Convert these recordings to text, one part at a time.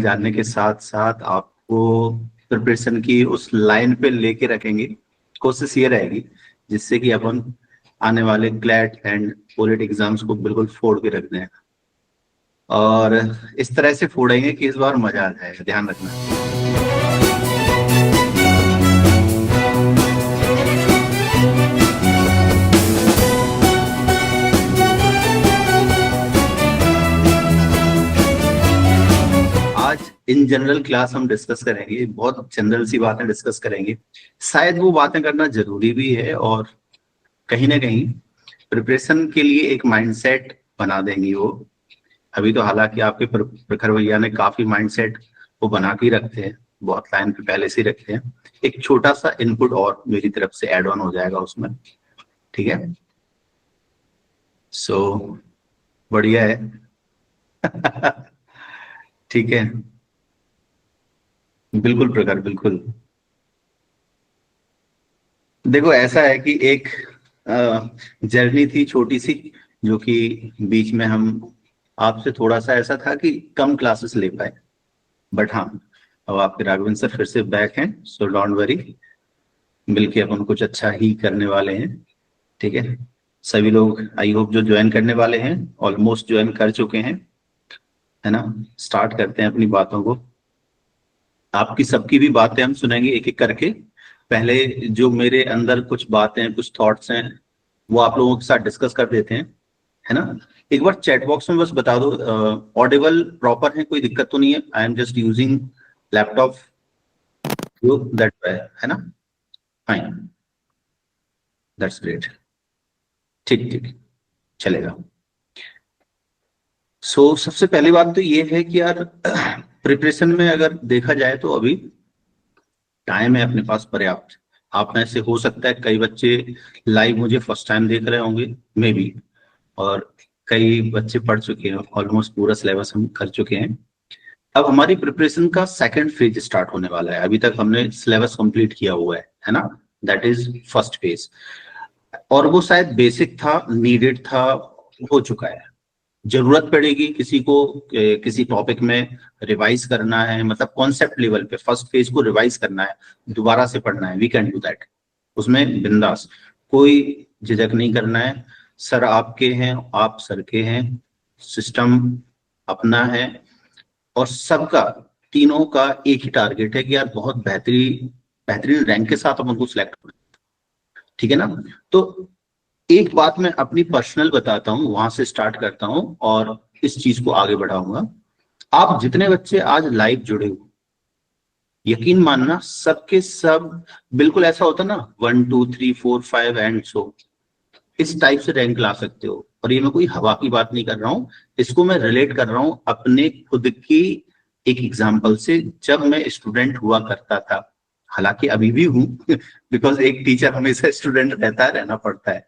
जानने के साथ साथ आपको प्रिपरेशन की उस लाइन पे लेके रखेंगे। कोशिश ये रहेगी जिससे कि अपन आने वाले क्लैट एंड पोलिट एग्जाम्स को बिल्कुल फोड़ के रख दें, और इस तरह से फोड़ेंगे कि इस बार मजा आ जाएगा, ध्यान रखना। आज इन जनरल क्लास हम डिस्कस करेंगे, बहुत जनरल सी बातें डिस्कस करेंगे। शायद वो बातें करना जरूरी भी है और कहीं ना कहीं प्रिपरेशन के लिए एक माइंडसेट बना देंगी वो। अभी तो हालांकि आपके प्रखर भैया ने काफी माइंडसेट वो बना के रखते हैं, बहुत लाइन पे पहले से ही रखते हैं। एक छोटा सा इनपुट और मेरी तरफ से ऐड ऑन हो जाएगा उसमें, ठीक है? सो बढ़िया है। ठीक है, बिल्कुल प्रकार, बिल्कुल। देखो ऐसा है कि एक जर्नी थी छोटी सी, जो कि बीच में हम आपसे थोड़ा सा ऐसा था कि कम क्लासेस ले पाए, बट हाँ अब आपके राघवेंद्र सर फिर से बैक हैं, सो डोंट वरी, मिलके अपन कुछ अच्छा ही करने वाले हैं, ठीक है? सभी लोग आई होप जो ज्वाइन करने वाले हैं ऑलमोस्ट ज्वाइन कर चुके हैं, है ना? स्टार्ट करते हैं अपनी बातों को। आपकी सबकी भी बातें हम सुनेंगे एक एक करके। पहले जो मेरे अंदर कुछ बातें, कुछ थॉट्स हैं, वो आप लोगों के साथ डिस्कस कर देते हैं, है ना? एक बार चैट बॉक्स में बस बता दो ऑडिबल प्रॉपर है, कोई दिक्कत तो नहीं है? I am just using laptop that way, है ना? फाइन, दैट्स ग्रेट, ठीक ठीक, चलेगा। सो सबसे पहली बात तो ये है कि यार प्रिपरेशन में अगर देखा जाए तो अभी टाइम है अपने पास पर्याप्त। आप में से हो सकता है कई बच्चे लाइव मुझे फर्स्ट टाइम देख रहे होंगे, मे बी, और कई बच्चे पढ़ चुके हैं, ऑलमोस्ट पूरा सिलेबस हम कर चुके हैं। अब हमारी प्रिपरेशन का सेकंड फेज स्टार्ट होने वाला है। अभी तक हमने सिलेबस कंप्लीट किया हुआ है ना? दैट इज फर्स्ट फेज, और वो शायद बेसिक था, नीडेड था, हो चुका है। जरूरत पड़ेगी किसी को किसी टॉपिक में रिवाइज करना है, मतलब कॉन्सेप्ट लेवल पे फर्स्ट पेज को रिवाइज करना है, दोबारा से पढ़ना है, वी कैन डू दैट। उसमें बिंदास, कोई झिझक नहीं करना है। सर आपके हैं, आप सर के हैं, सिस्टम अपना है, और सबका, तीनों का एक ही टारगेट है कि यार बहुत बेहतरीन बेहतरीन रैंक के साथ अपन को सिलेक्ट करना, ठीक है ना? तो एक बात मैं अपनी पर्सनल बताता हूं, वहां से स्टार्ट करता हूं और इस चीज को आगे बढ़ाऊंगा। आप जितने बच्चे आज लाइव जुड़े हो, यकीन मानना सबके सब बिल्कुल ऐसा होता ना 1 2 3 4 5 एंड सो, इस टाइप से रैंक ला सकते हो। और ये मैं कोई हवा की बात नहीं कर रहा हूं, इसको मैं रिलेट कर रहा हूं अपने खुद की एक एग्जाम्पल से, जब मैं स्टूडेंट हुआ करता था। हालांकि अभी भी हूं बिकॉज एक टीचर हमेशा स्टूडेंट रहता है, रहना पड़ता है।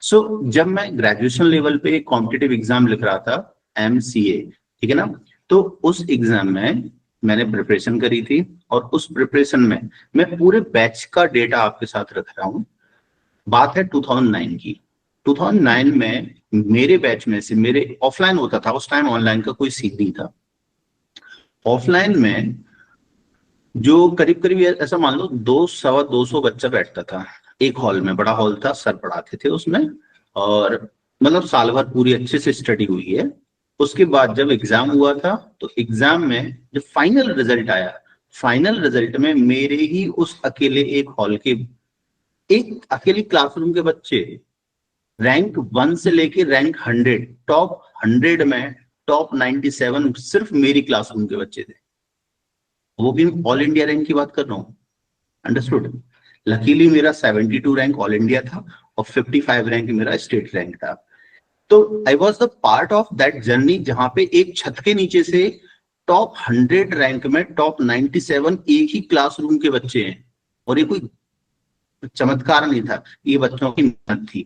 सो जब मैं ग्रेजुएशन लेवल पे कॉम्पिटिटिव एग्जाम लिख रहा था, MCA, ठीक है ना? तो उस एग्जाम में मैंने प्रिपरेशन करी थी, और उस प्रिपरेशन में मैं पूरे बैच का डेटा आपके साथ रख रहा हूं। बात है 2009 की। 2009 में मेरे बैच में से, मेरे ऑफलाइन होता था उस टाइम, ऑनलाइन का कोई सीन नहीं था। ऑफलाइन में जो करीब करीब ऐसा मान लो 200 बच्चा बैठता था एक हॉल में, बड़ा हॉल था, सर पढ़ाते थे उसमें, और मतलब साल भर पूरी अच्छे से स्टडी हुई है। उसके बाद जब एग्जाम हुआ था, तो एग्जाम में जब फाइनल रिजल्ट आया, फाइनल रिजल्ट में मेरे ही उस अकेले एक हॉल के, एक अकेली क्लासरूम के बच्चे रैंक 1 से लेके रैंक 100, टॉप 100 में टॉप 97 सिर्फ मेरी क्लासरूम के बच्चे थे। वो भी ऑल इंडिया रैंक की बात कर रहा हूँ, अंडरस्टूड? लकीली मेरा 72 रैंक ऑल इंडिया था और 55 रैंक मेरा स्टेट रैंक था। तो I was the part of that journey, जहां पे एक छत के नीचे से टॉप 100 रैंक में टॉप 97 एक ही क्लासरूम के बच्चे हैं। और ये कोई चमत्कार नहीं था, ये बच्चों की मेहनत थी।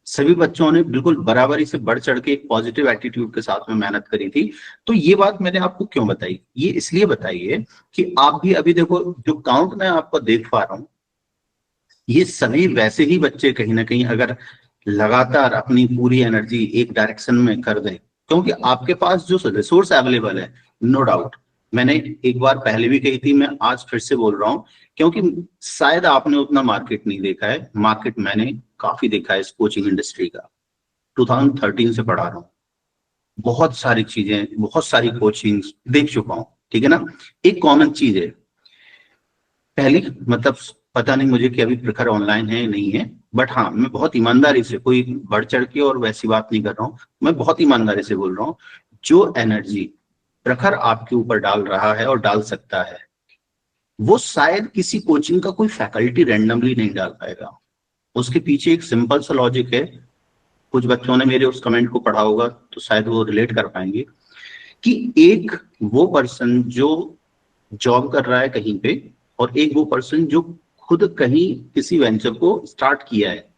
सभी बच्चों ने बिल्कुल बराबरी से बढ़ चढ़ के एक पॉजिटिव एटीट्यूड के साथ में मेहनत करी थी। तो ये बात मैंने आपको क्यों बताई? ये इसलिए बताई है कि आप भी अभी देखो, जो काउंट मैं आपको देख पा रहा हूं, ये सभी वैसे ही बच्चे कहीं ना कहीं अगर लगातार अपनी पूरी एनर्जी एक डायरेक्शन में कर दें, क्योंकि आपके पास जो रिसोर्स अवेलेबल है, नो डाउट मैंने एक बार पहले भी कही थी, मैं आज फिर से बोल रहा हूं, क्योंकि शायद आपने उतना मार्केट नहीं देखा है। मार्केट मैंने काफी देखा है इस कोचिंग इंडस्ट्री का, 2013 से पढ़ा रहा हूँ, बहुत सारी चीजें, बहुत सारी कोचिंग्स देख चुका हूँ, ठीक है ना। एक कॉमन चीज है, पहली मतलब पता नहीं मुझे कि अभी प्रखर ऑनलाइन है नहीं है, बट हाँ मैं बहुत ईमानदारी से, कोई बढ़ चढ़ के और वैसी बात नहीं कर रहा हूँ, मैं बहुत ईमानदारी से बोल रहा हूँ, जो एनर्जी प्रखर आपके ऊपर डाल रहा है और डाल सकता है, वो शायद किसी कोचिंग का कोई फैकल्टी रैंडमली नहीं डाल पाएगा। उसके पीछे एक सिंपल सा लॉजिक है, कुछ बच्चों ने मेरे उस कमेंट को पढ़ा होगा तो शायद वो रिलेट कर पाएंगे, कि एक वो पर्सन जो जॉब कर रहा है कहीं पे, और एक वो पर्सन जो खुद कहीं किसी वेंचर को स्टार्ट किया है,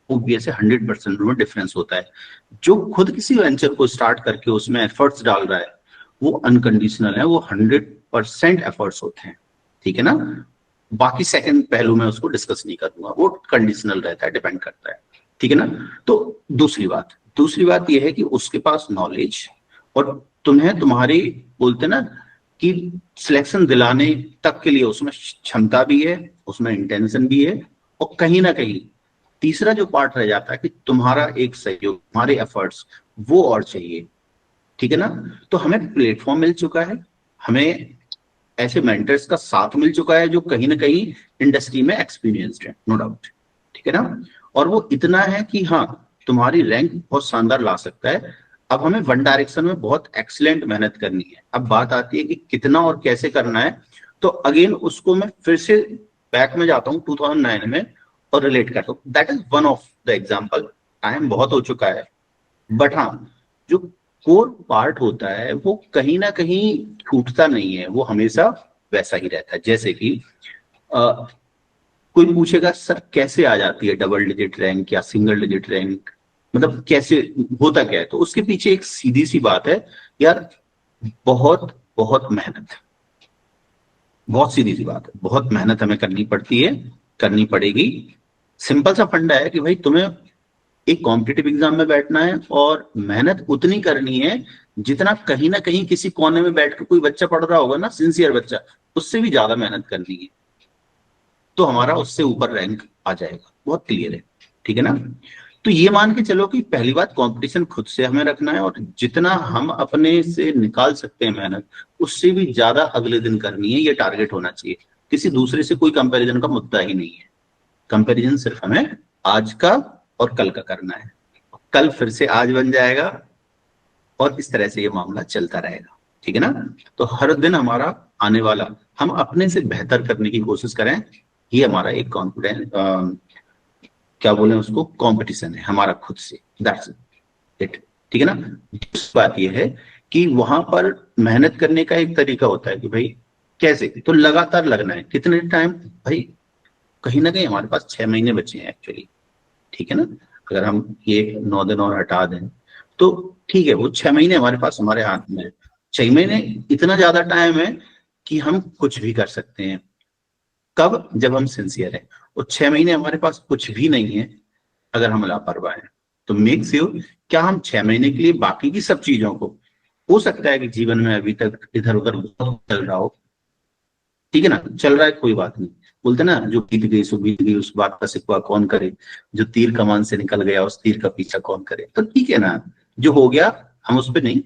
ऑब्वियसली 100% में डिफरेंस होता है। जो खुद किसी वेंचर को स्टार्ट करके उसमें एफर्ट्स डाल रहा है वो अनकंडीशनल है, वो 100% एफर्ट्स होते हैं, ठीक है ना। बाकी सेकंड पहलू में उसको डिस्कस नहीं करूंगा, वो कंडीशनल रहता है, डिपेंड करता है, ठीक है ना। तो दूसरी बात यह है कि उसके पास नॉलेज और तुम्हें तुम्हारी बोलते ना कि सिलेक्शन दिलाने तक के लिए उसमें क्षमता भी है, उसमें इंटेंशन भी है, और कहीं ना कहीं तीसरा जो पार्ट रह जाता है कि तुम्हारा एक सहयोग, तुम्हारे एफर्ट्स वो और चाहिए, ठीक है ना। तो हमें प्लेटफॉर्म मिल चुका है, हमें ऐसे मेंटर्स का साथ मिल चुका है जो कहीं ना कहीं इंडस्ट्री में एक्सपीरियंस्ड है, नो डाउट, ठीक है ना। और वो इतना है कि हाँ तुम्हारी रैंक बहुत शानदार ला सकता है। अब हमें वन डायरेक्शन में बहुत एक्सीलेंट मेहनत करनी है। अब बात आती है कि कितना और कैसे करना है, तो अगेन उसको मैं फिर से बैक में जाता हूँ 2009 में और रिलेट करता हूँ। That is one of the example. Time बहुत हो चुका है, बट हाँ जो कोर पार्ट होता है वो कहीं ना कहीं छूटता नहीं है, वो हमेशा वैसा ही रहता है। जैसे कि अ, कोई पूछेगा सर कैसे आ जाती है डबल डिजिट रैंक या सिंगल डिजिट रैंक, मतलब कैसे होता क्या है, तो उसके पीछे एक सीधी सी बात है यार, बहुत बहुत मेहनत, बहुत सीधी सी बात है, बहुत मेहनत हमें करनी पड़ती है, करनी पड़ेगी। सिंपल सा फंडा है कि भाई तुम्हें एक कॉम्पिटिटिव एग्जाम में बैठना है और मेहनत उतनी करनी है जितना कहीं ना कहीं किसी कोने में बैठ के कोई बच्चा पढ़ रहा होगा ना, सिंसियर बच्चा, उससे भी ज्यादा मेहनत करनी है, तो हमारा उससे ऊपर रैंक आ जाएगा। बहुत क्लियर है, ठीक है ना। तो ये मान के चलो कि पहली बात कंपटीशन खुद से हमें रखना है, और जितना हम अपने से निकाल सकते हैं मेहनत उससे भी ज्यादा अगले दिन करनी है, ये टारगेट होना चाहिए। किसी दूसरे से कोई कंपैरिजन का मुद्दा ही नहीं है। कंपैरिजन सिर्फ हमें आज का और कल का करना है, कल फिर से आज बन जाएगा, और इस तरह से ये मामला चलता रहेगा, ठीक है ना। तो हर दिन हमारा आने वाला, हम अपने से बेहतर करने की कोशिश करें, ये हमारा एक कॉन्फिडेंस, क्या बोले उसको, कंपटीशन है हमारा खुद से, दैट्स इट, ठीक है ना। दूसरी बात ये है कि वहां पर मेहनत करने का एक तरीका होता है कि भाई कैसे, तो लगातार लगना है। कितने टाइम भाई, कहीं ना कहीं हमारे पास 6 महीने बचे हैं एक्चुअली, ठीक है ना। अगर हम ये 9 दिन और हटा दें तो ठीक है, वो 6 महीने हमारे पास हमारे हाथ में है। 6 महीने इतना ज्यादा टाइम है कि हम कुछ भी कर सकते हैं। कब, जब हम सिंसियर हैं। और 6 महीने हमारे पास कुछ भी नहीं है अगर हम लापरवाह हैं, तो मेक श्योर क्या हम 6 महीने के लिए बाकी की सब चीजों को, हो सकता है कि जीवन में अभी तक इधर उधर बहुत चल रहा हो, ठीक है ना, चल रहा है कोई बात नहीं, बोलते ना जो बीत गई सो बीत गई, उस बात का सिकवा कौन करे, जो तीर कमान से निकल गया उस तीर का पीछा कौन करे। तो ठीक है ना, जो हो गया हम उस पर नहीं,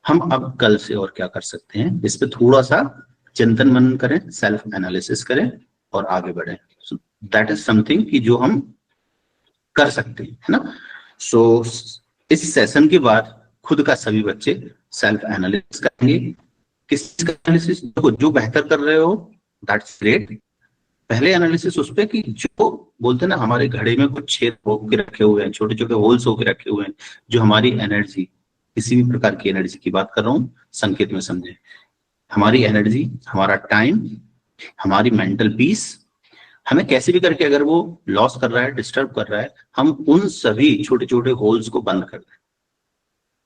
हम अब कल से और क्या कर सकते हैं इस पे थोड़ा सा चिंतन मनन करें, सेल्फ एनालिसिस करें और आगे बढ़े। दैट इज समथिंग कि जो हम कर सकते हैं, है ना। सो इस सेशन के बाद खुद का सभी बच्चे सेल्फ एनालिसिस करेंगे। किसका एनालिसिस, देखो जो बेहतर कर रहे हो दैट्स ग्रेट, पहले एनालिसिस उस पे कि जो बोलते हैं ना हमारे घड़े में कुछ छेद होके रखे हुए हैं, छोटे छोटे होल्स होके रखे हुए हैं, जो हमारी एनर्जी, किसी भी प्रकार की एनर्जी की बात कर रहा हूँ, संकेत में समझे, हमारी एनर्जी, हमारा टाइम, हमारी मेंटल पीस, हमें कैसे भी करके अगर वो लॉस कर रहा है, डिस्टर्ब कर रहा है, हम उन सभी छोटे छोटे होल्स को बंद कर दें।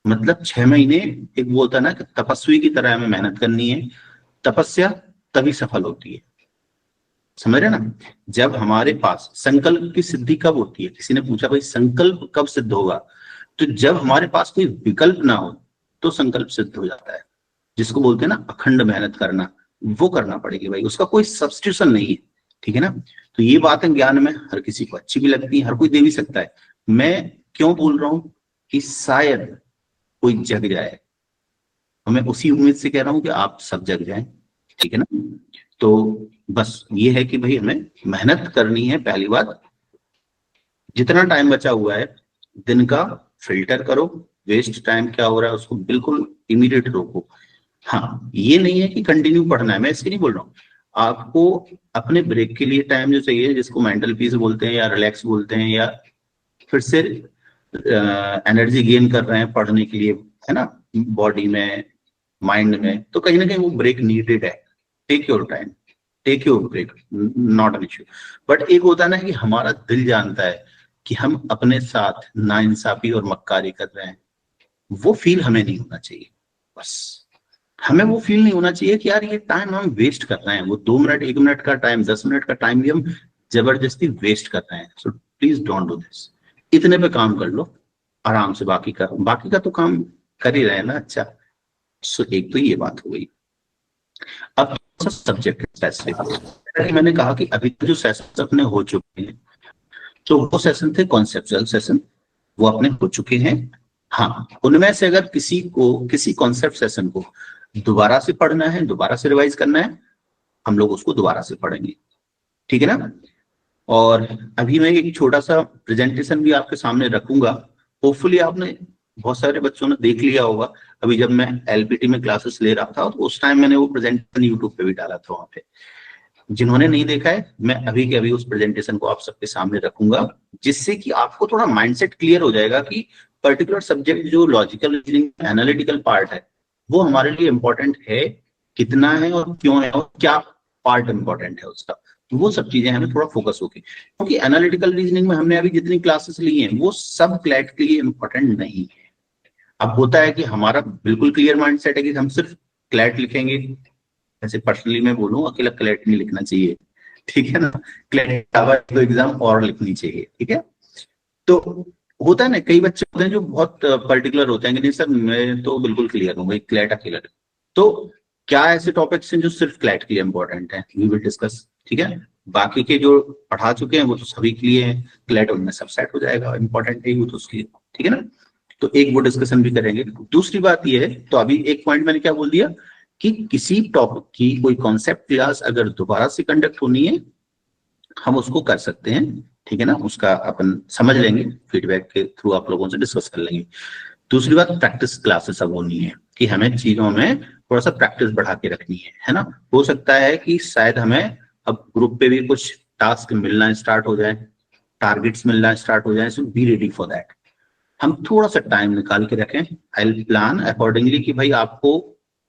मतलब 6 महीने एक बोलता है ना कि तपस्वी की तरह हमें मेहनत करनी है, तपस्या तभी सफल होती है, समझ रहे ना। जब हमारे पास संकल्प की सिद्धि कब होती है, किसी ने पूछा भाई संकल्प कब सिद्ध होगा, तो जब हमारे पास कोई विकल्प ना हो तो संकल्प सिद्ध हो जाता है। जिसको बोलते हैं ना अखंड मेहनत करना, वो करना पड़ेगी भाई, उसका कोई सब्स्टिट्यूशन नहीं है, ठीक है ना। तो ये बात है ज्ञान में हर किसी को अच्छी भी लगती है, हर कोई दे भी सकता है। मैं क्यों बोल रहा हूं कि शायद कोई जग जाए, तो मैं उसी उम्मीद से कह रहा हूं कि आप सब जग जाएं, ठीक है ना। तो बस ये है कि भाई हमें मेहनत करनी है। पहली बात, जितना टाइम बचा हुआ है दिन का, फिल्टर करो, वेस्ट टाइम क्या हो रहा है उसको बिल्कुल इमीडिएट रोको। हाँ, ये नहीं है कि कंटिन्यू पढ़ना है, मैं इसके नहीं बोल रहा हूँ। आपको अपने ब्रेक के लिए टाइम जो चाहिए, जिसको मेंटल पीस बोलते हैं या रिलैक्स बोलते हैं, या फिर से एनर्जी गेन कर रहे हैं पढ़ने के लिए, है ना, बॉडी में माइंड में, तो कहीं ना कहीं वो ब्रेक नीडेड है। Take your time, take your break, not an issue. But एक होता है ना कि हमारा दिल जानता है कि हम अपने साथ नाइंसाफी और मक्कारी कर रहे हैं, वो फील हमें नहीं होना चाहिए। बस हमें वो फील नहीं होना चाहिए कि यार ये टाइम हम वेस्ट कर रहे हैं, वो 2 मिनट 1 मिनट का टाइम, 10 मिनट का टाइम भी हम जबरदस्ती वेस्ट कर रहे हैं। So please don't do this. इतने पे काम कर लो आराम से, बाकी का तो काम कर ही रहे हैं ना। अच्छा, सो एक तो ये बात हो गई। अब सब्जेक्ट स्पेसिफिक, मैंने कहा कि अभी जो सेशन अपने हो चुके हैं, तो वो सेशन थे कॉन्सेप्चुअल सेशन, वो अपने हो चुके हैं। हाँ, उनमें से अगर किसी को किसी कॉन्सेप्ट सेशन को दोबारा से पढ़ना है, दोबारा से रिवाइज करना है, हम लोग उसको दोबारा से पढ़ेंगे, ठीक है ना। और अभी मैं एक छोटा सा प्रेजेंटेशन भी आपके सामने रखूंगा। होपफुली आपने, बहुत सारे बच्चों ने देख लिया होगा। अभी जब मैं एलपीटी में क्लासेस ले रहा था, तो उस टाइम मैंने वो प्रेजेंटेशन यूट्यूब पे भी डाला था वहां पे। जिन्होंने नहीं देखा है, मैं अभी के अभी उस प्रेजेंटेशन को आप सबके सामने रखूंगा, जिससे कि आपको थोड़ा माइंडसेट क्लियर हो जाएगा कि पर्टिकुलर सब्जेक्ट जो लॉजिकल रीजनिंग एनालिटिकल पार्ट है, वो हमारे लिए इंपॉर्टेंट है कितना है और क्यों है, और क्या पार्ट इंपॉर्टेंट है उसका। तो वो सब चीजें हमें थोड़ा फोकस होगी, क्योंकि एनालिटिकल रीजनिंग में हमने अभी जितनी क्लासेस ली हैं वो सब क्लैट के लिए इंपॉर्टेंट नहीं है। अब होता है कि हमारा बिल्कुल क्लियर माइंडसेट है कि हम सिर्फ क्लैट लिखेंगे। ऐसे पर्सनली मैं बोलूँ, अकेला क्लैट नहीं लिखना चाहिए, ठीक है ना। क्लैट के अलावा तो एग्जाम और लिखनी चाहिए, ठीक है। तो होता है ना, कई बच्चे होते हैं जो बहुत पर्टिकुलर होते हैं कि नहीं सर मैं तो बिल्कुल क्लियर हूँ भाई, क्लैट अकेला। तो क्या ऐसे टॉपिक्स हैं जो सिर्फ क्लैट के लिए इंपॉर्टेंट है, वी विल डिस्कस, ठीक है। बाकी के जो पढ़ा चुके हैं वो तो सभी के लिए है, क्लैट उनमें सब सेट हो जाएगा, इंपॉर्टेंट है वो तो उसके लिए, ठीक है ना। तो एक वो डिस्कशन भी करेंगे। दूसरी बात ये है, तो अभी एक पॉइंट मैंने क्या बोल दिया कि किसी टॉपिक की कोई कॉन्सेप्ट क्लास अगर दोबारा से कंडक्ट होनी है, हम उसको कर सकते हैं, ठीक है ना। उसका अपन समझ लेंगे, फीडबैक के थ्रू आप लोगों से डिस्कस कर लेंगे। दूसरी बात, प्रैक्टिस क्लासेस अब होनी है कि हमें चीजों में थोड़ा सा प्रैक्टिस बढ़ा के रखनी है ना। हो सकता है कि शायद हमें अब ग्रुप पे भी कुछ टास्क मिलना स्टार्ट हो जाए, टारगेट्स मिलना स्टार्ट हो जाए, सो बी रेडी फॉर दैट। हम थोड़ा सा टाइम निकाल के रखें, आई विल प्लान अकॉर्डिंगली कि भाई आपको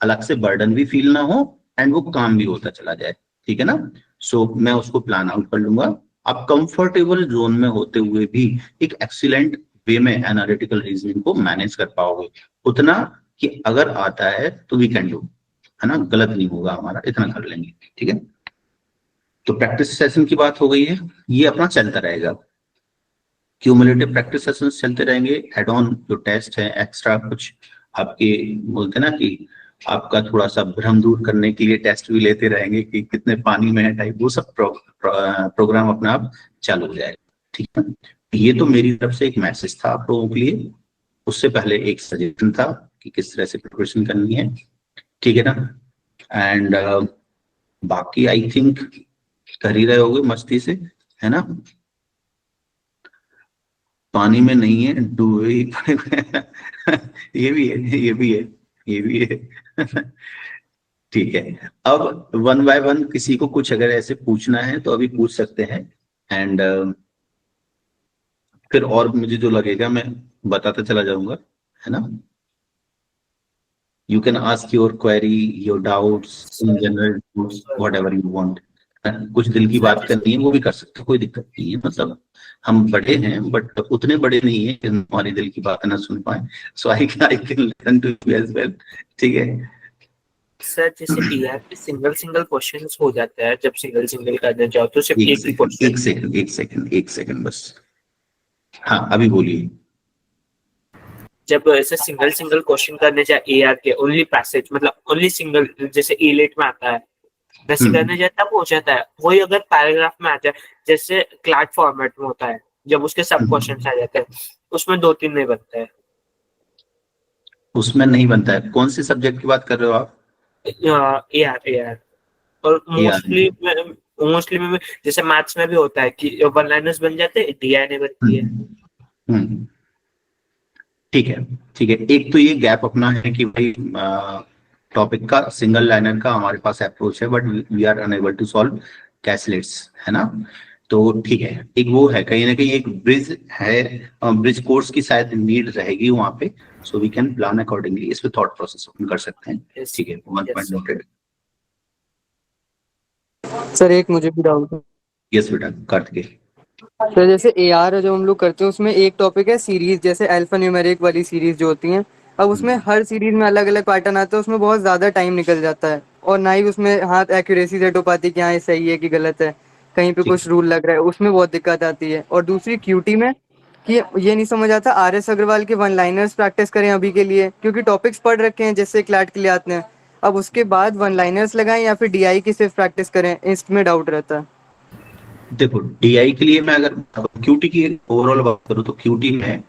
अलग से बर्डन भी फील ना हो एंड वो काम भी होता चला जाए, ठीक है ना। सो मैं उसको प्लान आउट कर लूंगा। आप कंफर्टेबल जोन में होते हुए भी एक एक्सीलेंट वे में एनालिटिकल रीजनिंग को मैनेज कर पाओगे, उतना कि अगर आता है तो वी कैन डू, है ना, गलत नहीं होगा हमारा, इतना कर लेंगे, ठीक है। तो प्रैक्टिस सेशन की बात हो गई है, ये अपना चलता रहेगा, क्यूमुलेटिव प्रैक्टिस सेशंस चलते रहेंगे। एड ऑन जो टेस्ट है एक्स्ट्रा कुछ आपके, बोलते हैं ना कि आपका थोड़ा सा भ्रम दूर करने के लिए टेस्ट भी लेते रहेंगे कि कितने पानी में है टाइप, वो सब प्रोग्राम अपना आप चालू हो जाएगा, ठीक है। ये तो मेरी तरफ से एक मैसेज था आप लोगों के लिए। उससे पहले एक सजेशन था कि किस तरह से प्रिपरेशन करनी है, ठीक है ना। एंड बाकी आई थिंक कर ही रहे होगे मस्ती से, है ना। पानी में नहीं है, डूबे ही पड़े हुए हैं। ये भी है, ये भी है, ये भी है। ठीक है। अब वन बाय वन किसी को कुछ अगर ऐसे पूछना है तो अभी पूछ सकते हैं। एंड फिर और मुझे जो लगेगा मैं बताता चला जाऊंगा, है ना। You can ask your query, your doubts in sir general, what ever you want. कुछ दिल की सर बात जैसे करनी है वो भी कर सकते हो, कोई दिक्कत नहीं है। मतलब हम बड़े हैं बट उतने बड़े नहीं है कि हमारी दिल की बात ना सुन पाए। So I can listen to you as well, ठीक है। सर जैसे पीआर पे सिंगल सिंगल क्वेश्चंस हो जाता है, जब सिंगल सिंगल करने जाओ तो सिर्फ एक एक ही सेकंड, क्वेश्चन। एक सेकंड, एक सेकंड, एक सेकंड बस। हाँ, अभी बोलिए। जब ऐसे सिंगल सिंगल क्वेश्चन करने जाए एआर के ओनली पैसेज मतलब ओनली सिंगल जैसे ए लेट में आता है वैसे करने जाए तब हो जाता है। वही अगर पैराग्राफ में आ जाए जैसे क्लैट फॉर्मेट में होता है जब उसके सब क्वेश्चन आ जाते हैं उसमें 2-3 नहीं बनते हैं। उसमें नहीं बनता है। कौन से सब्जेक्ट की बात कर रहे हो आप? एआर एआर और ए आर मोस्टली में जैसे मैथ्स में भी होता है कि वन लाइनर्स बन जाते हैं डीआई नहीं बनती है। हम्म, ठीक है। ठीक है, एक तो ये गैप अपना है कि भाई टॉपिक का सिंगल लाइनर का हमारे पास अप्रोच है but we are unable to solve caselets, है ना? तो ठीक है, एक वो है, कहीं ना कहीं एक ब्रिज है, ब्रिज कोर्स की शायद नीड रहेगी वहां पे। So we can plan accordingly, इस पे थॉट प्रोसेस अपन कर सकते हैं। Yes, ठीक है, one point yes. Noted. Sir एक मुझे भी डाउट है। यस बेटा, कार्तिकेय। सर जैसे एआर जो हम लोग करते हैं उसमें एक टॉपिक है सीरीज, जैसे अल्फा न्यूमेरिक वाली सीरीज जो होती हैं। अब उसमें हर सीरीज में अलग अलग पैटर्न आता है, उसमें बहुत ज्यादा टाइम निकल जाता है और ना ही उसमें हाथ एक्यूरेसी सेट हो पाती कि हाँ ये सही है कि गलत है, कहीं पे ठीक कुछ रूल लग रहा है, उसमें बहुत दिक्कत आती है। और दूसरी क्यूटी में कि ये नहीं समझ आता आर एस अग्रवाल के वन लाइनर्स प्रैक्टिस करें अभी के लिए, क्योंकि टॉपिक्स पढ़ रखे हैं जैसे क्लैट के लिए आते हैं। अब उसके बाद वन लाइनर्स लगाएं या फिर डीआई की सिर्फ प्रैक्टिस करें, इसमें डाउट रहता है। देखो, डीआई के लिए मैं अगर क्यूटी की ओवरऑल बात करूँ तो क्यूटी में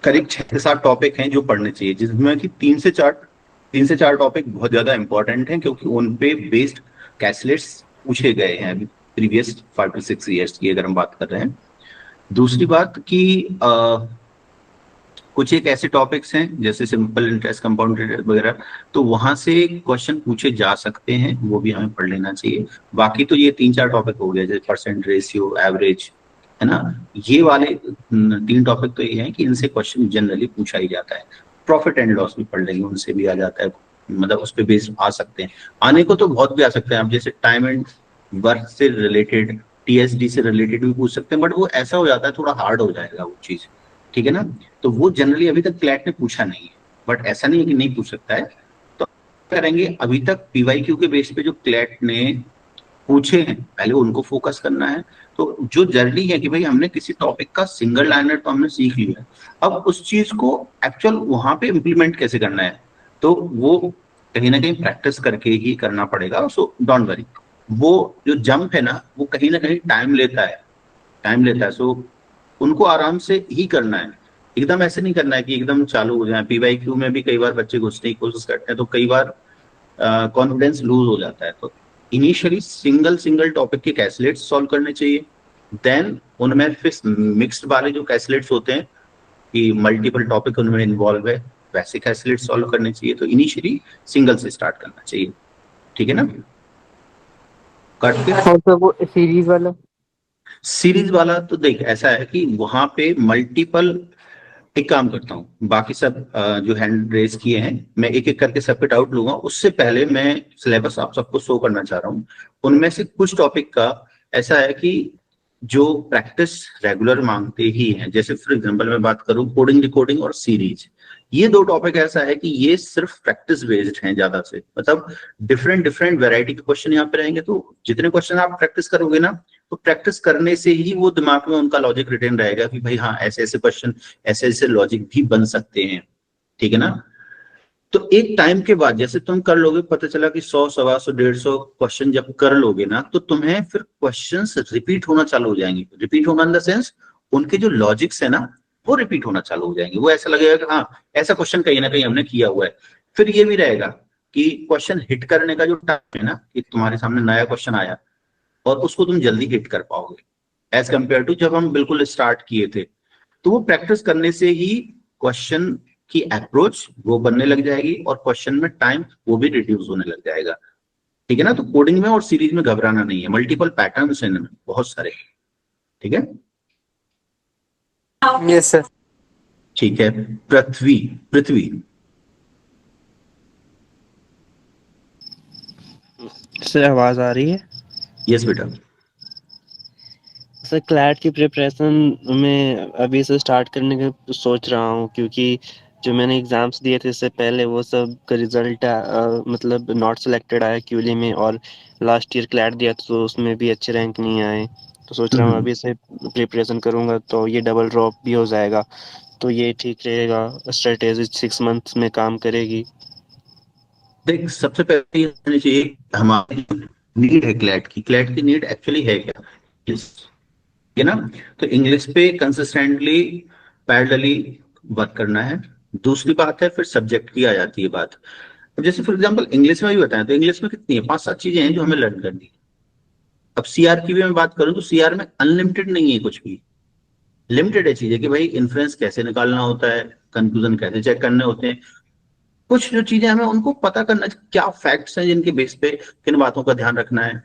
करीब 6 से 7 टॉपिक हैं जो पढ़ने चाहिए, जिसमें कि 3 से 4 टॉपिक बहुत ज्यादा इंपॉर्टेंट हैं क्योंकि उन पे बेस्ड कैसलेट्स पूछे गए हैं अभी प्रीवियस 5 to 6 years की अगर हम बात कर रहे हैं। दूसरी बात कि कुछ एक ऐसे टॉपिक्स हैं जैसे सिंपल इंटरेस्ट, कंपाउंड इंटरेस्ट वगैरह, तो वहां से क्वेश्चन पूछे जा सकते हैं, वो भी हमें पढ़ लेना चाहिए। बाकी तो ये 3-4 टॉपिक हो गए जैसे परसेंट रेशियो, एवरेज, है ना? ये वाले 3 टॉपिक तो ये हैं कि इनसे क्वेश्चन जनरली पूछा ही जाता है। प्रॉफिट एंड लॉस भी पढ़ लेंगे, उनसे भी आ जाता है, मतलब उस पर बेस्ड आ सकते हैं। आने को तो बहुत भी आ सकते हैं, आप जैसे टाइम एंड वर्क से रिलेटेड, टीएसडी से रिलेटेड भी पूछ सकते हैं, बट वो ऐसा हो जाता है, थोड़ा हार्ड हो जाएगा वो चीज, ठीक है ना? तो वो जनरली अभी तक क्लैट ने पूछा नहीं है, बट ऐसा नहीं है कि नहीं पूछ सकता है। तो करेंगे, अभी तक पीवाईक्यू के बेस पे जो क्लैट ने पूछे हैं पहले उनको फोकस करना है। तो जो जर्नी है कि भाई हमने किसी टॉपिक का सिंगल लाइनर तो हमने सीख लिया है, अब उस चीज को एक्चुअल वहां पे इम्प्लीमेंट कैसे करना है, तो वो कहीं ना कहीं प्रैक्टिस करके ही करना पड़ेगा। सो डोंट वरी, वो जो जंप है ना वो कहीं ना कहीं टाइम लेता है। सो उनको आराम से ही करना है, एकदम ऐसे नहीं करना है कि एकदम चालू हो जाए। पीवाईक्यू में भी कई बार बच्चे घुसने की कोशिश करते हैं तो कई बार कॉन्फिडेंस लूज हो जाता है। तो इनिशियली सिंगल सिंगल टॉपिक के कैसलेट्स सॉल्व करने चाहिए, देन उनमें फिर मिक्स्ड वाले जो कैसलेट्स होते हैं कि मल्टीपल टॉपिक उनमें इन्वॉल्व है, वैसे कैसलेट सॉल्व करने चाहिए। तो इनिशियली सिंगल से स्टार्ट करना चाहिए, ठीक है ना? कट के और सर वो सीरीज वाला सीरीज वाला तो देख ऐसा है कि वहां पे मल्टीपल, एक काम करता हूँ, बाकी सब जो हैंड रेस किए हैं मैं एक एक करके सब पे डाउट लूंगा, उससे पहले मैं सिलेबस आप सबको शो करना चाह रहा हूँ। उनमें से कुछ टॉपिक का ऐसा है कि जो प्रैक्टिस रेगुलर मांगते ही हैं, जैसे फॉर एग्जांपल मैं बात करूँ कोडिंग, डिकोडिंग और सीरीज, ये 2 टॉपिक ऐसा है कि ये सिर्फ प्रैक्टिस बेस्ड हैं ज्यादा से, मतलब डिफरेंट डिफरेंट वैरायटी के क्वेश्चन यहाँ पे रहेंगे। तो जितने क्वेश्चन आप प्रैक्टिस करोगे ना, तो प्रैक्टिस करने से ही वो दिमाग में उनका लॉजिक रिटेन रहेगा कि भाई हाँ ऐसे ऐसे क्वेश्चन, ऐसे ऐसे लॉजिक भी बन सकते हैं, ठीक है ना? तो एक टाइम के बाद जैसे तुम कर लोगे, पता चला कि 100, 125, 150 क्वेश्चन जब कर लोगे ना, तो तुम्हें फिर क्वेश्चंस रिपीट होना चालू हो जाएंगे। रिपीट होना इन द सेंस, उनके जो लॉजिक्स है ना वो रिपीट होना चालू हो जाएंगे। वो ऐसा लगेगा कि हाँ ऐसा क्वेश्चन कहीं ना कहीं हमने किया हुआ है। फिर ये भी रहेगा कि क्वेश्चन हिट करने का जो टाइम है ना, कि तुम्हारे सामने नया क्वेश्चन आया और उसको तुम जल्दी हिट कर पाओगे एज कंपेयर टू जब हम बिल्कुल स्टार्ट किए थे। तो वो प्रैक्टिस करने से ही क्वेश्चन की अप्रोच वो बनने लग जाएगी और क्वेश्चन में टाइम वो भी रिड्यूस होने लग जाएगा, ठीक है ना? तो कोडिंग में और सीरीज में घबराना नहीं है, मल्टीपल पैटर्न्स हैं इनमें बहुत सारे, ठीक है? Yes sir. ठीक है। पृथ्वी पृथ्वी सर आवाज आ रही है? यस बेटा। सर क्लैट की प्रिपरेशन में अभी से स्टार्ट करने का सोच रहा हूँ, क्योंकि जो मैंने एग्जाम्स दिए थे इससे पहले वो सब का रिजल्ट मतलब नॉट सिलेक्टेड आया क्यूली में, और लास्ट ईयर क्लैट दिया था तो उसमें भी अच्छे रैंक नहीं आए। तो सोच रहा हूँ अभी से प्रिपरेशन करूंगा तो ये डबल ड्रॉप भी हो जाएगा। तो ये ठीक रहेगा, स्ट्रेटेजी 6 मंथ्स में काम करेगी? देख, सबसे पहले ये होनी चाहिए हमारी नीड है क्लैट की नीड एक्चुअली है क्या, ठीक है ना। तो इंग्लिश पे कंसिस्टेंटली पैरेलली वर्क करना है। दूसरी बात है फिर सब्जेक्ट की आ जाती है बात। अब जैसे फॉर एग्जांपल इंग्लिश में भी बताएं तो इंग्लिश में कितनी है, 5-7 चीजें हैं जो हमें लर्न करनी है। अब सीआर की भी मैं बात करूं तो सीआर में अनलिमिटेड नहीं है कुछ भी, लिमिटेड है चीजें कि भाई इन्फ्लुएंस कैसे निकालना होता है, कंक्लूजन कैसे चेक करने होते हैं। कुछ जो चीजें हमें उनको पता करना, क्या फैक्ट्स हैं जिनके बेस पे किन बातों का ध्यान रखना है,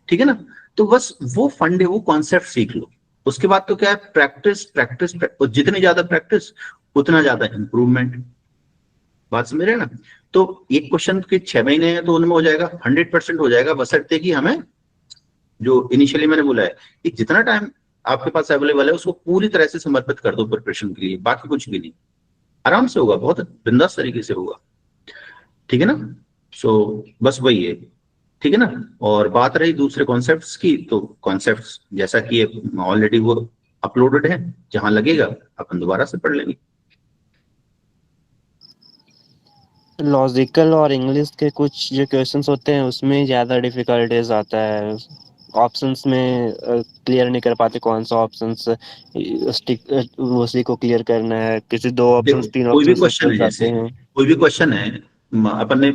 ठीक है ना। तो बस वो फंड है, वो कॉन्सेप्ट सीख लो। उसके बाद तो क्या है, प्रैक्टिस प्रैक्टिस, और जितनी ज्यादा प्रैक्टिस उतना ज्यादा इंप्रूवमेंट। बात समझ रहे हैं ना। तो एक क्वेश्चन के 6 महीने हैं तो उनमें हो जाएगा, 100% हो जाएगा, बशर्ते कि हमें जो इनिशियली मैंने बोला है कि जितना टाइम आपके पास अवेलेबल है उसको पूरी तरह से समर्पित कर दो प्रिपरेशन के लिए, बाकी कुछ भी नहीं। आराम से होगा, बहुत बिंदास तरीके से होगा, ठीक है ना। सो बस वही है, ठीक है ना। और बात रही दूसरे कॉन्सेप्ट्स की, तो कॉन्सेप्ट्स जैसा कि ऑलरेडी वो अपलोडेड है, जहां लगेगा अपन दोबारा से पढ़ लेंगे। लॉजिकल और इंग्लिश के कुछ जो क्वेश्चंस होते हैं उसमें ज़्यादा डिफिकल्टीज आता है, ऑप्शंस में क्लियर नहीं कर पाते कौन सा ऑप्शंस स्टिक उसी को क्लियर करना है, किसी 2 देखो ऑप्शंस 3 कोई भी ऑप्शंस से क्वेश्चन फंस है, जाते जैसे हैं। कोई भी क्वेश्चन है, अपन ने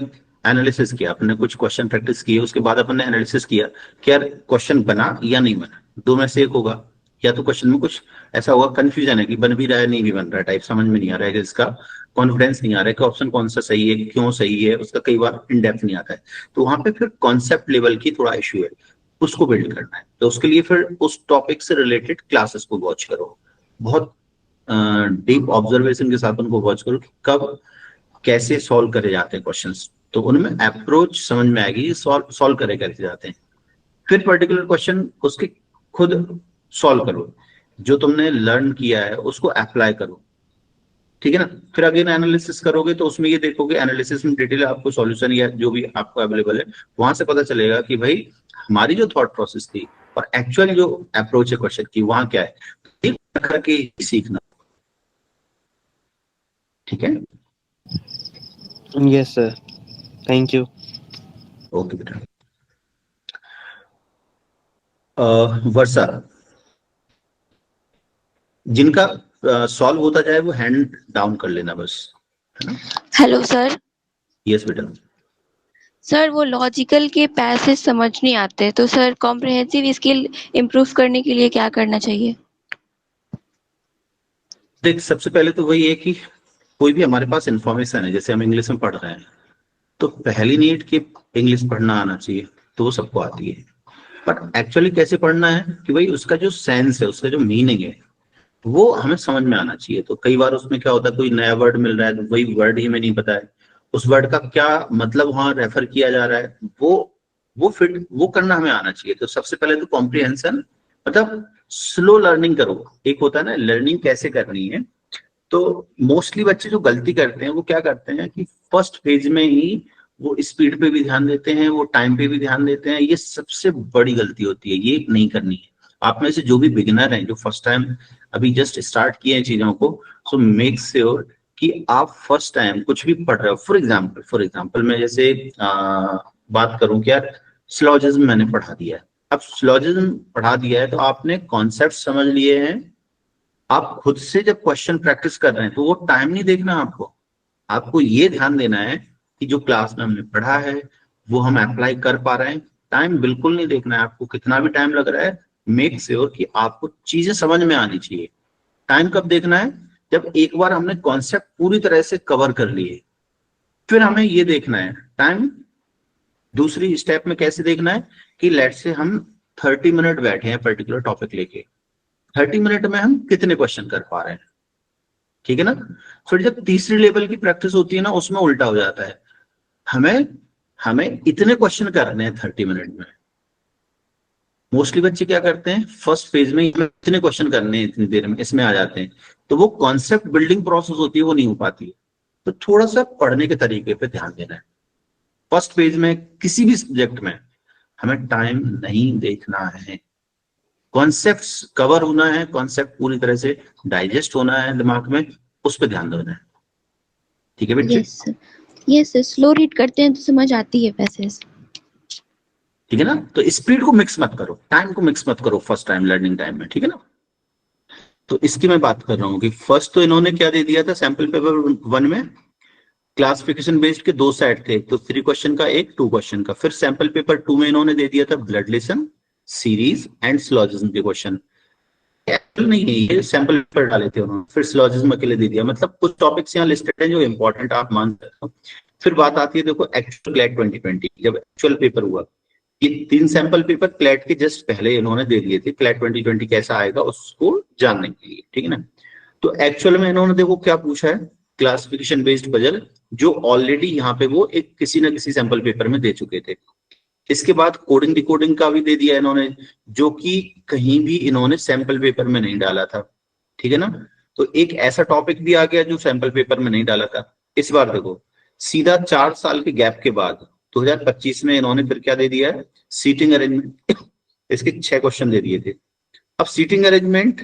एनालिसिस किया, अपन ने कुछ क्वेश्चन प्रैक्टिस किए, उसके बाद अपन ने एनालिसिस किया कि यार क्वेश्चन बना या नहीं बना, दो में से एक होगा। या तो क्वेश्चन में कुछ ऐसा होगा कंफ्यूजन है कि बन भी रहा है नहीं भी बन रहा है, टाइप समझ में नहीं आ रहा है, कि इसका कॉन्फिडेंस नहीं आ रहा है कि ऑप्शन कौन सा सही है, क्यों सही है, उसका कई बार इन डेप्थ नहीं आता है। तो वहां पे फिर कॉन्सेप्ट लेवल की थोड़ा इश्यू है, उसको बिल्ड करना है। तो उसके लिए फिर उस टॉपिक से रिलेटेड क्लासेस को वॉच करो, बहुत डीप ऑब्जर्वेशन के साथ उनको वॉच करो कि कब कैसे सॉल्व करे जाते हैं क्वेश्चंस, तो उनमें अप्रोच समझ में आएगी, सॉल्व सॉल्व करे कैसे जाते हैं। फिर पर्टिकुलर क्वेश्चन उसके खुद सॉल्व करो, जो तुमने लर्न किया है उसको अप्लाई करो, ठीक है ना। फिर अगेन एनालिसिस करोगे तो उसमें ये देखोगे, एनालिसिस में डिटेल आपको सॉल्यूशन या जो भी आपको अवेलेबल है वहां से पता चलेगा कि भाई हमारी जो थॉट प्रोसेस थी और एक्चुअल जो अप्रोच है क्वेश्चन की वहां क्या है, एक करके सीखना, ठीक है। Yes sir, thank you. Okay बेटा। वर्षा, जिनका सॉल्व होता जाए वो हैंड डाउन कर लेना बस, है ना। Hello sir. यस बेटा। सर वो लॉजिकल के पैसेज समझ नहीं आते, तो सर कॉम्प्रिहेंसिव स्किल इम्प्रूव करने के लिए क्या करना चाहिए? देख, सबसे पहले तो वही है कि कोई भी हमारे पास इंफॉर्मेशन है, जैसे हम इंग्लिश में पढ़ रहे हैं तो पहली नीड की इंग्लिश पढ़ना आना चाहिए, तो वो सबको आती है। बट एक्चुअली कैसे पढ़ना है कि भाई उसका जो सेंस है, उसका जो मीनिंग है वो हमें समझ में आना चाहिए। तो कई बार उसमें क्या होता है, कोई नया वर्ड मिल रहा है तो वही वर्ड ही हमें नहीं पता है, उस वर्ड का क्या मतलब वहां रेफर किया जा रहा है, वो फिट वो करना हमें आना चाहिए। तो सबसे पहले तो कॉम्प्रिहेंशन, मतलब स्लो लर्निंग करो। एक होता है ना लर्निंग कैसे करनी है, तो मोस्टली बच्चे जो गलती करते हैं वो क्या करते हैं कि फर्स्ट फेज में ही वो स्पीड पे भी ध्यान देते हैं, वो टाइम पे भी ध्यान देते हैं। ये सबसे बड़ी गलती होती है, ये नहीं करनी है। आप में से जो भी बिगिनर हैं, जो फर्स्ट टाइम अभी जस्ट स्टार्ट किए हैं चीजों को, सो मेक श्योर कि आप फर्स्ट टाइम कुछ भी पढ़ रहे हो। फॉर एग्जाम्पल मैं जैसे बात करूं कि यार सिलॉजिज्म मैंने पढ़ा दिया है। अब सिलॉजिज्म पढ़ा दिया है तो आपने कॉन्सेप्ट समझ लिए हैं, आप खुद से जब क्वेश्चन प्रैक्टिस कर रहे हैं तो वो टाइम नहीं देखना आपको, आपको ये ध्यान देना है कि जो क्लास में हमने पढ़ा है वो हम अप्लाई कर पा रहे हैं। टाइम बिल्कुल नहीं देखना है आपको, कितना भी टाइम लग रहा है, मेक श्योर कि आपको चीजें समझ में आनी चाहिए। टाइम कब देखना है, जब एक बार हमने कॉन्सेप्ट पूरी तरह से कवर कर लिए, फिर हमें ये देखना है टाइम दूसरी स्टेप में कैसे देखना है कि लेट से हम 30 मिनट बैठे हैं पर्टिकुलर टॉपिक लेके, 30 मिनट में हम कितने क्वेश्चन कर पा रहे हैं, ठीक है ना। फिर जब तीसरी लेवल की प्रैक्टिस होती है ना, उसमें उल्टा हो जाता है, हमें हमें इतने क्वेश्चन करने हैं 30 मिनट में। मोस्टली बच्चे क्या करते हैं, फर्स्ट फेज में हमें इतने क्वेश्चन करने हैं इतनी देर में, इसमें आ जाते हैं, तो वो कॉन्सेप्ट बिल्डिंग प्रोसेस होती है वो नहीं हो पाती है। तो थोड़ा सा पढ़ने के तरीके पे ध्यान देना है। फर्स्ट फेज में किसी भी सब्जेक्ट में हमें टाइम नहीं देखना है, कॉन्सेप्ट्स कवर होना है, कॉन्सेप्ट पूरी तरह से डाइजेस्ट होना है दिमाग में, उस पर ध्यान देना है। ठीक है बच्चे? यस सर, स्लो रीड करते हैं तो समझ आती है पैसेज। ठीक है ना? तो स्पीड को मिक्स मत करो, टाइम को मिक्स मत करो फर्स्ट टाइम लर्निंग टाइम में। ठीक है ना? तो इसकी मैं बात कर रहा हूँ कि फर्स्ट तो इन्होंने क्या दे दिया था सैंपल पेपर 1 में, क्लासिफिकेशन बेस्ड के 2 सेट थे, तो 3 क्वेश्चन का, एक 2 क्वेश्चन का। फिर सैंपल पेपर 2 में इन्होंने दे दिया था blood relation, series and syllogism के क्वेश्चन। एक्चुअल नहीं है, ये सैंपल पेपर डाले थे उन्होंने, फिर सिलोजिज्म अकेले दे दिया। मतलब कुछ टॉपिक्स यहाँ लिस्टेड हैं जो इंपॉर्टेंट आप मान सकते हो। फिर बात आती है देखो एक्चुअल क्लैट 2020, जब एक्चुअल पेपर हुआ, ये 3 सैंपल पेपर क्लैट के जस्ट पहले इन्होंने दे दिए थे, क्लैट 2020 कैसा आएगा उसको जानने के लिए। ठीक है ना? तो एक्चुअल में इन्होंने देखो क्या पूछा है, क्लासिफिकेशन बेस्ड पजल, जो ऑलरेडी यहाँ पे वो एक किसी ना किसी सैंपल पेपर में दे चुके थे। इसके बाद कोडिंग डिकोडिंग का भी दे दिया इन्होंने, जो कि कहीं भी इन्होंने सैंपल पेपर में नहीं डाला था। ठीक है ना? तो एक ऐसा टॉपिक भी आ गया जो सैंपल पेपर में नहीं डाला था। इस बार देखो सीधा 4 साल के गैप के बाद 2025 में इन्होंने फिर क्या दे दिया है, सीटिंग अरेंजमेंट। इसके 6 क्वेश्चन दे दिए थे। अब सीटिंग अरेंजमेंट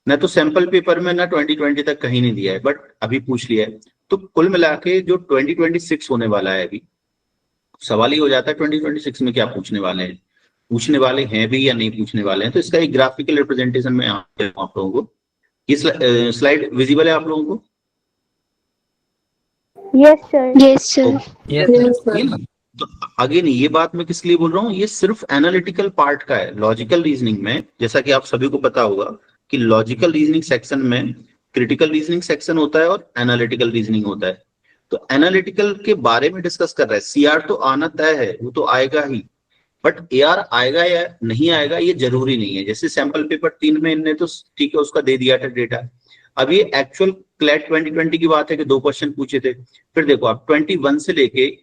ना तो सैंपल पेपर में ना 2020 तक कहीं नहीं दिया है, बट अभी पूछ लिया है। तो कुल मिला के जो 2026 होने वाला है, अभी सवाल ही हो जाता है 2026 में क्या पूछने वाले हैं, पूछने वाले हैं भी या नहीं पूछने वाले हैं। तो इसका एक ग्राफिकल रिप्रेजेंटेशन में आप लोगों को, ये स्लाइड विजिबल है आप लोगों को? Yes sir. तो अगेन ये बात मैं किस लिए बोल रहा हूँ, ये सिर्फ एनालिटिकल पार्ट का है। लॉजिकल रीजनिंग में जैसा कि आप सभी को पता होगा कि लॉजिकल रीजनिंग सेक्शन में क्रिटिकल रीजनिंग सेक्शन होता है और एनालिटिकल रीजनिंग होता है। तो एनालिटिकल के बारे में डिस्कस कर रहा है। सीआर तो आना तय है, वो तो आएगा ही, बट एआर आएगा या नहीं आएगा ये जरूरी नहीं है। जैसे सैंपल पेपर 3 में इनने तो ठीक है उसका दे दिया था डेटा। अब ये एक्चुअल क्लैट 2020 की बात है कि 2 क्वेश्चन पूछे थे। फिर देखो आप 21 से लेके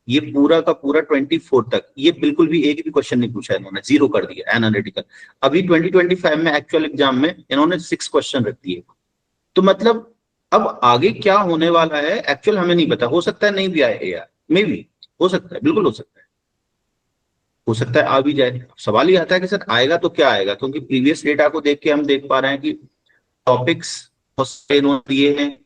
ये पूरा का पूरा 24 तक ये बिल्कुल भी एक भी क्वेश्चन नहीं पूछा इन्होंने, 0 कर दिया एनालिटिकल। अभी 2025 में एक्चुअल एग्जाम में इन्होंने 6 क्वेश्चन रख दिए। तो मतलब अब आगे क्या होने वाला है एक्चुअल हमें नहीं पता, हो सकता है नहीं भी आए यार, मे भी हो सकता है, बिल्कुल हो सकता है, हो सकता है आ भी जाए। सवाल ये आता है कि सर आएगा तो क्या आएगा, क्योंकि प्रीवियस डेटा को देख के हम देख पा रहे हैं कि टॉपिक्स इन्होंने दिए हैं।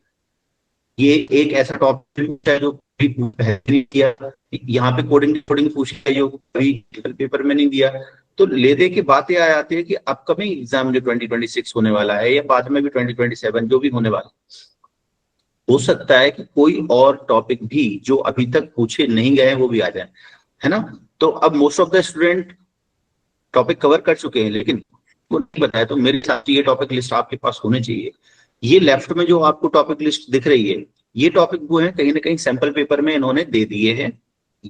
ये एक ऐसा टॉपिक है जो पहले किया, यहाँ पे कोडिंग पूछा है जो कभी पेपर में नहीं दिया। तो ले दे के बातें आ जाती है कि अपकमिंग एग्जाम जो 2026 होने वाला है या बाद में भी 2027 जो भी होने वाला, हो सकता है कि कोई और टॉपिक भी जो अभी तक पूछे नहीं गए वो भी आ जाए, है ना? तो अब most of the student topic cover कर चुके हैं, लेकिन वो नहीं बताया। तो मेरे हिसाब से ये टॉपिक लिस्ट आपके पास होनी चाहिए। ये लेफ्ट में जो आपको टॉपिक लिस्ट दिख रही है, ये टॉपिक वो है कहीं ना कहीं सैंपल पेपर में इन्होंने दे दिए हैं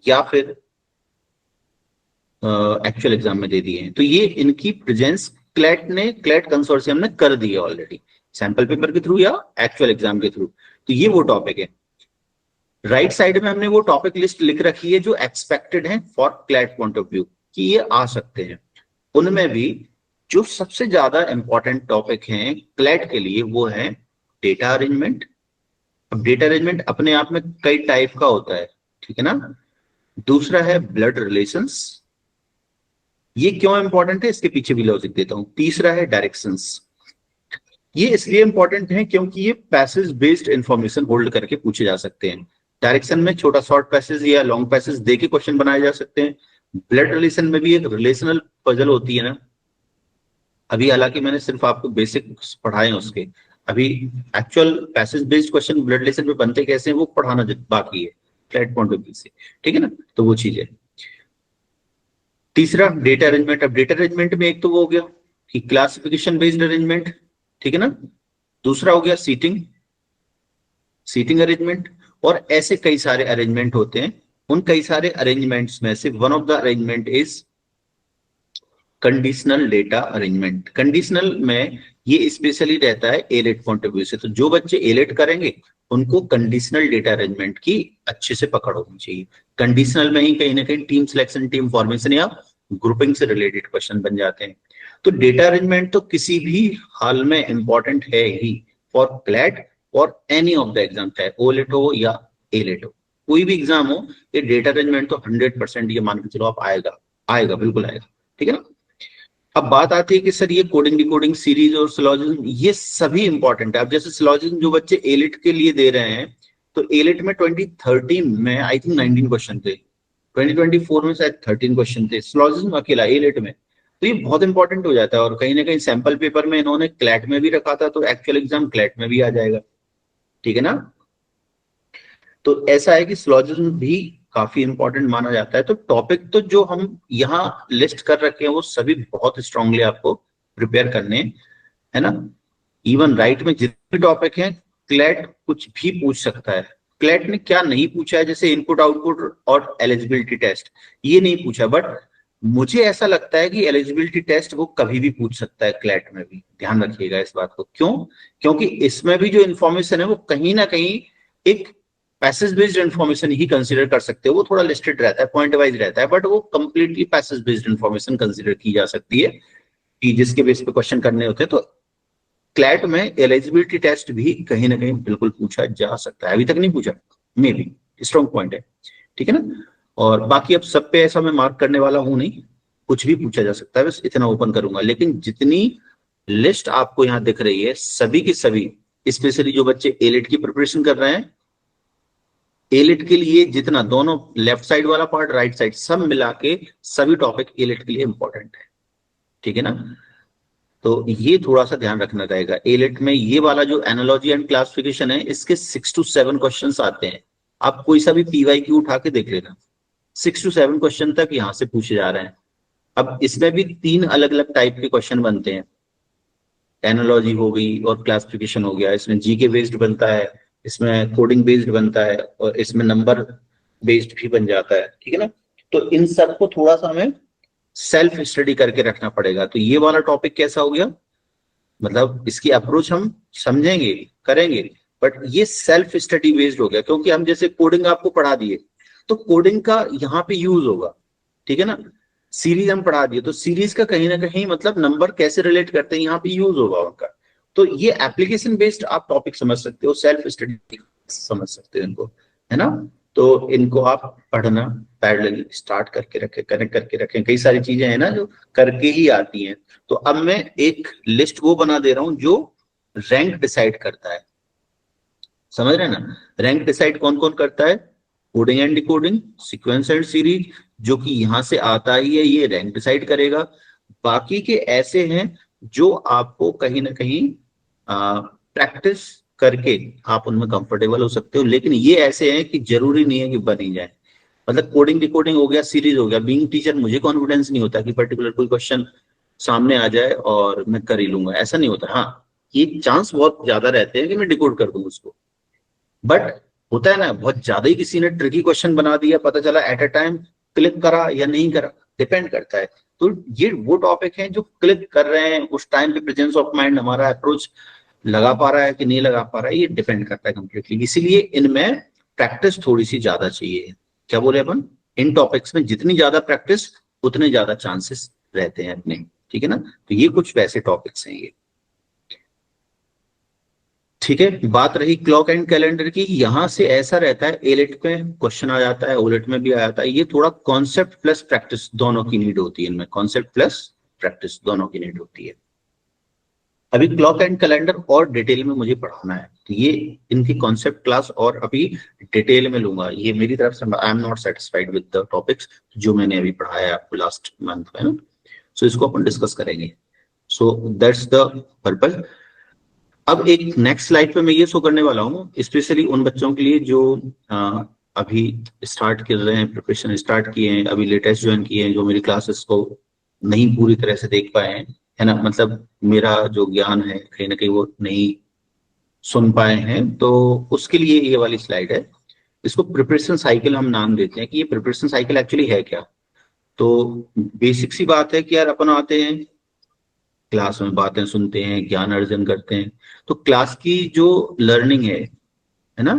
या फिर एक्चुअल एग्जाम में दे दिए हैं। तो ये इनकी प्रेजेंस क्लैट कंसोर्शियम ने कर दी है ऑलरेडी, सैंपल पेपर के थ्रू या एक्चुअल एग्जाम के थ्रू। तो ये वो टॉपिक है। राइट साइड में हमने वो टॉपिक लिस्ट लिख रखी है जो एक्सपेक्टेड है for CLAT point of view कि ये आ सकते हैं। उनमें भी जो सबसे ज्यादा इंपॉर्टेंट टॉपिक हैं क्लैट के लिए वो है डेटा अरेंजमेंट। अब डेटा अरेंजमेंट अपने आप में कई टाइप का होता है, ठीक है ना? दूसरा है ब्लड रिलेशंस, ये क्यों इंपॉर्टेंट है इसके पीछे भी लॉजिक देता हूं। तीसरा है डायरेक्शंस, ये इसलिए इंपॉर्टेंट है क्योंकि ये पैसेज बेस्ड इंफॉर्मेशन होल्ड करके पूछे जा सकते हैं। डायरेक्शन में छोटा शॉर्ट पैसेज या लॉन्ग पैसेज दे के क्वेश्चन बनाए जा सकते हैं। ब्लड रिलेशन में भी एक रिलेशनल पजल होती है ना, अभी हालांकि मैंने सिर्फ आपको बेसिक पढ़ाए हैं उसके, अभी actual passage based question blood relation में बनते कैसे हैं वो पढ़ाना बाकी है क्लैट पॉइंट ऑफ व्यू से, ठीक है ना? तो वो चीज है। तीसरा डेटा अरेंजमेंट। अब डेटा अरेंजमेंट में एक तो वो हो गया कि क्लासिफिकेशन बेस्ड अरेंजमेंट, ठीक है ना? दूसरा हो गया सीटिंग अरेंजमेंट, और ऐसे कई सारे अरेंजमेंट होते हैं। उन कई सारे अरेंजमेंट्स में से one of the arrangement is conditional data arrangement. Conditional में ये स्पेशली रहता है एलेट पॉइंट ऑफ व्यू से। तो जो बच्चे एलेट करेंगे उनको कंडीशनल डेटा अरेंजमेंट की अच्छे से पकड़ होनी चाहिए। कंडीशनल में ही कहीं ना कहीं टीम सिलेक्शन, टीम फॉर्मेशन या ग्रुपिंग से रिलेटेड क्वेश्चन बन जाते हैं। तो डेटा अरेंजमेंट तो किसी भी हाल में इंपॉर्टेंट है ही फॉर क्लैट और एनी ऑफ द एग्जाम, चाहे ओलेट हो या एलेट हो, कोई भी एग्जाम हो, ये डेटा अरेंजमेंट तो 100% ये मान के चलो आप आएगा, बिल्कुल आएगा, ठीक है ना? अब बात आती है कि सर ये कोडिंग डिकोडिंग सीरीज और सिलॉजिज्म ये सभी इंपॉर्टेंट है। अब जैसे सिलॉजिज्म जो बच्चे एलिट के लिए दे रहे हैं, तो एलिट में 2013 में आई थिंक 19 क्वेश्चन थे, 2024 में शायद 13 क्वेश्चन थे सिलॉजिज्म अकेला एलिट में। तो ये बहुत इंपॉर्टेंट हो जाता है, और कहीं ना कहीं सैंपल पेपर में इन्होंने क्लैट में भी रखा था, तो एक्चुअल एग्जाम क्लैट में भी आ जाएगा, ठीक है ना। तो ऐसा है कि सिलॉजिज्म भी काफी इंपॉर्टेंट माना जाता है। तो टॉपिक तो जो हम यहाँ लिस्ट कर रखे हैं वो सभी बहुत स्ट्रांगली आपको प्रिपेयर करने हैं, है ना। इवन राइट में जितने टॉपिक हैं क्लैट कुछ भी पूछ सकता है। क्लैट ने क्या नहीं पूछा है, जैसे इनपुट आउटपुट और एलिजिबिलिटी टेस्ट ये नहीं पूछा, बट मुझे ऐसा लगता है कि एलिजिबिलिटी टेस्ट वो कभी भी पूछ सकता है क्लैट में भी, ध्यान रखिएगा इस बात को। क्यों? क्योंकि इसमें भी जो इन्फॉर्मेशन है वो कहीं ना कहीं एक पैसेज बेस्ड इन्फॉर्मेशन ही कंसीडर कर सकते हो। वो थोड़ा लिस्टेड रहता है, पॉइंट वाइज रहता है, बट वो completely passage based information consider की जा सकती है कि जिसके बेस पे क्वेश्चन करने होते हैं। तो क्लैट में एलिजिबिलिटी टेस्ट भी कहीं ना कहीं बिल्कुल पूछा जा सकता है, अभी तक नहीं पूछा, मे बी स्ट्रॉन्ग पॉइंट है, ठीक है ना। और बाकी अब सब पे ऐसा मैं मार्क करने वाला हूं नहीं, कुछ भी पूछा जा सकता है, बस इतना ओपन करूंगा। लेकिन जितनी लिस्ट आपको यहाँ दिख रही है सभी की सभी, स्पेशली जो बच्चे एलिट की प्रिपरेशन कर रहे हैं, एलिट के लिए जितना दोनों लेफ्ट साइड वाला पार्ट राइट साइड सब मिला के सभी टॉपिक एलिट के लिए इंपॉर्टेंट है, ठीक है ना। तो ये थोड़ा सा ध्यान रखना रहेगा। एलिट में ये वाला जो एनालॉजी एंड क्लासिफिकेशन है इसके 6 to 7 क्वेश्चंस आते हैं। आप कोई सा भी पीवाईक्यू उठा के देख लेना, 6 to 7 क्वेश्चन तक यहाँ से पूछे जा रहे हैं। अब इसमें भी 3 अलग अलग टाइप के क्वेश्चन बनते हैं, एनालॉजी हो गई और क्लासिफिकेशन हो गया। इसमें जीके बेस्ड बनता है, इसमें कोडिंग बेस्ड बनता है, और इसमें नंबर बेस्ड भी बन जाता है, ठीक है ना। तो इन सब को थोड़ा सा हमें सेल्फ स्टडी करके रखना पड़ेगा। तो ये वाला टॉपिक कैसा हो गया, मतलब इसकी अप्रोच हम समझेंगे करेंगे, बट ये सेल्फ स्टडी बेस्ड हो गया। क्योंकि हम जैसे कोडिंग आपको पढ़ा दिए तो कोडिंग का यहाँ पे यूज होगा, ठीक है ना। सीरीज हम पढ़ा दिए तो सीरीज का कहीं ना कहीं मतलब नंबर कैसे रिलेट करते हैं यहाँ पे यूज होगा उनका। तो ये एप्लीकेशन बेस्ड आप टॉपिक समझ सकते हो, सेल्फ स्टडी समझ सकते हो इनको, है ना। तो इनको आप पढ़ना पैरेलली स्टार्ट करके रखें, कनेक्ट करके रखें। कई सारी चीजें हैं ना जो करके ही आती हैं। तो अब मैं एक लिस्ट वो बना दे रहा हूं जो रैंक डिसाइड करता है, समझ रहे हैं ना। रैंक डिसाइड कौन कौन करता है, coding and decoding, sequence and series, जो कि यहां से आता ही है, ये रैंक डिसाइड करेगा। बाकी के ऐसे हैं जो आपको कहीं ना कहीं प्रैक्टिस करके आप उनमें कंफर्टेबल हो सकते हो, लेकिन ये ऐसे हैं कि जरूरी नहीं है कि बन ही जाए। मतलब कोडिंग डिकोडिंग हो गया, सीरीज हो गया, बीइंग टीचर मुझे कॉन्फिडेंस नहीं होता कि पर्टिकुलर कोई क्वेश्चन सामने आ जाए और मैं कर ही लूंगा, ऐसा नहीं होता। हाँ, ये चांस बहुत ज्यादा रहते हैं कि मैं डिकोड कर दूं उसको, बट होता है ना बहुत ज्यादा ही किसी ने ट्रिकी क्वेश्चन बना दिया, पता चला एट अ टाइम क्लिक करा या नहीं करा, डिपेंड करता है। तो ये वो टॉपिक हैं जो क्लिक कर रहे हैं उस टाइम पे, प्रेजेंस ऑफ माइंड हमारा अप्रोच लगा पा रहा है कि नहीं लगा पा रहा है, ये डिपेंड करता है कंप्लीटली। इसीलिए इनमें प्रैक्टिस थोड़ी सी ज्यादा चाहिए। क्या बोले अपन, इन टॉपिक्स में जितनी ज्यादा प्रैक्टिस उतने ज्यादा चांसेस रहते हैं अपने, ठीक है ना। तो ये कुछ वैसे टॉपिक्स हैं ये, ठीक है। बात रही क्लॉक एंड कैलेंडर की, यहां से ऐसा रहता है एलिट में क्वेश्चन आ जाता है, ओलेट में भी आ जाता है। ये थोड़ा कॉन्सेप्ट प्लस प्रैक्टिस दोनों की नीड होती है, इनमें कॉन्सेप्ट प्लस प्रैक्टिस दोनों की नीड होती है। अभी क्लॉक एंड कैलेंडर और डिटेल में मुझे पढ़ाना है, तो ये इनकी कॉन्सेप्ट क्लास और अभी डिटेल में लूंगा। ये मेरी तरफ से I am not satisfied with the topics जो मैंने अभी पढ़ाया आपको लास्ट मंथ में ना, सो इसको अपन डिस्कस करेंगे। So that's the purpose. अब एक नेक्स्ट स्लाइड पे मैं ये शो करने वाला हूँ स्पेशली उन बच्चों के लिए जो अभी स्टार्ट कर रहे हैं, प्रिपरेशन स्टार्ट किए हैं, अभी लेटेस्ट ज्वाइन किए हैं, जो मेरी क्लासेस को नहीं पूरी तरह से देख पाए हैं, है ना। मतलब मेरा जो ज्ञान है कहीं ना कहीं वो नहीं सुन पाए हैं, तो उसके लिए ये वाली स्लाइड है। इसको प्रिपरेशन साइकिल हम नाम देते हैं कि ये प्रिपरेशन साइकिल एक्चुअली है क्या। तो बेसिक सी बात है कि यार अपन आते हैं क्लास में, बातें सुनते हैं, ज्ञान अर्जन करते हैं। तो क्लास की जो लर्निंग है ना,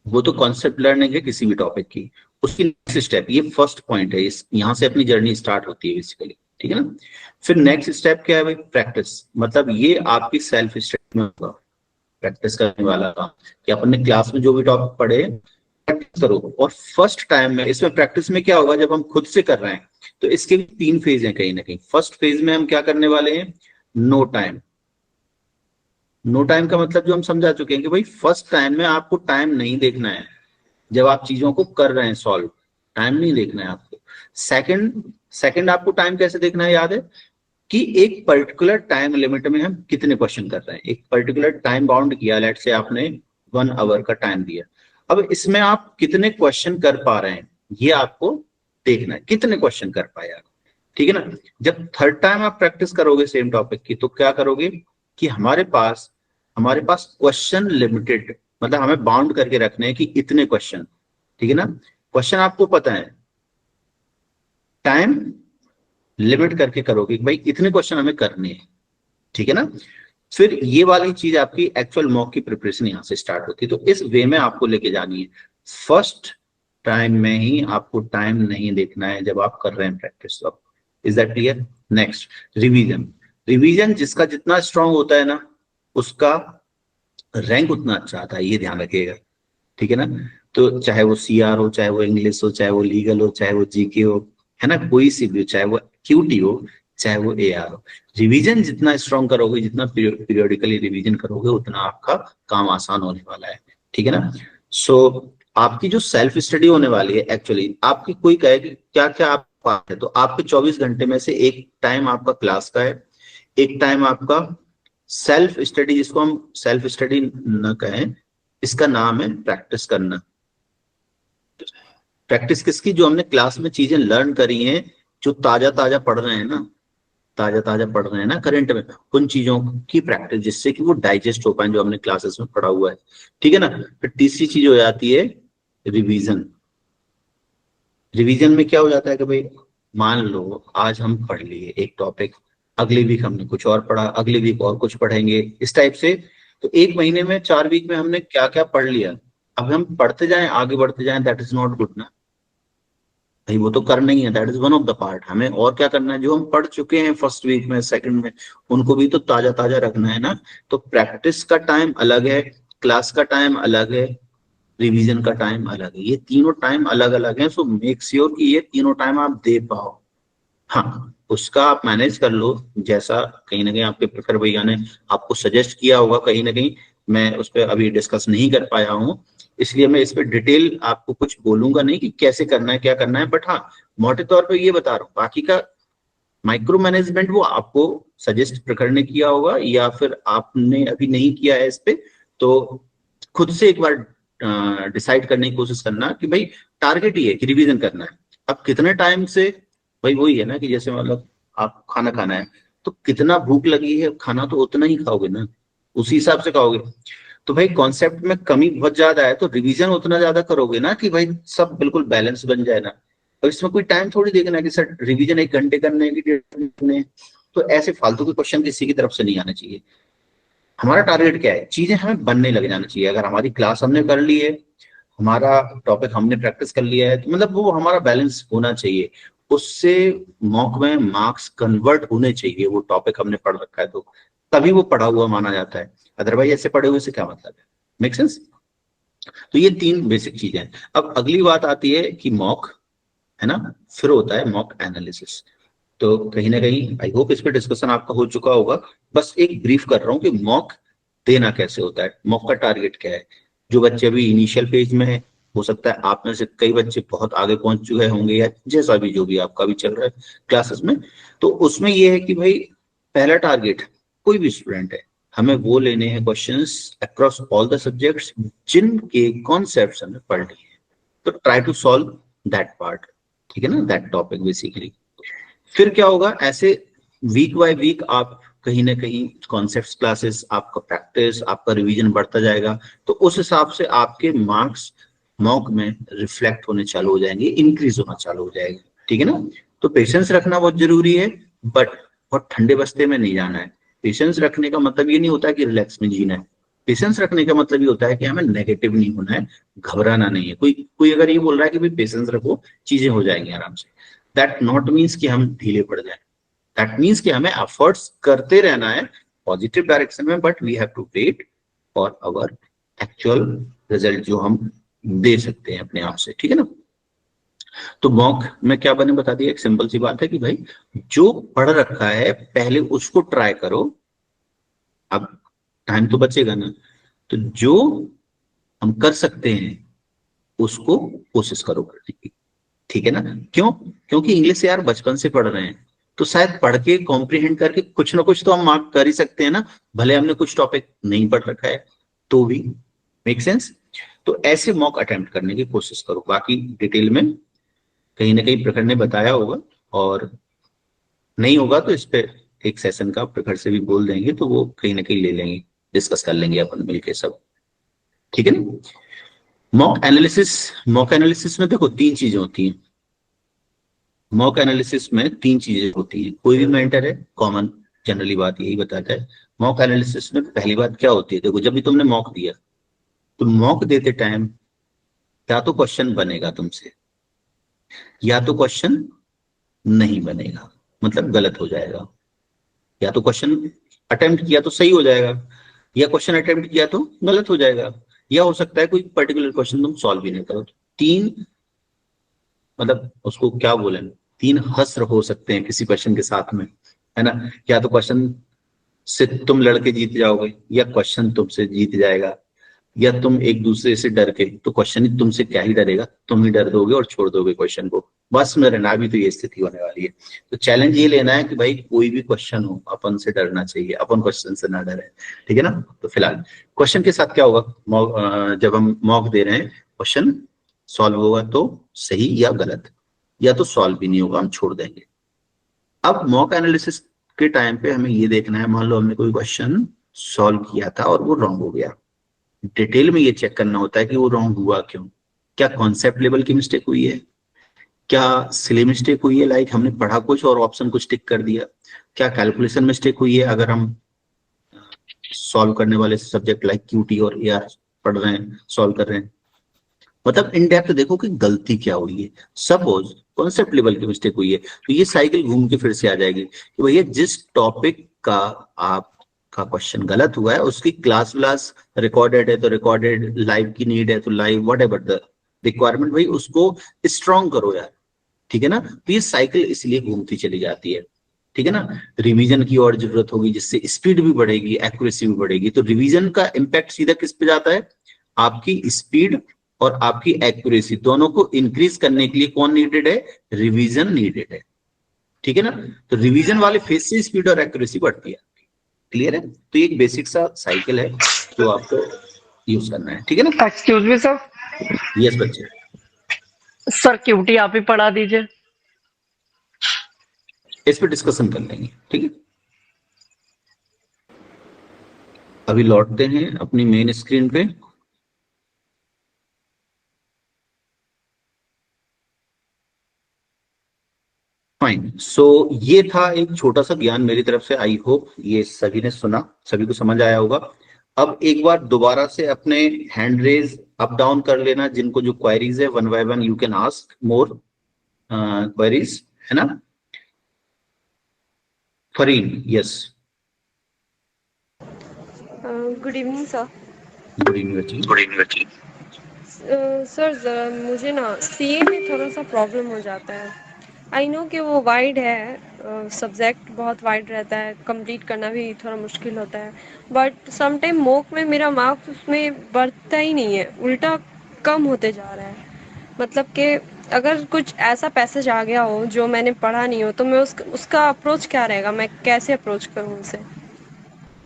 वो तो कॉन्सेप्ट लर्निंग है किसी भी टॉपिक की। उसकी नेक्स्ट स्टेप, ये फर्स्ट पॉइंट है, इस यहाँ से अपनी जर्नी स्टार्ट होती है बेसिकली, ठीक है ना। फिर नेक्स्ट स्टेप क्या है भाई, प्रैक्टिस। मतलब ये आपकी सेल्फ स्टडी में होगा, प्रैक्टिस करने वाला काम कि अपन ने क्लास में जो भी टॉपिक पढ़े प्रैक्टिस करो। और फर्स्ट टाइम में, इसमें प्रैक्टिस में क्या होगा, जब हम खुद से कर रहे हैं तो इसके भी 3 फेज हैं कहीं ना कहीं। फर्स्ट फेज में हम क्या करने वाले हैं, नो टाइम। नो टाइम का मतलब जो हम समझा चुके हैं कि भाई फर्स्ट टाइम में आपको टाइम नहीं देखना है, जब आप चीजों को कर रहे हैं सॉल्व, टाइम नहीं देखना है आपको। सेकंड आपको टाइम कैसे देखना है, याद है कि एक पर्टिकुलर टाइम लिमिट में हम कितने क्वेश्चन कर रहे हैं। एक पर्टिकुलर टाइम बाउंड किया, लेट से आपने 1 आवर का टाइम दिया, अब इसमें आप कितने क्वेश्चन कर पा रहे हैं ये आपको देखना है, कितने क्वेश्चन कर पाए आप, ठीक है ना। जब थर्ड टाइम आप प्रैक्टिस करोगे सेम टॉपिक की, तो क्या करोगे कि हमारे पास क्वेश्चन लिमिटेड, मतलब हमें बाउंड करके रखने हैं कि इतने क्वेश्चन, ठीक है ना। क्वेश्चन आपको पता है, टाइम लिमिट करके करोगे कि भाई इतने क्वेश्चन हमें करने हैं, ठीक है ना। फिर ये वाली चीज आपकी एक्चुअल मॉक की प्रिपरेशन यहां से स्टार्ट होती है। तो इस वे में आपको लेके जानी है। फर्स्ट टाइम में ही आपको टाइम नहीं देखना है जब आप कर रहे हैं प्रैक्टिस। तो is that clear. Next, revision. Revision जिसका जितना स्ट्रांग होता है ना, उसका रैंक उतना अच्छा आता है, ये ध्यान रखिएगा, ठीक है ना। तो चाहे वो सीआर हो, चाहे वो इंग्लिश हो, चाहे वो लीगल हो, चाहे वो जीके हो, है ना, कोई सी भी हो, चाहे वो क्यूटी हो, चाहे वो एआर हो, रिवीजन जितना स्ट्रांग करोगे, जितना पीरियोडिकली रिवीजन करोगे, उतना आपका काम आसान होने वाला है, ठीक है ना। सो आपकी जो सेल्फ स्टडी होने वाली है, एक्चुअली आपकी कोई कहे कि क्या क्या आप पाते हैं, तो आपके 24 घंटे में से एक टाइम आपका क्लास का है, एक टाइम आपका सेल्फ स्टडी, जिसको हम सेल्फ स्टडी न कहें, इसका नाम है प्रैक्टिस करना। प्रैक्टिस किसकी, जो हमने क्लास में चीजें लर्न करी हैं, जो ताजा ताजा पढ़ रहे हैं ना, ताजा ताजा पढ़ रहे हैं ना करंट में, उन चीजों की प्रैक्टिस, जिससे कि वो डाइजेस्ट हो पाए जो हमने क्लासेस में पढ़ा हुआ है, ठीक है ना। फिर तीसरी चीज हो जाती है रिवीजन। रिवीजन में क्या हो जाता है कि भाई मान लो आज हम पढ़ लिए एक टॉपिक, अगली वीक हमने कुछ और पढ़ा, अगली वीक और कुछ पढ़ेंगे, इस टाइप से। तो एक महीने में 4 वीक में हमने क्या क्या पढ़ लिया, अब हम पढ़ते जाएं, आगे बढ़ते जाएं, दैट इज नॉट गुड ना भाई, वो तो करना ही है, that is one of the part. हमें और क्या करना है, जो हम पढ़ चुके हैं फर्स्ट वीक में, सेकंड में, उनको भी तो ताजा ताजा रखना है ना। तो प्रैक्टिस का टाइम अलग है, क्लास का टाइम अलग है, रिवीजन का टाइम अलग है, ये तीनों टाइम अलग अलग हैं। सो मेक श्योर कि ये तीनों टाइम आप दे पाओ। हाँ, उसका आप मैनेज कर लो, जैसा कहीं ना कहीं आपके प्रेफर भैया ने आपको सजेस्ट किया होगा, कहीं ना कहीं मैं उस पर अभी डिस्कस नहीं कर पाया हूँ, इसलिए मैं इस पर डिटेल आपको कुछ बोलूंगा नहीं कि कैसे करना है, क्या करना है। बट हाँ, मोटे तौर पे ये बता रहा हूँ, बाकी का माइक्रो मैनेजमेंट वो आपको सजेस्ट प्रखर ने किया होगा, या फिर आपने अभी नहीं किया है इस पे, तो खुद से एक बार डिसाइड करने की कोशिश करना कि भाई टारगेट ये है कि रिवीजन करना है। अब कितने टाइम से, भाई वही है ना कि जैसे मतलब आप खाना खाना है, तो कितना भूख लगी है, खाना तो उतना ही खाओगे ना, उसी हिसाब से खाओगे। तो भाई कॉन्सेप्ट में कमी बहुत ज्यादा है, तो रिवीजन उतना ज्यादा करोगे ना कि भाई सब बिल्कुल बैलेंस बन जाए ना। अब इसमें कोई टाइम थोड़ी देखना है कि सर रिवीजन 1 घंटे करने की, 1.5 घंटे, तो ऐसे फालतू के क्वेश्चन किसी की तरफ से नहीं आना चाहिए। हमारा टारगेट क्या है, चीजें हमें बनने लग जाना चाहिए। अगर हमारी क्लास हमने कर ली है, हमारा टॉपिक हमने प्रैक्टिस कर लिया है, तो मतलब वो हमारा बैलेंस होना चाहिए, उससे मॉक में मार्क्स कन्वर्ट होने चाहिए। वो टॉपिक हमने पढ़ रखा है तो तभी वो पढ़ा हुआ माना जाता है, अदरवाइज ऐसे पढ़े हुए से क्या मतलब है। Make sense. तो ये 3 बेसिक चीजें हैं। अब अगली बात आती है कि मॉक, है ना, फिर होता है मॉक एनालिसिस। तो कहीं ना कहीं आई होप इस पर डिस्कशन आपका हो चुका होगा, बस एक ब्रीफ कर रहा हूँ कि मॉक देना कैसे होता है, मॉक का टारगेट क्या है। जो बच्चे अभी इनिशियल फेज में है, हो सकता है आप में से कई बच्चे बहुत आगे पहुंच चुके होंगे, या जैसा भी जो भी आपका भी चल रहा है क्लासेस में, तो उसमें ये है कि भाई पहला टारगेट, कोई भी स्टूडेंट है, हमें वो लेने हैं questions across all the subjects जिनके कॉन्सेप्ट्स हमने पढ़ लिए हैं, तो try to solve that part, ठीक है ना, दैट टॉपिक बेसिकली। फिर क्या होगा, ऐसे वीक बाय वीक आप कहीं ना कहीं कॉन्सेप्ट्स क्लासेस, आपका प्रैक्टिस, आपका रिवीजन बढ़ता जाएगा, तो उस हिसाब से आपके मार्क्स मॉक में रिफ्लेक्ट होने चालू हो जाएंगे, इंक्रीज होना चालू हो जाएगा, ठीक है ना। तो पेशेंस रखना बहुत जरूरी है, बट बहुत ठंडे बस्ते में नहीं जाना है। पेशेंस रखने का मतलब ये नहीं होता है कि रिलैक्स में जीना है। पेशेंस रखने का मतलब ये होता है कि हमें नेगेटिव नहीं होना है, घबराना नहीं है। कोई अगर ये बोल रहा है कि भाई पेशेंस रखो, चीजें हो जाएंगी आराम से, दैट नॉट मीन्स कि हम ढीले पड़ जाए। दैट मीन्स कि हमें एफर्ट्स करते रहना है पॉजिटिव डायरेक्शन में, but we have to wait for our actual result, जो हम दे सकते हैं अपने आप से, ठीक है ना। तो मॉक में क्या मैंने बता दिया, एक सिंपल सी बात है कि भाई जो पढ़ रखा है पहले उसको ट्राई करो, अब टाइम तो बचेगा ना, तो जो हम कर सकते हैं उसको कोशिश करो करने की, ठीक है ना। क्यों? क्योंकि इंग्लिश यार बचपन से पढ़ रहे हैं, तो शायद पढ़ के कॉम्प्रिहेंड करके कुछ ना कुछ तो हम मार्क कर ही सकते हैं ना, भले हमने कुछ टॉपिक नहीं पढ़ रखा है तो भी। Make sense? तो ऐसे मॉक अटेम्प्ट करने की कोशिश करो, बाकी डिटेल में कहीं ना कहीं प्रखर ने बताया होगा, और नहीं होगा तो इस पे एक सेशन का प्रखर से भी बोल देंगे, तो वो कहीं ना कहीं ले लेंगे, डिस्कस कर लेंगे अपन मिलके सब, ठीक है ना। मॉक एनालिसिस में देखो 3 चीजें होती हैं। मॉक एनालिसिस में 3 चीजें होती हैं, कोई भी मैटर है कॉमन, जनरली बात यही बताता है। मॉक एनालिसिस में पहली बात क्या होती है, देखो जब भी तुमने मॉक दिया तो मॉक देते टाइम या तो क्वेश्चन बनेगा तुमसे, या तो क्वेश्चन नहीं बनेगा, मतलब गलत हो जाएगा। या तो क्वेश्चन अटेम्प्ट किया तो सही हो जाएगा, या क्वेश्चन अटेम्प्ट किया तो गलत हो जाएगा, या हो सकता है कोई पर्टिकुलर क्वेश्चन तुम सॉल्व ही नहीं करो। 3 मतलब उसको क्या बोले, 3 हस्र हो सकते हैं किसी क्वेश्चन के साथ में, है ना। या तो क्वेश्चन से तुम लड़के जीत जाओगे, या क्वेश्चन तुमसे जीत जाएगा, या तुम एक दूसरे से डर के, तो क्वेश्चन ही तुमसे क्या ही डरेगा, तुम ही डर दोगे और छोड़ दोगे क्वेश्चन को, बस में रहना। भी तो ये स्थिति होने वाली है। तो चैलेंज ये लेना है कि भाई कोई भी क्वेश्चन हो अपन से डरना चाहिए, अपन क्वेश्चन से ना डरे, ठीक है ना। तो फिलहाल क्वेश्चन के साथ क्या होगा, जब हम मॉक दे रहे हैं क्वेश्चन सॉल्व होगा तो सही या गलत, या तो सॉल्व भी नहीं होगा, हम छोड़ देंगे। अब मॉक एनालिसिस के टाइम पे हमें ये देखना है, मान लो हमने कोई क्वेश्चन सॉल्व किया था और वो रॉन्ग हो गया, डिटेल में ये चेक करना होता है कि वो रॉन्ग हुआ क्यों। क्या कॉन्सेप्ट लेवल की मिस्टेक हुई है, क्या सिली मिस्टेक हुई है, लाइक हमने पढ़ा कुछ और ऑप्शन कुछ टिक कर दिया, क्या कैलकुलेशन मिस्टेक हुई है अगर हम सॉल्व करने वाले सब्जेक्ट लाइक क्यूटी और एआर पढ़ रहे हैं, सॉल्व कर रहे हैं, मतलब इन डेप्थ देखो कि गलती क्या हुई है। सपोज कॉन्सेप्ट लेवल की मिस्टेक हुई है, तो ये साइकिल घूम के फिर से आ जाएगी कि भैया जिस टॉपिक का आपका क्वेश्चन गलत हुआ है उसकी क्लास व्लास रिकॉर्डेड है तो रिकॉर्डेड, लाइव की नीड है तो live, what ever the requirement, भाई उसको स्ट्रॉन्ग करो यार, ठीक है ना। तो ये साइकिल इसलिए घूमती चली जाती है, ठीक है ना। रिवीजन की और जरूरत होगी जिससे स्पीड भी बढ़ेगी, एक्यूरेसी भी बढ़ेगी। तो रिवीजन का इम्पैक्ट सीधा किस पे जाता है, आपकी स्पीड और आपकी एक्यूरेसी दोनों को इंक्रीज करने के लिए कौन नीडेड है, रिवीजन नीडेड है, ठीक है ना। तो रिवीजन वाले फेज से स्पीड और एक्यूरेसी बढ़ती है, क्लियर है। तो ये एक बेसिक सा साइकिल है जो आपको यूज करना है, ठीक है ना। एक्सक्यूज मी सर, यस बच्चे, सर क्यूटी आप ही पढ़ा दीजिए। इस पे डिस्कशन कर लेंगे, ठीक है। अभी लौटते हैं अपनी मेन स्क्रीन पे। फाइन, सो ये था एक छोटा सा ज्ञान मेरी तरफ से, आई होप ये सभी ने सुना, सभी को समझ आया होगा। अब एक बार दोबारा से अपने हैंड रेज अप डाउन कर लेना, जिनको जो क्वेरीज है one by one you can ask more queries, है ना। Fareen, yes. Good evening sir. Good evening बच्ची। गुड इवनिंग बच्ची। सर ज़रा मुझे ना सीए में थोड़ा सा प्रॉब्लम हो जाता है। आई नो कि वो वाइड है, सब्जेक्ट बहुत वाइड रहता है, कंप्लीट करना भी थोड़ा मुश्किल होता है, बट सम टाइम मॉक में मेरा मार्क्स उसमें बढ़ता ही नहीं है, उल्टा कम होते जा रहा है। मतलब कि अगर कुछ ऐसा पैसेज आ गया हो जो मैंने पढ़ा नहीं हो तो मैं उसका अप्रोच क्या रहेगा, मैं कैसे अप्रोच करूँ उसे,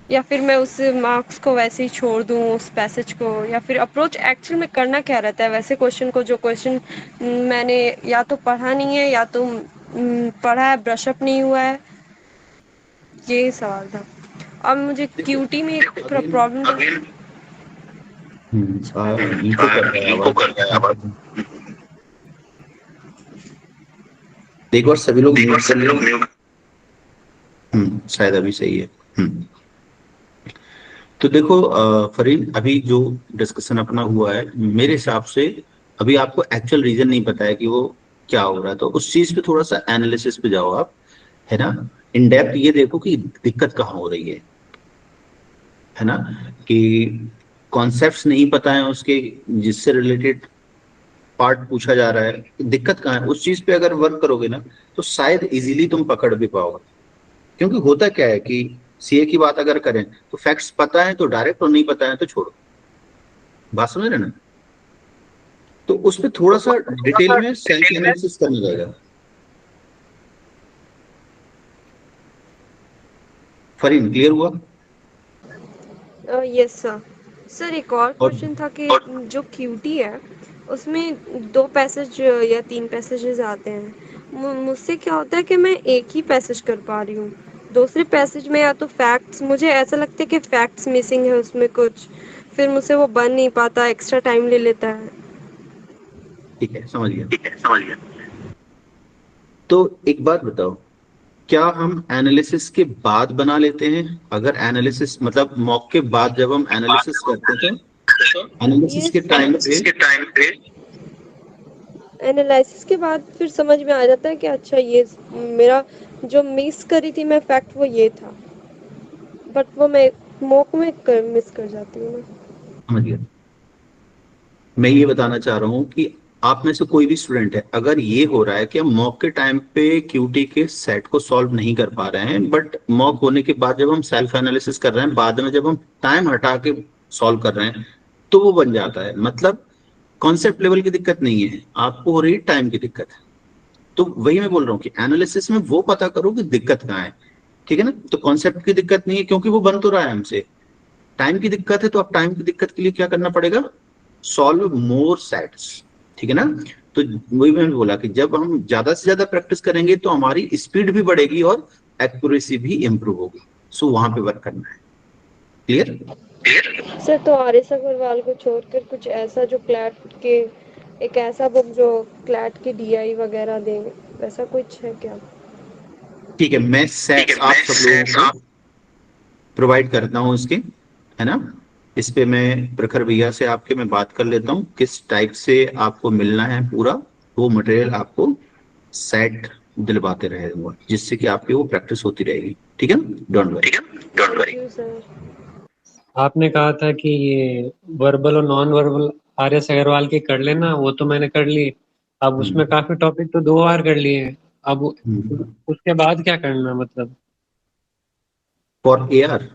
या फिर मैं उस मार्क्स को वैसे ही छोड़ दूँ उस पैसेज को, या फिर अप्रोच एक्चुअल में करना क्या रहता है वैसे क्वेश्चन को जो क्वेश्चन मैंने या तो पढ़ा नहीं है या तो पढ़ा है ब्रश अप नहीं हुआ है। ये सवाल था। अब मुझे क्यूटी में एक प्रॉब्लम इको कर रहा है आवाज। एक बार सभी लोग म्यूट कर लो। शायद अभी सही है। तो देखो फरीन, अभी जो डिस्कशन अपना हुआ है मेरे हिसाब से अभी आपको एक्चुअल रीजन नहीं पता है कि वो क्या हो रहा है, तो उस चीज पे थोड़ा सा एनालिसिस पे जाओ आप, है ना। इन डेप्थ ये देखो कि दिक्कत कहाँ हो रही है ना। कि कॉन्सेप्ट्स नहीं पता है उसके, जिससे रिलेटेड पार्ट पूछा जा रहा है, दिक्कत कहाँ है, उस चीज पे अगर वर्क करोगे ना तो शायद इजीली तुम पकड़ भी पाओगे। क्योंकि होता क्या है कि सीए की बात अगर करें तो फैक्ट्स पता है तो डायरेक्ट, और नहीं पता है तो छोड़ो। बात समझ रहे ना? तो उस पर थोड़ा सा डिटेल में सेल्फ एनालिसिस करना रहेगा। फरीन, क्लियर हुआ? Yes sir. सर एक और और क्वेश्चन था कि जो क्यूटी है उसमें 2 पैसेज या 3 पैसेजेस आते हैं। मुझसे क्या होता है कि मैं एक ही पैसेज कर पा रही हूँ, दूसरे पैसेज में या तो फैक्ट्स, मुझे ऐसा लगता है कि फैक्ट्स मिसिंग है उसमें कुछ, फिर मुझसे वो बन नहीं पाता, एक्स्ट्रा टाइम ले लेता है। ठीक है, समझ गया। तो एक बात बताओ, क्या हम एनालिसिस के बाद बना लेते हैं? अगर एनालिसिस मतलब मॉक के बाद जब हम एनालिसिस करते हैं तो एनालिसिस के टाइम पे एनालिसिस के बाद फिर समझ में आ जाता है कि अच्छा ये मेरा जो मिस करी थी मैं फैक्ट वो ये था, बट वो मैं मॉक में मिस कर जाती हूँ ना। समझ गया। मैं ये बताना चाह रहा हूँ कि आप में से कोई भी स्टूडेंट है, अगर ये हो रहा है कि हम मॉक के टाइम पे क्यूटी के सेट को सॉल्व नहीं कर पा रहे हैं, बट मॉक होने के बाद जब हम सेल्फ एनालिसिस कर रहे हैं, बाद में जब हम टाइम हटा के सॉल्व कर रहे हैं तो वो बन जाता है। मतलब कॉन्सेप्ट लेवल की दिक्कत नहीं है, आपको हो रही है टाइम की दिक्कत। तो वही मैं बोल रहा हूँ कि एनालिसिस में वो पता करो कि दिक्कत कहाँ है। ठीक है ना? तो कॉन्सेप्ट की दिक्कत नहीं है क्योंकि वो बन तो रहा है हमसे। टाइम की दिक्कत है तो अब टाइम की दिक्कत के लिए क्या करना पड़ेगा? Solve more sets. ठीक है ना? तो वही मैंने बोला कि जब हम ज्यादा से ज्यादा प्रैक्टिस करेंगे तो हमारी स्पीड भी बढ़ेगी और एक्यूरेसी भी इंप्रूव होगी। सो वहां पे वर्क करना है। क्लियर? सर तो आर.एस. अग्रवाल को छोड़कर कुछ ऐसा जो क्लैट के, एक ऐसा बुक जो क्लैट के डीआई वगैरह दे, वैसा कुछ है क्या? ठीक है, मैं सेट्स आप सब लोगों को प्रोवाइड करता हूँ इसके, है ना? इस पे मैं प्रखर भैया से आपके मैं बात कर लेता हूँ किस टाइप से आपको मिलना है पूरा, वो मटेरियल आपको सेट दिलवाते रहेगा जिससे कि आपकी वो प्रैक्टिस होती रहेगी। ठीक है? Don't worry. Thank you sir. आपने कहा था कि ये वर्बल और नॉन वर्बल आर.एस. अग्रवाल की कर लेना, वो तो मैंने कर ली। अब उसमें काफी टॉपिक तो 2 बार कर लिए हैं। अब उसके बाद क्या करना, मतलब? फॉर एआर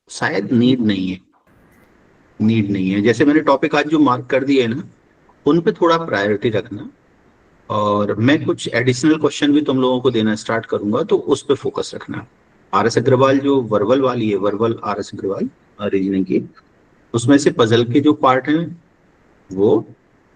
शायद नीड नहीं है। जैसे मैंने टॉपिक आज जो मार्क कर दिए है ना, उन पे थोड़ा प्रायोरिटी रखना, और मैं कुछ एडिशनल क्वेश्चन भी तुम लोगों को देना स्टार्ट करूंगा तो उस पे फोकस रखना। आर.एस. अग्रवाल जो वर्बल वाली है, वर्बल आर.एस. अग्रवाल रीजनिंग की, उसमें से पजल के जो पार्ट हैं वो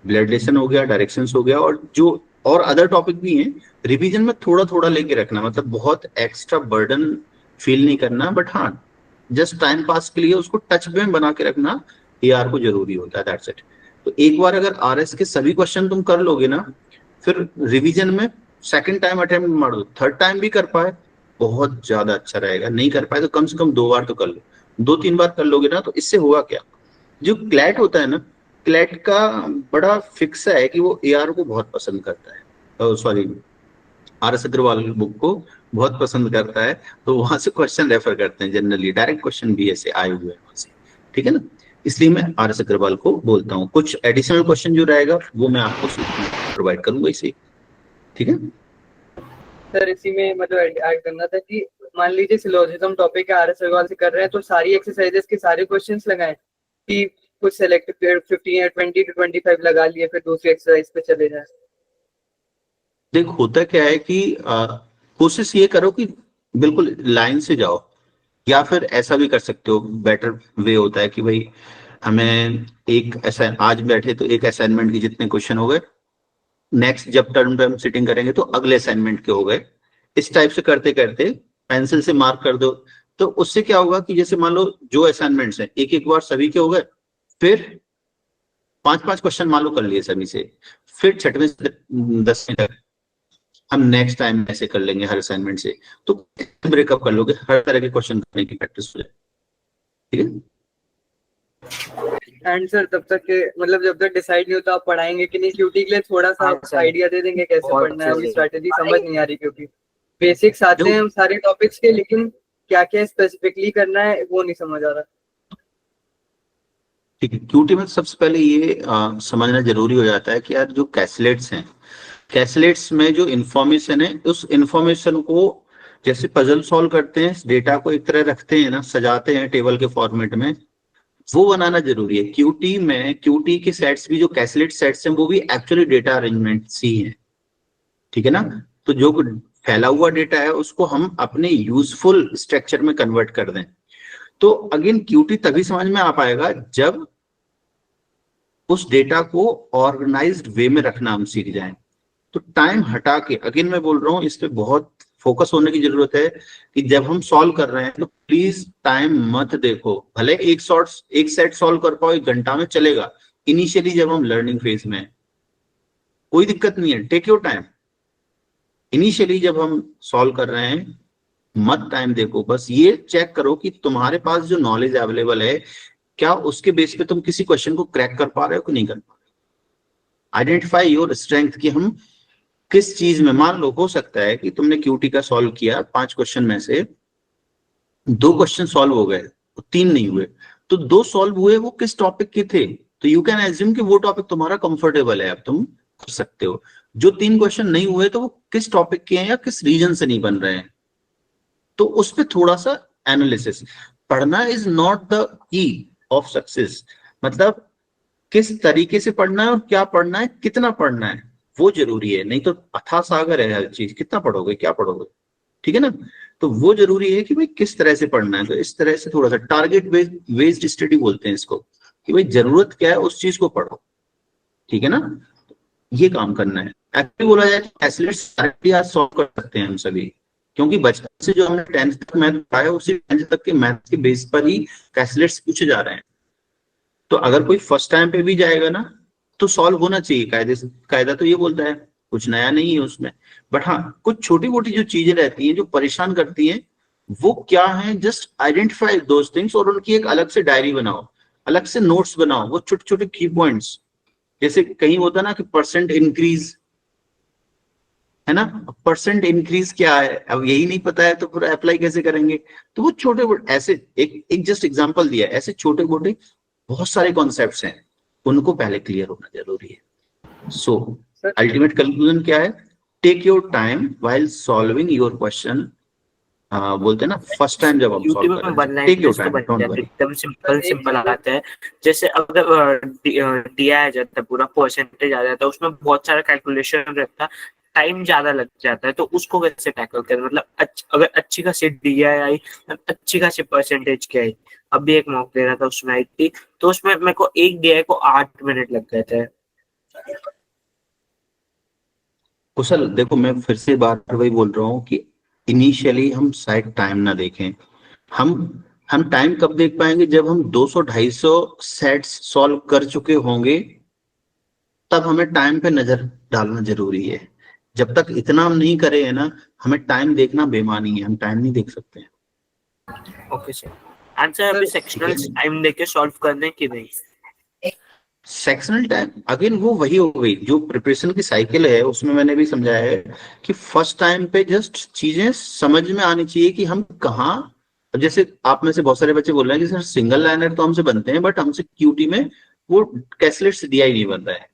ब्लड रिलेशन हो गया, डायरेक्शंस हो गया, और जो और अदर टॉपिक भी हैं, रिवीजन में थोड़ा थोड़ा लेके रखना। मतलब बहुत एक्स्ट्रा बर्डन फील नहीं करना, बट हाँ जस्ट टाइम पास के लिए उसको टच में बना के रखना, एआर को जरूरी होता है, दैट्स इट। तो एक बार अगर आर.एस. के सभी क्वेश्चन तुम कर लोगे ना, फिर रिवीजन में सेकंड टाइम अटेम्प्ट मारो, थर्ड टाइम भी कर पाए बहुत ज्यादा अच्छा रहेगा। नहीं कर पाए तो कम से कम 2 बार तो कर लो। 2-3 बार कर लोगे ना तो इससे होगा क्या, जो क्लैट होता है ना, क्लैट का बड़ा फिक्स है कि वो एआर को बहुत पसंद करता है, सॉरी आर.एस. अग्रवाल बुक को बहुत पसंद करता है। तो वहां से क्वेश्चन रेफर करते हैं, जनरली डायरेक्ट क्वेश्चन भी ऐसे आए हुए हैं वहां से। ठीक है ना? इसलिए मैं आर.एस. अग्रवाल को बोलता हूँ। कुछ एडिशनल क्वेश्चन जो रहेगा वो मैं आपको प्रोवाइड करूंगा इसे। ठीक है? सर इसी में मतलब ऐड करना था कि मान लीजिए सिलोजिज्म टॉपिक है, आर.एस. अग्रवाल से कर रहे हैं, तो सारी एक्सरसाइजेस के सारे क्वेश्चंस लगाएं कि कुछ सेलेक्ट 15 या 20 to 25 लगा लिए, फिर दूसरी एक्सरसाइज पे चले जाए। देख होता क्या है कि कोशिश ये करो कि बिल्कुल लाइन से जाओ, या फिर ऐसा भी कर सकते हो। बेटर वे होता है कि भाई हमें एक ऐसा, आज बैठे तो एक असाइनमेंट के जितने क्वेश्चन हो गए, नेक्स्ट जब टर्म पे हम सिटिंग करेंगे तो अगले असाइनमेंट के हो गए। इस टाइप से करते करते पेंसिल से मार्क कर दो। तो उससे क्या होगा कि जैसे मान लो जो असाइनमेंट्स हैं एक एक बार सभी के हो गए, फिर 5-5 क्वेश्चन मान लो कर लिए सभी से, फिर 6वें से 10वें तक हम नेक्स्ट टाइम ऐसे कर लेंगे हर असाइनमेंट से। तो ब्रेकअप कर लोगे, हर तरह के क्वेश्चन करने की प्रैक्टिस हो जाए। ठीक है? एंड सर तब तक के मतलब जब तक डिसाइड नहीं होता आप पढ़ाएंगे कि नहीं, क्यूटी के लिए थोड़ा सा आइडिया दे देंगे कैसे पढ़ना है, अभी स्ट्रैटेजी समझ नहीं आ रही क्योंकि बेसिक्स आते हैं सारे टॉपिक्स के, लेकिन क्या क्या स्पेसिफिकली करना है वो नहीं समझ आ रहा। ठीक है, क्यूटी में सबसे पहले ये समझना जरूरी हो जाता है कि यार जो कैसलेट्स हैं, कैसलेट्स में जो इंफॉर्मेशन है उस इंफॉर्मेशन को जैसे पजल सॉल्व करते हैं, डेटा को एक तरह रखते हैं ना, सजाते हैं टेबल के फॉर्मेट में, वो बनाना जरूरी है। क्यूटी में क्यूटी के सेट्स भी, जो कैसलेट सेट्स हैं, वो भी एक्चुअली डेटा अरेंजमेंट्स ही हैं, ठीक है ना। तो जो फैला हुआ डेटा है उसको हम अपने यूजफुल स्ट्रक्चर में कन्वर्ट कर दें। तो अगेन क्यूटी तभी समझ में आ पाएगा जब उस डेटा को ऑर्गेनाइज्ड वे में रखना हम सीख जाएं। तो टाइम हटा के, अगेन मैं बोल रहा हूँ, इस पे बहुत फोकस होने की जरूरत है कि जब हम सॉल्व कर रहे हैं तो प्लीज टाइम मत देखो। भले एक सेट सॉल्व कर पाओ 1 घंटा में, चलेगा इनिशियली जब हम लर्निंग फेज में हैं, कोई दिक्कत नहीं है, टेक योर टाइम। इनिशियली जब हम सॉल्व कर रहे हैं मत टाइम देखो, बस ये चेक करो कि तुम्हारे पास जो नॉलेज अवेलेबल है, क्या उसके बेस पे तुम किसी क्वेश्चन को क्रैक कर पा रहे हो कि नहीं कर पा रहे हो। आइडेंटिफाई योर स्ट्रेंथ कि हम किस चीज में, मान लो हो सकता है कि तुमने क्यूटी का सॉल्व किया, 5 क्वेश्चन में से 2 क्वेश्चन सॉल्व हो गए, 3 नहीं हुए, तो 2 सॉल्व हुए वो किस टॉपिक के थे, तो यू कैन एज्यूम कि वो टॉपिक तुम्हारा कंफर्टेबल है, अब तुम कर सकते हो। जो 3 क्वेश्चन नहीं हुए तो वो किस टॉपिक के हैं या किस रीजन से नहीं बन रहे हैं, तो उस पर थोड़ा सा एनालिसिस। पढ़ना is not the key of success, मतलब किस तरीके से पढ़ना है और क्या पढ़ना है, कितना पढ़ना है, वो जरूरी है। नहीं तो अथाह सागर है हर चीज, कितना पढ़ोगे, क्या पढ़ोगे, ठीक है ना। तो वो जरूरी है कि भाई किस तरह से पढ़ना है। तो इस तरह से थोड़ा सा टारगेट बेस्ड स्टडी बोलते हैं इसको, कि भाई जरूरत क्या है उस चीज को पढ़ो, ठीक है ना। ये काम करना है। एक्चुअली बोला जाए तो एथलीट्स आज सॉल्व कर सकते हैं हम सभी, क्योंकि बचपन से जो हमने 10th तक मैथ पढ़ाया उसी 10th तक के मैथ के बेस पर ही कैसलेट्स पूछे जा रहे हैं। तो अगर कोई फर्स्ट टाइम पे भी जाएगा ना तो सॉल्व होना चाहिए कायदे से। कायदा तो ये बोलता है, कुछ नया नहीं है उसमें, बट हाँ कुछ छोटी मोटी जो चीजें रहती हैं जो परेशान करती हैं वो क्या है, जस्ट आइडेंटिफाई दोज थिंग्स और उनकी एक अलग से डायरी बनाओ, अलग से नोट्स बनाओ, वो छोटे छोटे की पॉइंट्स। जैसे कहीं होता ना कि परसेंट इंक्रीज है ना, परसेंट इंक्रीज क्या है, अब यही नहीं पता है तो फिर अप्लाई कैसे करेंगे। तो वो छोटे मोटे ऐसे एक जस्ट एग्जांपल दिया, ऐसे छोटे मोटे बहुत सारे कॉन्सेप्ट्स हैं, उनको पहले क्लियर होना जरूरी है। सो अल्टीमेट कंक्लूजन क्या है, take your time while solving your question. बोलते हैं ना फर्स्ट टाइम जब हम सॉल्व कर रहे हैं, take your time, don't worry. एकदम सिंपल आता है। जैसे अगर दिया आ जाता है, पूरा परसेंटेज आ जाता है, उसमें बहुत सारा कैलकुलेशन रहता है, टाइम ज्यादा लग जाता है, तो उसको कैसे टैकल करें। मतलब अगर अच्छी खासी DI आई, अच्छी खासी परसेंटेज की आई, अभी एक मॉक दे रहा था उसमें आई थी, तो उसमें मेरे को एक DI को 8 मिनट लग गए थे। कुशल देखो, मैं फिर से बार वही बोल रहा हूँ कि इनिशियली हम शायद टाइम ना देखें। हम टाइम कब देख पाएंगे, जब हम 200-250 सेट्स सॉल्व कर चुके होंगे, तब हमें टाइम पे नजर डालना जरूरी है। जब तक इतना हम नहीं करे है ना, हमें टाइम देखना बेमानी है, हम टाइम नहीं देख सकते हैं। ओके सर, आंसर अभी सेक्शनल टाइम देके सॉल्व करने की नहीं। सेक्शनल टाइम अगेन वो वही हो गई जो प्रिपरेशन की साइकिल है, उसमें मैंने भी समझाया है कि फर्स्ट टाइम पे जस्ट चीजें समझ में आनी चाहिए कि हम कहाँ। जैसे आप में से बहुत सारे बच्चे बोल रहे हैं कि सर सिंगल लाइनर तो हमसे बनते हैं, बट हमसे क्यूटी में वो कैसलेट्स DI नहीं बन रहा है।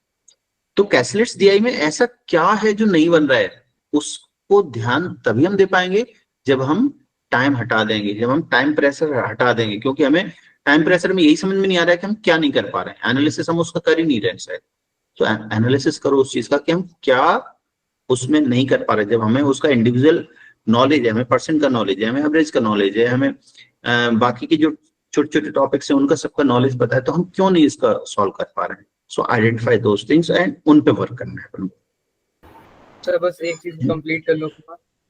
तो कैसलेट्स DI में ऐसा क्या है जो नहीं बन रहा है, उसको ध्यान तभी हम दे पाएंगे जब हम टाइम हटा देंगे, जब हम टाइम प्रेशर हटा देंगे। क्योंकि हमें टाइम प्रेशर में यही समझ में नहीं आ रहा है कि हम क्या नहीं कर पा रहे हैं, एनालिसिस हम उसका कर ही नहीं रहे शायद। तो एनालिसिस करो उस चीज का कि हम क्या उसमें नहीं कर पा रहे। जब हमें उसका इंडिविजुअल नॉलेज है, हमें परसेंट का नॉलेज है, हमें एवरेज का नॉलेज है, हमें बाकी के जो छोटे छोटे टॉपिक्स हैं उनका सबका नॉलेज पता है, तो हम क्यों नहीं इसका सॉल्व कर पा रहे हैं। सो आइडेंटिफाई दोज थिंग्स एंड उन पे वर्क करना है अपन को। सर बस एक चीज कंप्लीट कर लो।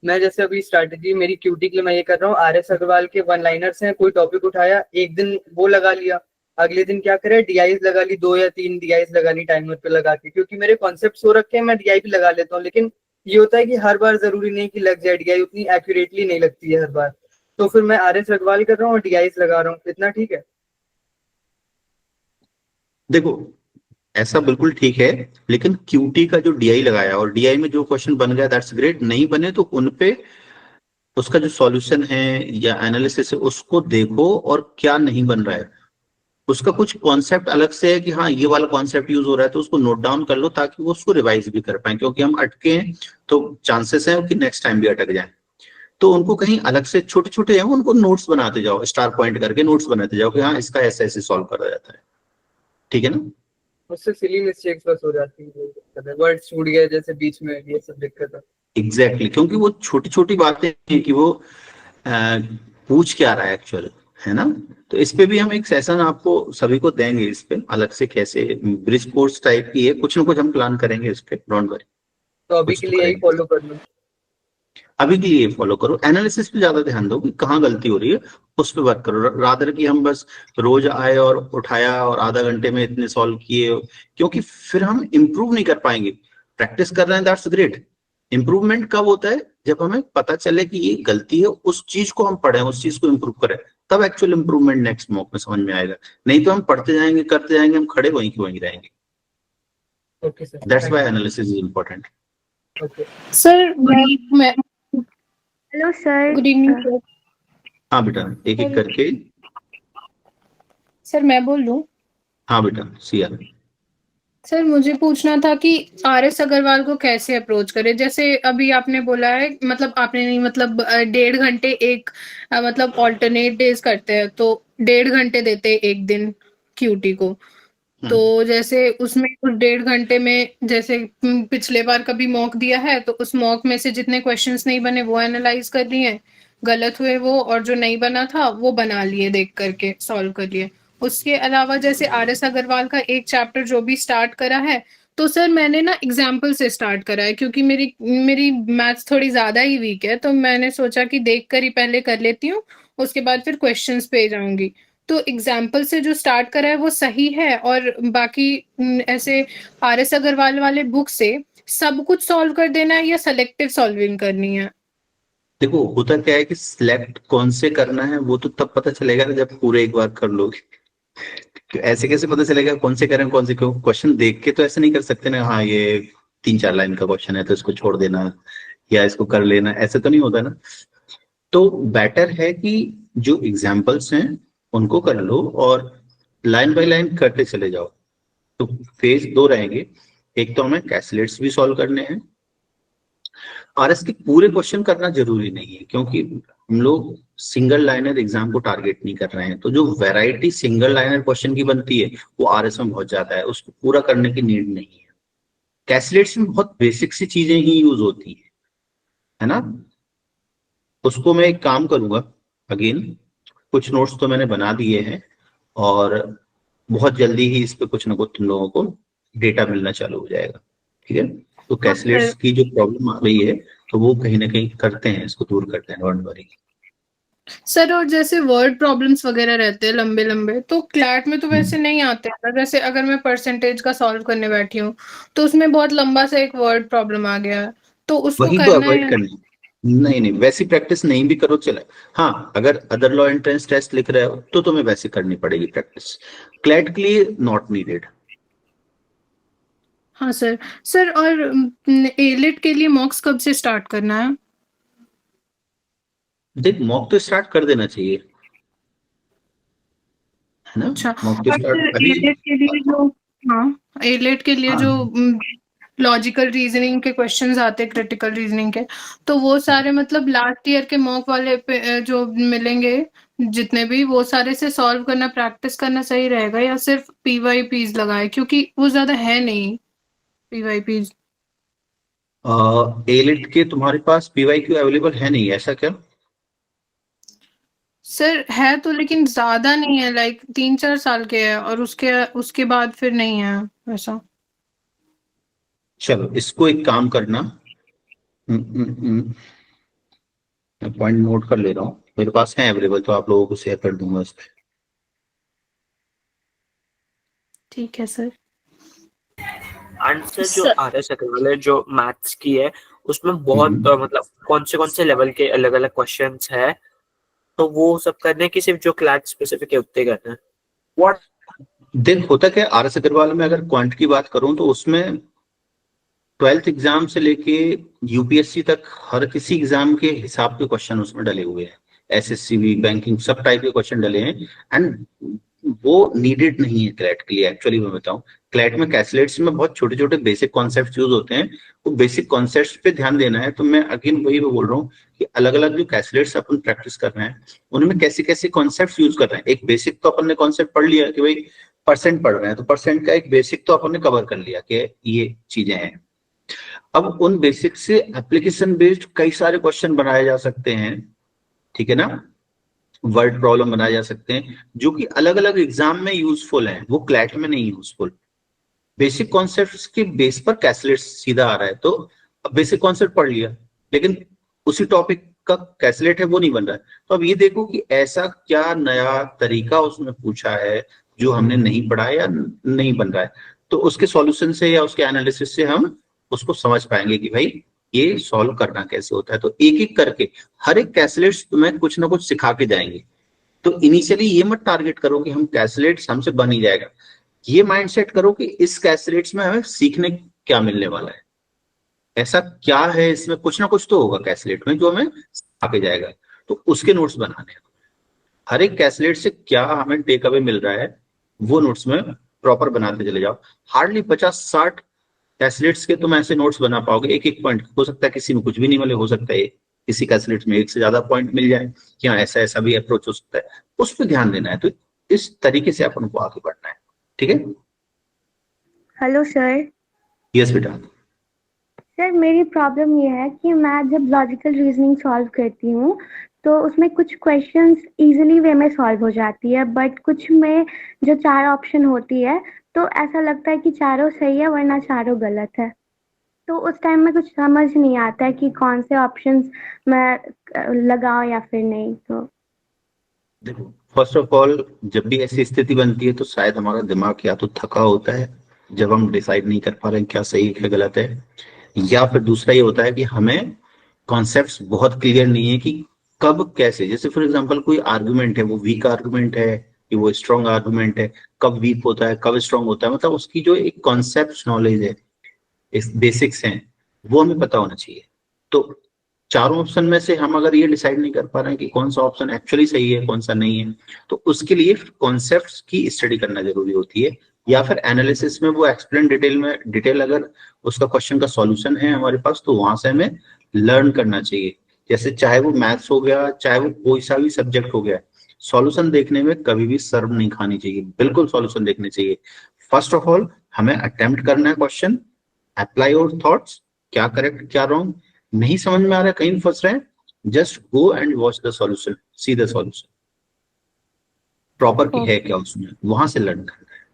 मैं जैसे अभी स्ट्रैटेजी मेरी क्यूटी के लिए मैं ये कर रहा हूँ, RS अग्रवाल के 1 लाइनर्स हैं, कोई टॉपिक उठाया, एक दिन वो लगा लिया, अगले दिन क्या करे DIs लगा ली, 2 या 3 DIs लगा ली टाइमर पे लगा के, क्योंकि मेरे कॉन्सेप्ट हो रखे हैं, मैं DI भी लगा लेता हूँ। लेकिन ये होता है कि हर बार जरूरी नहीं कि लग जाए, DI उतनी एक्यूरेटली नहीं लगती है हर बार। तो फिर मैं RS अग्रवाल कर रहा हूँ और DIs लगा रहा हूँ, इतना ठीक है? देखो ऐसा बिल्कुल ठीक है, लेकिन क्यूटी का जो DI लगाया और DI में जो क्वेश्चन बन गया दैट्स ग्रेट, नहीं बने तो उनपे उसका जो सॉल्यूशन है या एनालिसिस है उसको देखो और क्या नहीं बन रहा है उसका कुछ कॉन्सेप्ट अलग से है कि हाँ ये वाला कॉन्सेप्ट यूज हो रहा है, तो उसको नोट डाउन कर लो ताकि वो उसको रिवाइज भी कर पाए, क्योंकि हम अटके हैं तो चांसेस है कि नेक्स्ट टाइम भी अटक जाए। तो उनको कहीं अलग से छोटे छोटे हैं उनको नोट्स बनाते जाओ, स्टार पॉइंट करके नोट्स बनाते जाओ कि हाँ इसका ऐसे ऐसे सॉल्व करा जाता है, ठीक है ना। उससे सिली मिस्टेक्स बस हो जाती है, वर्ड छूट गया जैसे बीच में, ये सब दिक्कत है। एग्जैक्टली, क्योंकि वो छोटी छोटी बातें हैं कि वो पूछ क्या रहा है एक्चुअल, है ना। तो इस पे भी हम एक सेशन आपको सभी को देंगे, इस पे अलग से कैसे ब्रिज कोर्स टाइप की है, कुछ ना कुछ हम प्लान करेंगे इस पे, डोंट वरी। तो अभी कुछ के तो लिए यही करेंगे। फॉलो कर लो। अभी के लिए फॉलो करो, एनालिसिस पे ज्यादा ध्यान दो कि कहाँ गलती हो रही है, उस पे वर्क करो, रादर कि हम बस रोज आए और उठाया और आधा घंटे में इतने सॉल्व किए, क्योंकि फिर हम इंप्रूव नहीं कर पाएंगे। प्रैक्टिस कर रहे हैं, दैट्स ग्रेट। इंप्रूवमेंट कब होता है, जब हमें पता चले कि ये गलती है, उस चीज को हम पढ़ें, उस चीज को इंप्रूव करें, तब एक्चुअल इंप्रूवमेंट नेक्स्ट मॉक में समझ में आएगा। नहीं तो हम पढ़ते जाएंगे करते जाएंगे, हम खड़े वहीं की वहीं रहेंगे। Okay sir, that's why analysis is important. Okay sir मैं hello sir. Good evening sir. हाँ बेटा, एक एक करके। सर मैं बोल लूं? हाँ बेटा, सिया। सर मुझे पूछना था कि आर.एस. अग्रवाल को कैसे अप्रोच करें। जैसे अभी आपने बोला है, मतलब आपने नहीं, मतलब 1.5 घंटे एक मतलब ऑल्टरनेट डेज करते हैं, तो 1.5 घंटे देते हैं एक दिन क्यूटी को। तो जैसे उसमें उस 1.5 घंटे में, जैसे पिछले बार कभी मॉक दिया है, तो उस मॉक में से जितने क्वेश्चंस नहीं बने वो एनालाइज कर लिए, गलत हुए वो, और जो नहीं बना था वो बना लिए, देख करके सॉल्व कर लिए। उसके अलावा जैसे आर.एस. अग्रवाल का एक चैप्टर जो भी स्टार्ट करा है, तो सर मैंने ना एग्जाम्पल से स्टार्ट करा है, क्योंकि मेरी मैथ्स थोड़ी ज्यादा ही वीक है, तो मैंने सोचा कि देख कर ही पहले कर लेती हूँ, उसके बाद फिर क्वेश्चंस पे जाऊंगी। तो एग्जाम्पल से जो स्टार्ट करा है वो सही है, और बाकी ऐसे आर.एस. अग्रवाल वाले बुक से सब कुछ सॉल्व कर देना है या सेलेक्टिव सॉल्विंग करनी है? देखो होता क्या है कि सिलेक्ट कौन से करना है वो तो तब पता चलेगा ना जब पूरे एक बार कर लोगे। तो ऐसे कैसे पता चलेगा कौन से करें कौन से, क्यों क्वेश्चन देख के तो ऐसे नहीं कर सकते ना, हाँ ये 3-4 लाइन का क्वेश्चन है तो इसको छोड़ देना या इसको कर लेना, ऐसे तो नहीं होता ना। तो बेटर है कि जो एग्जाम्पल्स हैं उनको कर लो और लाइन बाय लाइन करते चले जाओ। तो फेज 2 रहेंगे, एक तो हमें कैसलेट्स भी सॉल्व करने हैं। आरएस के पूरे क्वेश्चन करना जरूरी नहीं है, क्योंकि हम लोग सिंगल लाइनर एग्जाम को टारगेट नहीं कर रहे हैं, तो जो वैरायटी सिंगल लाइनर क्वेश्चन की बनती है वो आरएस में बहुत ज्यादा है, उसको पूरा करने की नीड नहीं है। कैसलेट्स में बहुत बेसिक सी चीजें ही यूज होती है ना। उसको मैं एक काम करूंगा, अगेन कुछ नोट्स तो मैंने बना दिए हैं और बहुत जल्दी ही इस पे कुछ ना कुछ तुम लोगों को डेटा मिलना चालू हो जाएगा, ठीक है। तो कैसलेट्स की जो प्रॉब्लम आ रही है तो वो कहीं ना कहीं करते हैं, इसको दूर करते हैं, डोंट वरी। सर और जैसे वर्ड प्रॉब्लम्स वगैरह रहते हैं लंबे लंबे, तो क्लैट में तो वैसे नहीं आते हैं। जैसे अगर मैं परसेंटेज का सॉल्व करने बैठी हूँ, तो उसमें बहुत लंबा सा एक वर्ड प्रॉब्लम आ गया है, तो उसको वही तो करना अवॉइड है? करना है। नहीं नहीं, वैसी प्रैक्टिस नहीं भी करो चले। हाँ, अगर अदर लॉ एंट्रेंस टेस्ट लिख रहे हो तो तुम्हें वैसे करनी पड़ेगी प्रैक्टिस, क्लैट के लिए नॉट नीडेड। हाँ सर। सर और एलिट के लिए मॉक्स कब से स्टार्ट करना है? देख मॉक तो स्टार्ट कर देना चाहिए, है ना। अच्छा, मॉक तो और स्टार्ट सर अभी। एलिट के लिए जो, हाँ, एलिट के लिए हाँ जो लॉजिकल रीजनिंग के क्वेश्चंस आते हैं, क्रिटिकल रीजनिंग के, तो वो सारे मतलब लास्ट ईयर के मॉक वाले पे जो मिलेंगे जितने भी, वो सारे से सॉल्व करना, प्रैक्टिस करना सही रहेगा, या सिर्फ पीवाईपीज लगाए, क्योंकि वो ज्यादा है नहीं पीवाईपीज? एलिट के तुम्हारे पास पीवाईक्यू अवेलेबल है नहीं, ऐसा क्या? सर है तो, लेकिन ज्यादा नहीं है, लाइक 3-4 साल के है, और उसके उसके बाद फिर नहीं है वैसा। चलो इसको एक काम करना, मैं पॉइंट नोट कर ले रहा हूँ, मेरे पास है अवेलेबल तो आप लोगों को शेयर कर दूंगा इस पे। ठीक है सर। आंसर जो आर.एस. अग्रवाल है जो मैथ्स की है, उसमें बहुत मतलब कौन से लेवल के अलग अलग क्वेश्चंस है, तो वो सब करने की सिर्फ जो क्लास स्पेसिफिक है उतने करना है। व्हाट देख होता क्या, आर.एस. अग्रवाल में अगर क्वांट की बात करूं तो उसमें 12th एग्जाम से लेके यूपीएससी तक हर किसी एग्जाम के हिसाब के क्वेश्चन उसमें डले हुए हैं, एसएससी भी, बैंकिंग, सब टाइप के क्वेश्चन डले हैं। एंड वो नीडेड नहीं है क्लैट के लिए। एक्चुअली मैं बताऊं, क्लैट में कैसलेट्स में बहुत छोटे छोटे बेसिक कॉन्सेप्ट यूज होते हैं, वो बेसिक कॉन्सेप्ट पे ध्यान देना है। तो मैं अगेन वही बोल रहा हूँ कि अलग अलग जो कैसलेट्स अपन प्रैक्टिस कर रहे हैं उनमें कैसे कैसे कॉन्सेप्ट यूज कर रहे हैं। एक बेसिक तो अपन ने कॉन्सेप्ट पढ़ लिया कि भाई परसेंट पढ़ रहे हैं, तो परसेंट का एक बेसिक तो अपन ने कवर कर लिया कि ये चीजें हैं। अब उन बेसिक से एप्लीकेशन बेस्ड कई सारे क्वेश्चन बनाए जा सकते हैं, ठीक है ना, वर्ड प्रॉब्लम बनाए जा सकते हैं जो कि अलग अलग एग्जाम में यूजफुल हैं, वो क्लैट में नहीं यूजफुल। बेसिक कॉन्सेप्ट्स के बेस पर कैसलेट सीधा आ रहा है, तो अब बेसिक कॉन्सेप्ट पढ़ लिया लेकिन उसी टॉपिक का कैसलेट है वो नहीं बन रहा है। तो अब ये देखो कि ऐसा क्या नया तरीका उसमें पूछा है जो हमने नहीं पढ़ा है या नहीं बन रहा है, तो उसके सॉल्यूशन से या उसके एनालिसिस से हम उसको समझ पाएंगे कि भाई ये सॉल्व करना कैसे होता है। तो एक एक करके हर एक कैसलेट्स तुम्हें कुछ ना कुछ सिखा के जाएंगे। तो इनिशियली ये मत टारगेट करो कि हम कैसलेट्स हमसे बन ही जाएगा, ये माइंडसेट करो कि इस कैसलेट्स में हमें सीखने क्या मिलने वाला है, ऐसा क्या है इसमें, कुछ ना कुछ तो होगा कैसलेट में जो हमें सिखा के जाएगा। तो उसके नोट्स बनाने, हर एक कैसलेट से क्या हमें टेक अवे मिल रहा है वो नोट्स में प्रॉपर बनाते चले जाओ। हार्डली 50-60 कैसलेट्स के तुम ऐसे नोट्स बना पाओगे, एक एक पॉइंट। हो सकता है किसी में कुछ भी नहीं मिले, हो सकता है किसी कैसलेट में एक से ज्यादा पॉइंट मिल जाए कि हाँ ऐसा ऐसा भी अप्रोच हो सकता है, उस पर ध्यान देना है। तो इस तरीके से अपन को आगे बढ़ना है, ठीक है। Hello sir. यस बेटा। सर मेरी प्रॉब्लम ये है कि मैं जब लॉजिकल रीजनिंग सॉल्व करती हूँ तो उसमें कुछ क्वेश्चंस इजीली वे में सॉल्व हो जाती है, बट कुछ में जो 4 ऑप्शन होती है तो ऐसा लगता है कि चारों सही है वरना चारों गलत है। तो उस टाइम में कुछ समझ नहीं आता है कि कौन से ऑप्शंस मैं लगाऊं या फिर नहीं। तो देखो, फर्स्ट ऑफ ऑल जब भी ऐसी स्थिति बनती है तो शायद हमारा दिमाग या तो थका होता है जब हम डिसाइड नहीं कर पा रहे हैं क्या सही क्या गलत है, या फिर दूसरा ये होता है कि हमें कॉन्सेप्ट्स बहुत क्लियर नहीं है कि कब कैसे। जैसे फॉर एग्जांपल कोई आर्गुमेंट है, वो वीक आर्गुमेंट है कि वो स्ट्रॉन्ग आर्गुमेंट है, कब वीक होता है कब स्ट्रॉन्ग होता है, मतलब उसकी जो एक कॉन्सेप्ट नॉलेज है, इस बेसिक्स हैं, वो हमें पता होना चाहिए। तो चारों ऑप्शन में से हम अगर ये डिसाइड नहीं कर पा रहे हैं कि कौन सा ऑप्शन एक्चुअली सही है कौन सा नहीं है, तो उसके लिए कॉन्सेप्ट्स की स्टडी करना जरूरी होती है, या फिर एनालिसिस में वो एक्सप्लेन डिटेल अगर उसका क्वेश्चन का सॉल्यूशन है हमारे पास तो वहां से हमें लर्न करना चाहिए। जैसे चाहे वो मैथ्स हो गया, चाहे वो कोई सा भी सब्जेक्ट हो गया, सॉल्यूशन देखने में कभी भी शर्म नहीं खानी चाहिए, बिल्कुल सॉल्यूशन देखने चाहिए। फर्स्ट ऑफ ऑल हमें अटेम्प्ट करना है क्वेश्चन, अप्लाई योर थॉट्स, क्या करेक्ट क्या रॉन्ग, नहीं समझ में आ रहा है कहीं फंस रहे हैं, just go and watch the solution, see the solution proper की है क्या उसमें, वहां से लर्न करना है।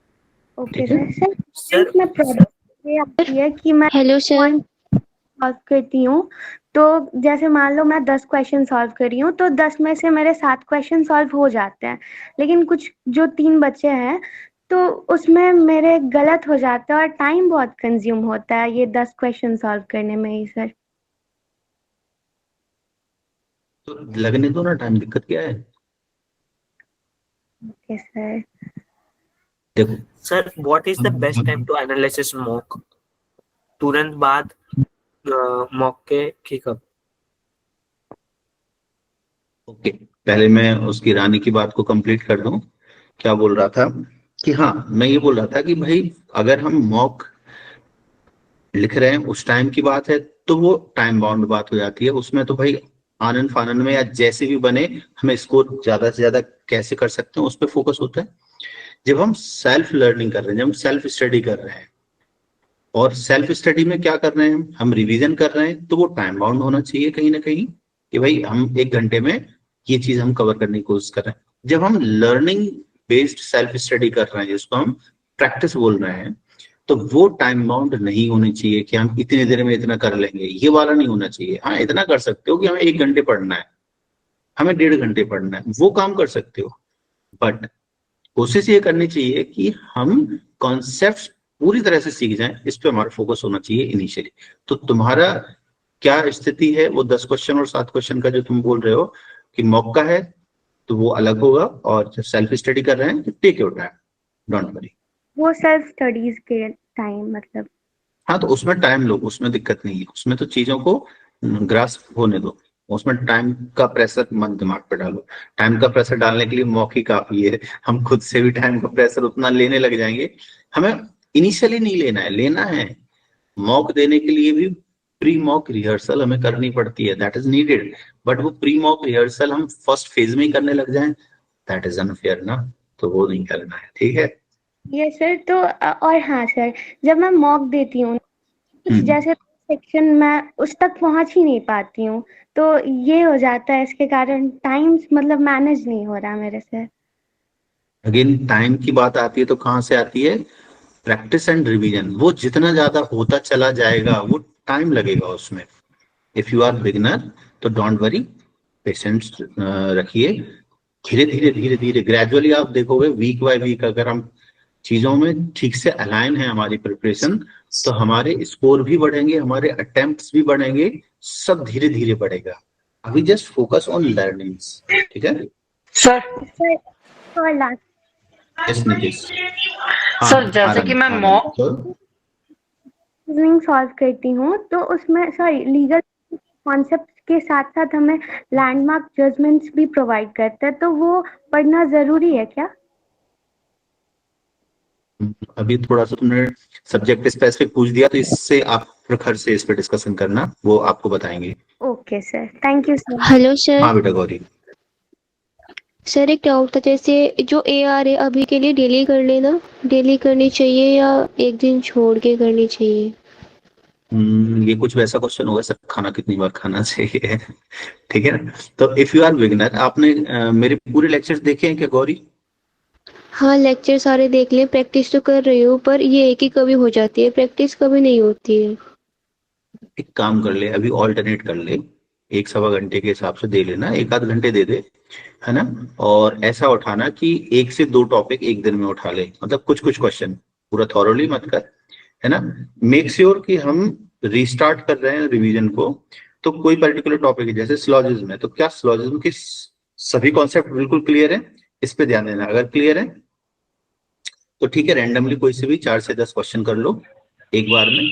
ओके ठीक है सर। मैं प्रॉब्लम ये आती है कि मैं हेलो सर। सॉल्व करती हूँ तो जैसे मान लो मैं 10 क्वेश्चन सॉल्व कर रही हूँ तो 10 में से मेरे 7 क्वेश्चन सॉल्व हो जाते हैं, लेकिन कुछ जो 3 बचे हैं तो उसमें मेरे गलत हो जाता है और टाइम बहुत कंज्यूम होता है ये 10 क्वेश्चन सॉल्व करने में ही सर। तो लगने दो ना टाइम, दिक्कत क्या है। Okay sir. देखो sir what is the best time to analysis mock? तुरंत बाद मॉक के कि कब? ओके, पहले मैं उसकी रानी की बात को कंप्लीट कर दूं। क्या बोल रहा था कि हाँ, मैं ये बोल रहा था कि भाई अगर हम मॉक लिख रहे हैं उस टाइम की बात है तो वो टाइम बाउंड बात हो जाती है, उसमें तो भाई आनंद फानंद में या जैसे भी बने हमें स्कोर ज्यादा से ज्यादा कैसे कर सकते हैं उस पर फोकस होता है। जब हम सेल्फ लर्निंग कर रहे हैं, जब हम सेल्फ स्टडी कर रहे हैं, और सेल्फ स्टडी में क्या कर रहे हैं हम रिवीजन कर रहे हैं, तो वो टाइम बाउंड होना चाहिए कहीं ना कहीं कि भाई हम 1 घंटे में ये चीज हम कवर करने की कोशिश कर रहे हैं। जब हम लर्निंग बेस्ड सेल्फ स्टडी कर रहे हैं जिसको हम प्रैक्टिस बोल रहे हैं, तो वो टाइम बाउंड नहीं होनी चाहिए कि हम इतनी देर में इतना कर लेंगे, ये वाला नहीं होना चाहिए। हाँ, इतना कर सकते हो कि हमें 1 घंटे पढ़ना है, हमें 1.5 घंटे पढ़ना है, वो काम कर सकते हो, बट कोशिश ये करनी चाहिए कि हम कॉन्सेप्ट पूरी तरह से सीख जाएं, इस पे हमारा फोकस होना चाहिए इनिशियली। तो तुम्हारा क्या स्थिति है, वो 10 क्वेश्चन और 7 क्वेश्चन का जो तुम बोल रहे हो कि मौका है तो वो अलग होगा, और जब सेल्फ स्टडी कर रहे हैं तो take your time, don't worry. वो सेल्फ स्टडीज के टाइम मतलब। हाँ, तो उसमें टाइम लो, उसमें दिक्कत नहीं है, उसमें तो चीजों को ग्रास्प होने दो उसमें टाइम का प्रेशर मत दिमाग पे डालो। टाइम का प्रेशर डालने के लिए मौके काफी है, हम खुद से भी टाइम का प्रेशर उतना लेने लग जाएंगे। हमें इनिशियली नहीं लेना है, लेना है मॉक देने के लिए भी प्री मॉक रिहर्सल हमें करनी पड़ती है, दैट इज नीडेड। बट वो प्री मॉक रिहर्सल हम फर्स्ट फेज में ही करने लग जाएं, दैट इज अनफेयर ना, तो वो नहीं करना है, ठीक है। Yes sir. तो और हाँ सर, जब मैं मॉक देती हूँ कुछ जैसे सेक्शन में उस तक पहुंच ही नहीं पाती हूँ, तो ये हो जाता है, इसके कारण टाइम मतलब मैनेज नहीं हो रहा मेरे से। अगेन टाइम की बात आती है तो कहाँ से आती है, प्रैक्टिस एंड रिवीजन। वो जितना ज्यादा होता चला जाएगा वो टाइम लगेगा उसमें। इफ यू आर बिगिनर तो डोंट वरी, पेशेंस रखिए, धीरे धीरे धीरे धीरे ग्रेजुअली आप देखोगे वीक बाय वीक अगर हम चीजों में ठीक से अलाइन है हमारी प्रिपरेशन, तो हमारे स्कोर भी बढ़ेंगे, हमारे अटेम्प्ट्स भी बढ़ेंगे, सब धीरे धीरे बढ़ेगा। अभी जस्ट फोकस ऑन लर्निंग्स, ठीक है सर। और लास्ट यस नीतीश। सर जैसे कि मैं मॉक रीजनिंग सॉल्व करती हूँ, तो उसमें सॉरी लीगल कॉन्सेप्ट के साथ साथ हमें लैंडमार्क जजमेंट्स भी प्रोवाइड करते हैं, तो वो पढ़ना जरूरी है क्या? अभी थोड़ा सा तुमने सब्जेक्ट स्पेसिफिक पूछ दिया, तो इससे आप घर से इस पे डिस्कशन करना, वो आपको बताएंगे। Okay sir, thank you sir. Hello sir. हाँ बेटा गौरी। सर एक डाउट था, जैसे जो AR है अभी के लिए डेली कर लेना, डेली करनी चाहिए या एक दिन छोड़ के करनी चाहिए? ये कुछ वैसा क्वेश्चन होगा सर, खाना कितनी बार खाना चाहिए ठीक है ना। तो इफ यू आर बिगिनर, आपने मेरे पूरे लेक्चर्स देखे हैं क्या गौरी? हाँ लेक्चर सारे देख लें, प्रैक्टिस तो कर रही हूँ, पर ये है कि कभी हो जाती है प्रैक्टिस, कभी नहीं होती है। एक काम कर ले, अभी ऑल्टरनेट कर ले, 1-1.25 घंटे के हिसाब से दे लेना, 1 आध घंटे दे दे, है ना। और ऐसा उठाना कि 1 से 2 टॉपिक एक दिन में उठा ले, मतलब कुछ कुछ क्वेश्चन, पूरा थॉरोली मत कर, है ना। मेक श्योर कि हम रीस्टार्ट कर रहे हैं रिवीजन को, तो कोई पर्टिकुलर टॉपिक है जैसे सिलॉजिज्म है, तो क्या सिलॉजिज्म के सभी कॉन्सेप्ट बिल्कुल क्लियर है, इस पे ध्यान देना। अगर क्लियर है तो ठीक है, रैंडमली कोई से भी 4 से 10 क्वेश्चन कर लो एक बार में,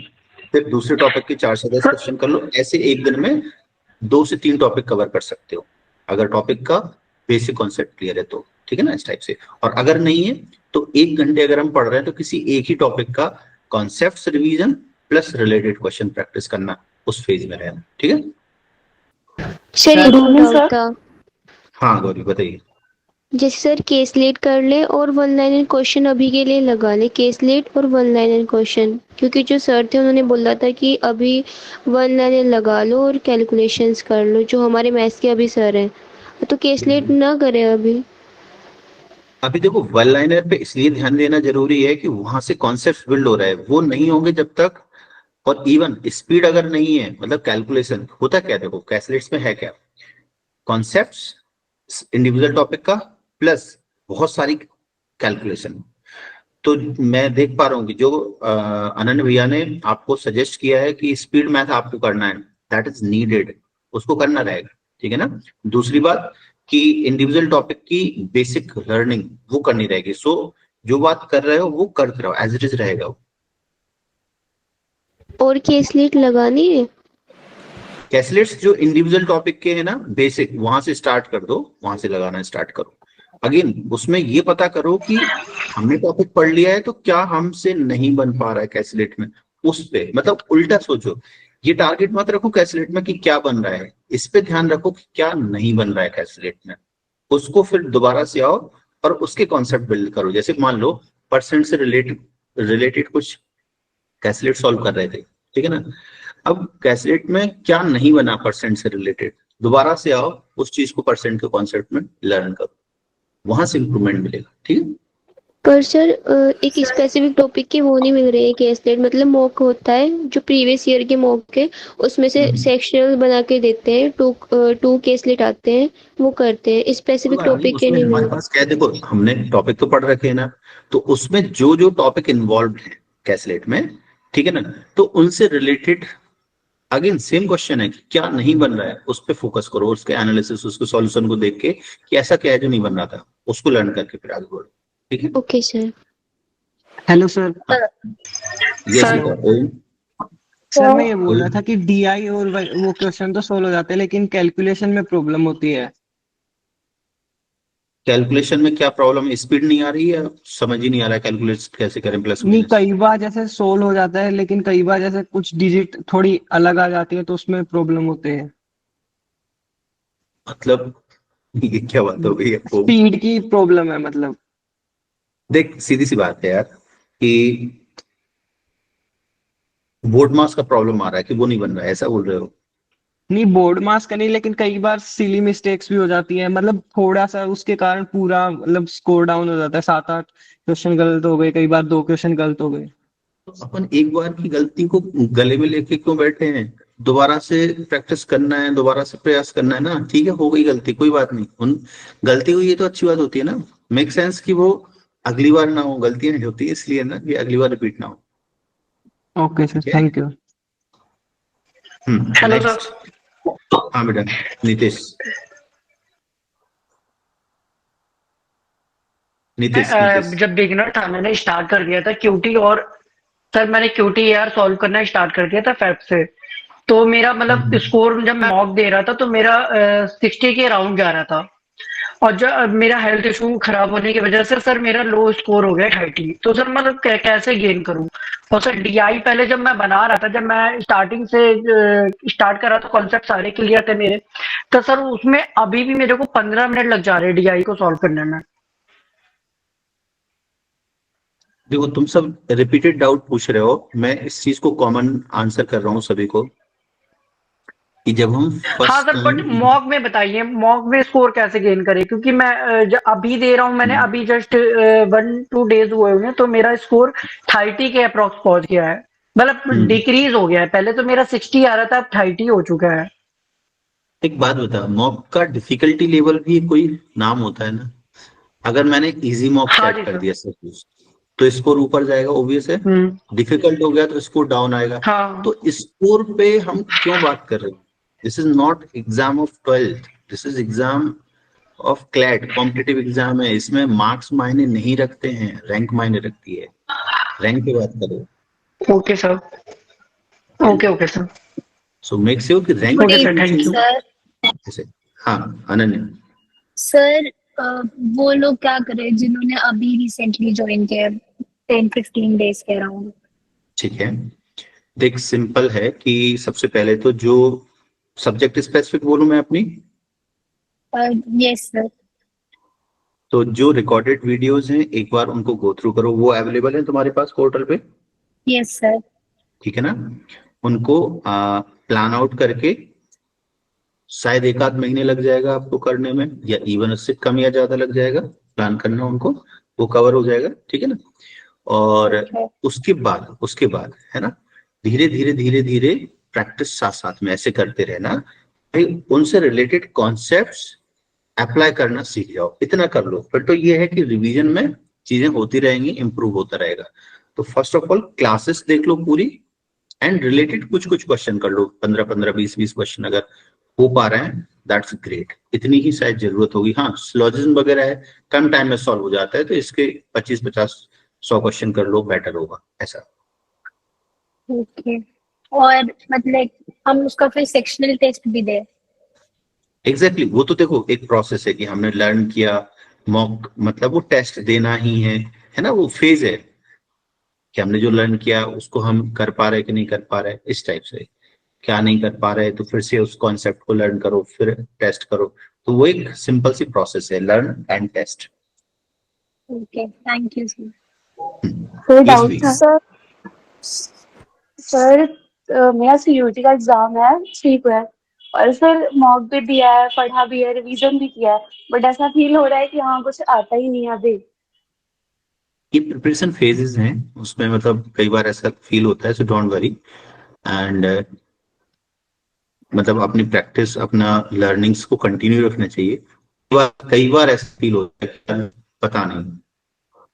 फिर दूसरे टॉपिक के 4 से 10 क्वेश्चन कर लो, ऐसे एक दिन में 2 से 3 टॉपिक कवर कर सकते हो, अगर टॉपिक का बेसिक कॉन्सेप्ट क्लियर है तो, ठीक है ना, इस टाइप से। और अगर नहीं है तो 1 घंटे अगर हम पढ़ रहे हैं तो किसी एक ही टॉपिक का concept revision plus related question practice करना, उस फेज में रहना, ठीक है। सर एक डाउट था, हाँ गौरी बताइए। जैसे सर केसलेट कर ले और वन लाइनर क्वेश्चन अभी के लिए लगा ले, केसलेट और वन लाइनर क्वेश्चन, क्योंकि जो सर थे उन्होंने बोला था कि अभी वन लाइनर लगा लो और कैलकुलेशंस कर लो, जो हमारे मैथ्स के अभी सर हैं, तो केसलेट ना करें अभी। अभी देखो वन लाइनर पे इसलिए ध्यान देना जरूरी है कि वहां से कॉन्सेप्ट बिल्ड हो रहा है, वो नहीं होंगे जब तक, और इवन स्पीड अगर नहीं है, मतलब कैलकुलेशन होता क्या, देखो कैलकुलेट्स में है क्या, कॉन्सेप्ट्स इंडिविजुअल टॉपिक का प्लस बहुत सारी कैलकुलेशन। तो मैं देख पा रहा हूँ कि जो अनन्य भैया ने आपको सजेस्ट किया है कि स्पीड मैथ आपको करना है, दैट इज नीडेड, उसको करना रहेगा, ठीक है ना। दूसरी बात कि इंडिविजुअल टॉपिक की बेसिक लर्निंग वो करनी रहेगी, सो जो बात कर रहे हो वो करते रहो, एज इट इज रहेगा वो। और केसलेट लगानी है? कैलकुलेट्स जो इंडिविजुअल टॉपिक के है ना बेसिक, वहां से स्टार्ट कर दो, वहां से लगाना स्टार्ट करो। अगेन उसमें ये पता करो कि हमने टॉपिक पढ़ लिया है तो क्या हमसे नहीं बन पा रहा है कैलकुलेट में, उस पे मतलब उल्टा सोचो, ये टारगेट मत रखो कैलकुलेट में कि क्या बन रहा है, इस पे ध्यान रखो कि क्या नहीं बन रहा है कैलकुलेट में, उसको फिर दोबारा से आओ और उसके कॉन्सेप्ट बिल्ड करो। जैसे मान लो परसेंट से रिलेटेड कुछ कैलकुलेट सॉल्व कर रहे थे, ठीक है ना, अब कैलकुलेट में क्या नहीं बना परसेंट से रिलेटेड, दोबारा से आओ उस चीज को परसेंट के कॉन्सेप्ट में लर्न करो, वहां से इंप्रूवमेंट मिलेगा, ठीक है। पर सर एक स्पेसिफिक टॉपिक के वो नहीं मिल रहे हैं केसलेट, मतलब मॉक होता है जो प्रीवियस ईयर के मॉक के, उसमें से सेक्शनल बना के देते हैं, टू केसलेट आते हैं, वो करते हैं, स्पेसिफिक टॉपिक के नहीं मिल हमारे पास क्या है, देखो हमने टॉपिक तो पढ़ रखे हैं ना, तो उसमें जो जो टॉपिक इन्वॉल्व है कैसलेट में, ठीक है ना, तो उनसे रिलेटेड अगेन सेम क्वेश्चन है कि क्या नहीं बन रहा है, उस पर फोकस करो, उसके एनालिसिस, उसके सॉल्यूशन को देख के कि ऐसा क्या है जो नहीं बन रहा था, उसको लर्न करके फिर आगे बढ़ो, ठीक है। Okay sir. Hello sir. Yes Om. Sir मैं ये बोल रहा था कि डीआई और वो क्वेश्चन तो सोल्व हो जाते हैं लेकिन कैलकुलेशन में प्रॉब्लम होती है। कैलकुलेशन में क्या प्रॉब्लम है? स्पीड नहीं आ रही है, समझ ही नहीं आ रहा है कैलकुलेट कैसे करें प्लस नहीं, माइनस? कई बार जैसे सोल्व हो जाता है लेकिन कई बार जैसे कुछ डिजिट थोड़ी अलग आ जाती है तो उसमें प्रॉब्लम होते हैं। मतलब ये क्या बात हो गई आपको? स्पीड की प्रॉब्लम है मतलब। देख सीधी सी बात है यार कि बोर्ड मास का प्रॉब्लम आ रहा है कि वो नहीं बन रहा है, ऐसा बोल रहे हो? नहीं, बोर्ड मास का नहीं, लेकिन कई बार सिली मिस्टेक्स भी हो जाती है, मतलब थोड़ा सा उसके कारण पूरा मतलब स्कोर डाउन हो जाता है। 7-8 क्वेश्चन गलत हो गए, कई बार 2 क्वेश्चन गलत हो गए। तो अपन एक बार की गलती को गले में लेके क्यों बैठे हैं? दोबारा से प्रैक्टिस करना है, दोबारा से प्रयास करना है ना। ठीक है, हो गई गलती, कोई बात नहीं। उन गलती हुई है तो अच्छी बात होती है ना। मेक सेंस कि वो अगली बार ना हो। गलतियां नहीं होती इसलिए ना कि अगली बार रिपीट ना हो। ओके सर, ठीक है? Thank you. Hello sir. Next. हाँ बेटा, नीतीश। नीतीश नीतीश जब बिगिनर था मैंने स्टार्ट कर दिया था क्यूटी, और सर मैंने क्यूटी यार सॉल्व करना स्टार्ट कर दिया था फैब से। तो मेरा मतलब स्कोर जब मैं मॉक दे रहा था तो मेरा 60 के अराउंड जा रहा था, और जब मेरा हेल्थ इशू खराब होने की वजह से सर मेरा लो स्कोर हो गया 30। तो सर मतलब कैसे गेन करूं? और सर डीआई पहले जब मैं बना रहा था, जब मैं स्टार्टिंग से स्टार्ट कर रहा था, कॉन्सेप्ट सारे क्लियर थे मेरे, तो सर उसमें अभी भी मेरे को 15 मिनट लग जा रहे हैं डीआई को सॉल्व करने में। देखो, तुम सब रिपीटेड डाउट पूछ रहे हो, मैं इस चीज को कॉमन आंसर कर रहा हूँ सभी को कि जब हम हाँ first sir, but time. Mock में बताइए, मॉक में स्कोर कैसे गेन करें? क्योंकि मैं अभी दे रहा हूँ, मैंने अभी जस्ट 1-2 डेज हुए हुए हैं, तो मेरा स्कोर 30 के अप्रोक्स पहुंच गया है। मतलब डिक्रीज हो गया है, पहले तो मेरा 60 आ रहा था, अब 30 हो चुका है। एक बात बता, मॉक का डिफिकल्टी लेवल भी कोई नाम होता है ना। अगर मैंने इजी मॉक हाँ सेट जी कर सर। दिया सब कुछ तो स्कोर ऊपर जाएगा, ऑब्वियस है। डिफिकल्ट हो गया तो स्कोर डाउन आएगा। हाँ तो स्कोर पे हम क्यों बात कर रहे हैं? This is not exam of 12th, this is exam of CLAT, competitive exam है। इसमें मार्क्स मायने नहीं रखते हैं, रैंक मायने रखती है। रैंक की बात करो। Okay sir, okay sir. So make sure कि rank okay sir, thank you जैसे। हाँ अनन्या। सर वो लोग क्या करें जिन्होंने अभी रिसेंटली ज्वाइन किया, 10-15 डेज के अराउंड? ठीक है, देख सिंपल है कि सबसे पहले तो जो सब्जेक्ट स्पेसिफिक बोलूं मैं अपनी, यस सर। तो जो रिकॉर्डेड वीडियोस हैं एक बार उनको गो थ्रू करो। वो अवेलेबल है तुम्हारे पास पोर्टल पे? Yes sir. ठीक है ना। उनको प्लान आउट करके शायद 1-8 महीने लग जाएगा आपको करने में, या इवन उससे कम या ज्यादा लग जाएगा। प्लान करना उनको, वो कवर हो जाएगा। ठीक है ना। और उसके बाद है ना, धीरे धीरे धीरे धीरे प्रैक्टिस साथ साथ में ऐसे करते रहना भाई। उनसे रिलेटेड कॉन्सेप्ट्स अप्लाई करना सीख जाओ, इतना कर लो। फिर तो ये है कि रिवीजन में चीजें होती रहेंगी, इंप्रूव होता रहेगा। तो फर्स्ट ऑफ ऑल क्लासेस देख लो पूरी, एंड रिलेटेड कुछ कुछ क्वेश्चन कर लो, 15-15, 20-20 क्वेश्चन अगर हो पा रहे हैं, दैट्स ग्रेट। इतनी ही शायद जरूरत होगी। हाँ, सिलोजिज्म वगैरह है, कम टाइम में सॉल्व हो जाता है, तो इसके 25-50-100 क्वेश्चन कर लो, बेटर होगा ऐसा। ओके, और मतलब हम उसका फिर सेक्शनल टेस्ट भी दे? एग्जैक्टली वो तो देखो एक प्रोसेस है कि हमने लर्न किया, मॉक मतलब वो टेस्ट देना ही है ना। वो फेज है कि हमने जो लर्न किया उसको हम कर पा रहे कि नहीं कर पा रहे, इस टाइप से। क्या नहीं कर पा रहे तो फिर से उस कॉन्सेप्ट को लर्न करो, फिर टेस्ट करो। तो वो एक सिंपल सी प्रोसेस है, learn and test. Okay, thank you sir. कोई डाउट था सर? मेरा सीयूटी का एग्जाम है, ठीक है, और सर मॉक भी दिया है, पढ़ा भी है, रिवीजन भी किया है, बट ऐसा फील हो रहा है कि हाँ कुछ आता ही नहीं है अभी। ये प्रिपरेशन फेजेस हैं, उसमें मतलब कई बार ऐसा फील होता है, सो डोंट वरी। एंड मतलब अपनी प्रैक्टिस, अपना लर्निंग्स को कंटिन्यू रखना चाहिए। कई बार ऐसा फील होता है कि पता नहीं,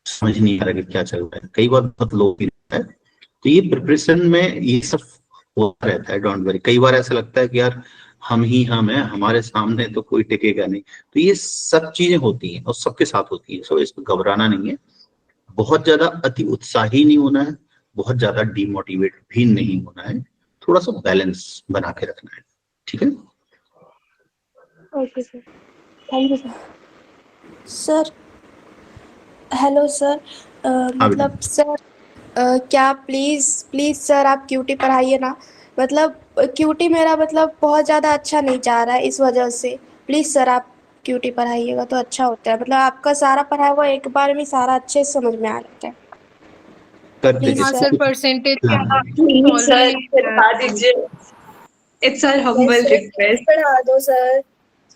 समझ नहीं आ रहा कि क्या चल रहा है, कई बार बहुत लो फील होता है। तो ये प्रिपरेशन में ये सब होता रहता है, डोंट वरी। कई बार ऐसा लगता है कि यार हम ही हम हैं, हमारे सामने तो कोई टिकेगा नहीं। तो ये सब चीजें होती हैं और सबके साथ होती हैं, सो इसमें घबराना नहीं है। बहुत ज्यादा अति उत्साही नहीं होना है, बहुत ज्यादा डिमोटिवेट भी नहीं होना है। थोड़ा सा बैलेंस बना के रखना है, ठीक है। Okay sir, thank you sir. Sir hello sir, मतलब सर क्या प्लीज़ प्लीज़ सर आप क्यूटी पढ़ाइए ना। मतलब क्यूटी मेरा मतलब बहुत ज़्यादा अच्छा नहीं जा रहा है, इस वजह से प्लीज़ सर आप क्यूटी पढ़ाइएगा तो अच्छा होता है। मतलब आपका सारा पढ़ाया हुआ एक बार में सारा अच्छे से समझ में आ जाता है। करते प्लीज हाँ इसको सर, कुछ परसेंटेज के हाँ, अलावा सॉल्व ही नहीं हो रहा है। दीजिए, इट्स आवर हम्बल रिक्वेस्ट। पढ़ा दो सर।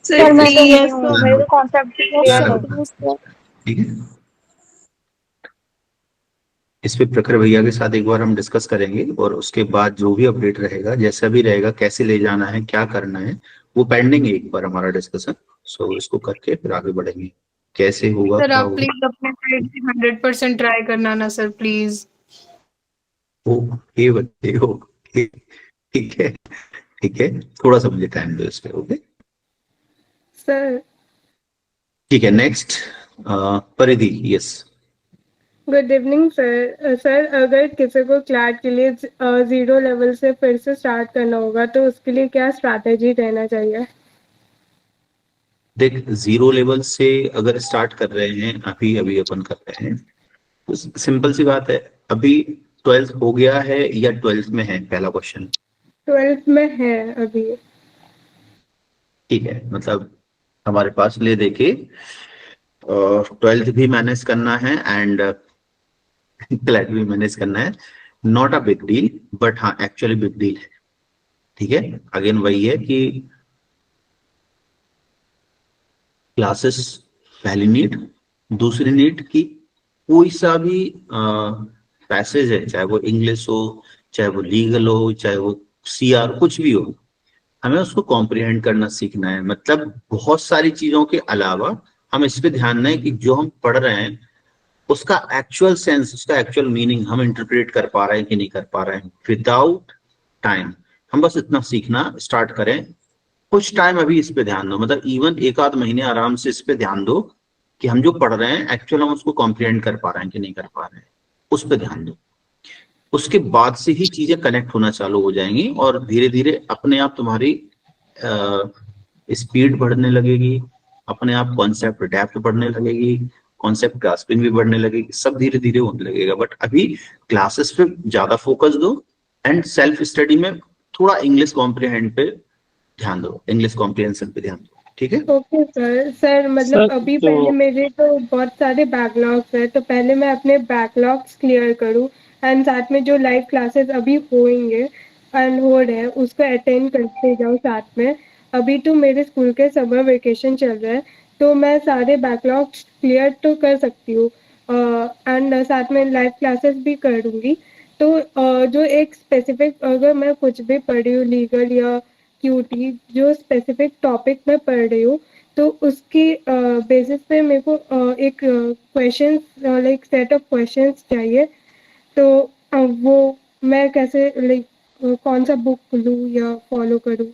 सर मैं तो प्लीज। यस हूँ, मेरे को कॉन्सेप्ट भी क्लियर हाँ, होगा। ठीक है। इस पे प्रखर भैया के साथ एक बार हम डिस्कस करेंगे और उसके बाद जो भी अपडेट रहेगा, जैसा भी रहेगा, कैसे ले जाना है, क्या करना है, वो पेंडिंग है एक बार हमारा डिस्कशन। सो इसको करके फिर आगे बढ़ेंगे, कैसे होगा सर क्या आप होगा। प्लीज अपने साइड से 100% ट्राई करना ना सर, प्लीज। ओके बच्चे, ओके, ठीक है, ठीक है, थोड़ा सा मुझे टाइम दो इस पे। ओके, सर ठीक है। नेक्स्ट परिधि, yes. Good evening sir. Sir अगर किसी को क्लैट के लिए 0 लेवल से फिर से स्टार्ट करना होगा तो उसके लिए क्या स्ट्रैटेजी रहना चाहिए? देख, 0 लेवल से अगर स्टार्ट कर रहे हैं, अभी अभी अपन कर रहे हैं, तो सिंपल सी बात है, अभी 12th हो गया है या 12th में है, पहला क्वेश्चन। 12th में है अभी। ठीक है, मतलब हमारे पास ले देके 12th भी मैनेज करना है एंड क्लैट भी मैनेज करना है। Not a big deal, but हाँ एक्चुअली बिग डील है, ठीक है। अगेन वही है कि क्लासेस पहली नीड, दूसरी नीड की कोई सा भी पैसेज है, चाहे वो इंग्लिश हो, चाहे वो लीगल हो, चाहे वो सीआर, कुछ भी हो, हमें उसको कॉम्प्रिहेंड करना सीखना है। मतलब बहुत सारी चीजों के अलावा हम इस पे ध्यान दें कि जो हम पढ़ रहे हैं उसका एक्चुअल सेंस, उसका एक्चुअल मीनिंग हम इंटरप्रेट कर पा रहे हैं कि नहीं कर पा रहे हैं विदाउट टाइम। हम बस इतना सीखना स्टार्ट करें, कुछ टाइम अभी इस पे ध्यान दो, मतलब इवन एक आध महीने आराम से इस पे ध्यान दो कि हम जो पढ़ रहे हैं एक्चुअल हम उसको कॉम्प्रिहेंड कर पा रहे हैं कि नहीं कर पा रहे हैं, उस पे ध्यान दो। उसके बाद से ही चीजें कनेक्ट होना चालू हो जाएंगी और धीरे धीरे अपने आप तुम्हारी स्पीड बढ़ने लगेगी, अपने आप कॉन्सेप्ट डेप्थ बढ़ने लगेगी, कॉन्सेप्ट ग्रास्पिंग भी बढ़ने लगेगी, सब धीरे धीरे होने लगेगा। बट अभी क्लासेस पे ज्यादा फोकस दो एंड सेल्फ स्टडी में थोड़ा इंग्लिश कॉम्प्रिहेंड पे ध्यान दो, इंग्लिश कॉम्प्रिहेंशन पे ध्यान दो, ठीक है। Okay sir. सर मतलब सर अभी तो पहले मेरे तो बहुत सारे बैकलॉग्स है, तो पहले मैं अपने बैकलॉग्स क्लियर करूँ एंड साथ में जो लाइव क्लासेस अभी होंगे एंड हो रहे हैं उसको अटेंड करते जाऊँ साथ में। अभी तो मेरे स्कूल के समर वेकेशन चल रहा है तो मैं सारे बैकलॉग्स क्लियर तो कर सकती हूँ एंड साथ में लाइव क्लासेस भी करूँगी। तो जो एक स्पेसिफिक अगर मैं कुछ भी पढ़ी हूँ लीगल या क्यूटी, जो स्पेसिफिक टॉपिक मैं पढ़ रही हूँ, तो उसकी बेसिस पे मेरे को एक question like set of questions चाहिए। तो वो मैं कैसे लाइक कौन सा बुक लूँ या फॉलो करूँ?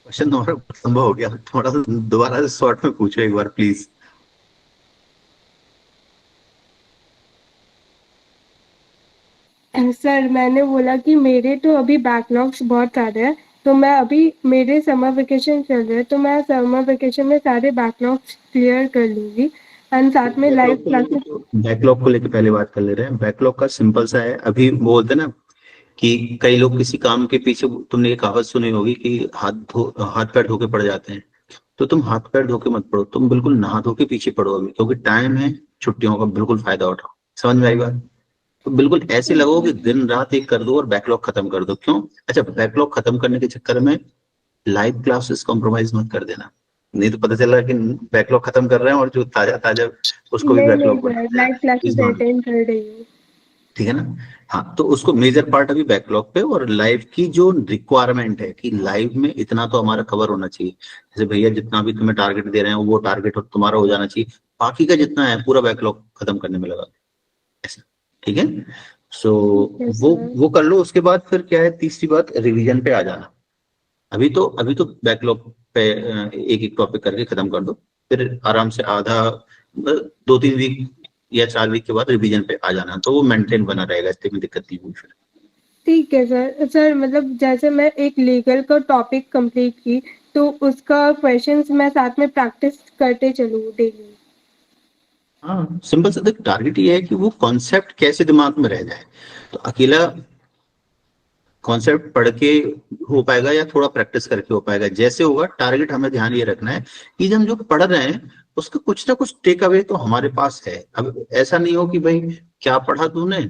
क्वेश्चन तुम्हारा लंबा हो गया, थोड़ा सा दोबारा से शॉर्ट में पूछो एक बार प्लीज। सर मैंने बोला कि मेरे तो अभी बैकलॉग्स बहुत सारे हैं, तो मैं अभी मेरे समर वेकेशन चल रहे हैं तो मैं समर वेकेशन में सारे बैकलॉग्स क्लियर कर लूँगी एंड साथ में लाइव क्लासेस। बैकलॉग को लेकर पहले बात कर ले रहे हैं। बैकलॉग का सिंपल सा है, अभी वो बोलते हैं ना कि कई लोग किसी काम के पीछे, तुमने एक कहावत सुनी होगी कि हाथ पैर धो के पड़ जाते हैं, तो तुम हाथ पैर धो के मत पढ़ो, तुम बिल्कुल नहा धो के पीछे पढ़ो अभी, क्योंकि टाइम है, छुट्टियों का बिल्कुल फायदा उठाओ। समझ में आई बात? तो बिल्कुल ऐसे लगो कि दिन रात एक कर दो और बैकलॉग खत्म कर दो। क्यों? अच्छा, बैकलॉग खत्म करने के चक्कर में लाइव क्लासेस कॉम्प्रोमाइज मत कर देना, नहीं तो पता चला कि बैकलॉग खत्म कर रहे हैं और जो ताजा ताजा उसको भी नहीं नहीं बैकलॉग सर, बढ़ा लाइव क्लासेस दें। अटेंड कर रही हूँ। ठीक है ना? हाँ, तो उसको मेजर पार्ट अभी बैकलॉग पे, और लाइव की जो रिक्वायरमेंट है कि लाइव में इतना तो हमारा कवर होना चाहिए, जैसे भैया जितना भी तुम्हें टारगेट दे रहे हैं वो टारगेट तुम्हारा हो जाना चाहिए, बाकी का जितना है पूरा बैकलॉग खत्म करने में लगा ऐसा, ठीक है। सो वो कर लो। उसके बाद फिर क्या है, तीसरी बात, रिवीजन पे आ जाना। अभी तो बैकलॉग पे एक एक टॉपिक करके खत्म कर दो, फिर आराम से आधा 2-3 वीक या 4 वीक के बाद रिवीजन पे आ जाना, तो वो मेंटेन बना रहेगा, इससे कोई दिक्कत नहीं हुई फिर। ठीक है सर। सर मतलब जैसे मैं एक लीगल का टॉपिक कंप्लीट की तो उसका क्वेश्चंस मैं साथ में प्रैक्टिस करते चलूँ डेली। हाँ, सिंपल सा देख, टारगेट ये है कि वो कॉन्सेप्ट कैसे दिमाग में रह जाए। तो अकेला कॉन्सेप्ट पढ़ के हो पाएगा या थोड़ा प्रैक्टिस करके हो पाएगा, जैसे होगा। टारगेट हमें ध्यान ये रखना है कि हम जो पढ़ रहे हैं उसका कुछ ना कुछ टेक अवे तो हमारे पास है। अब ऐसा नहीं हो कि भाई क्या पढ़ा तूने,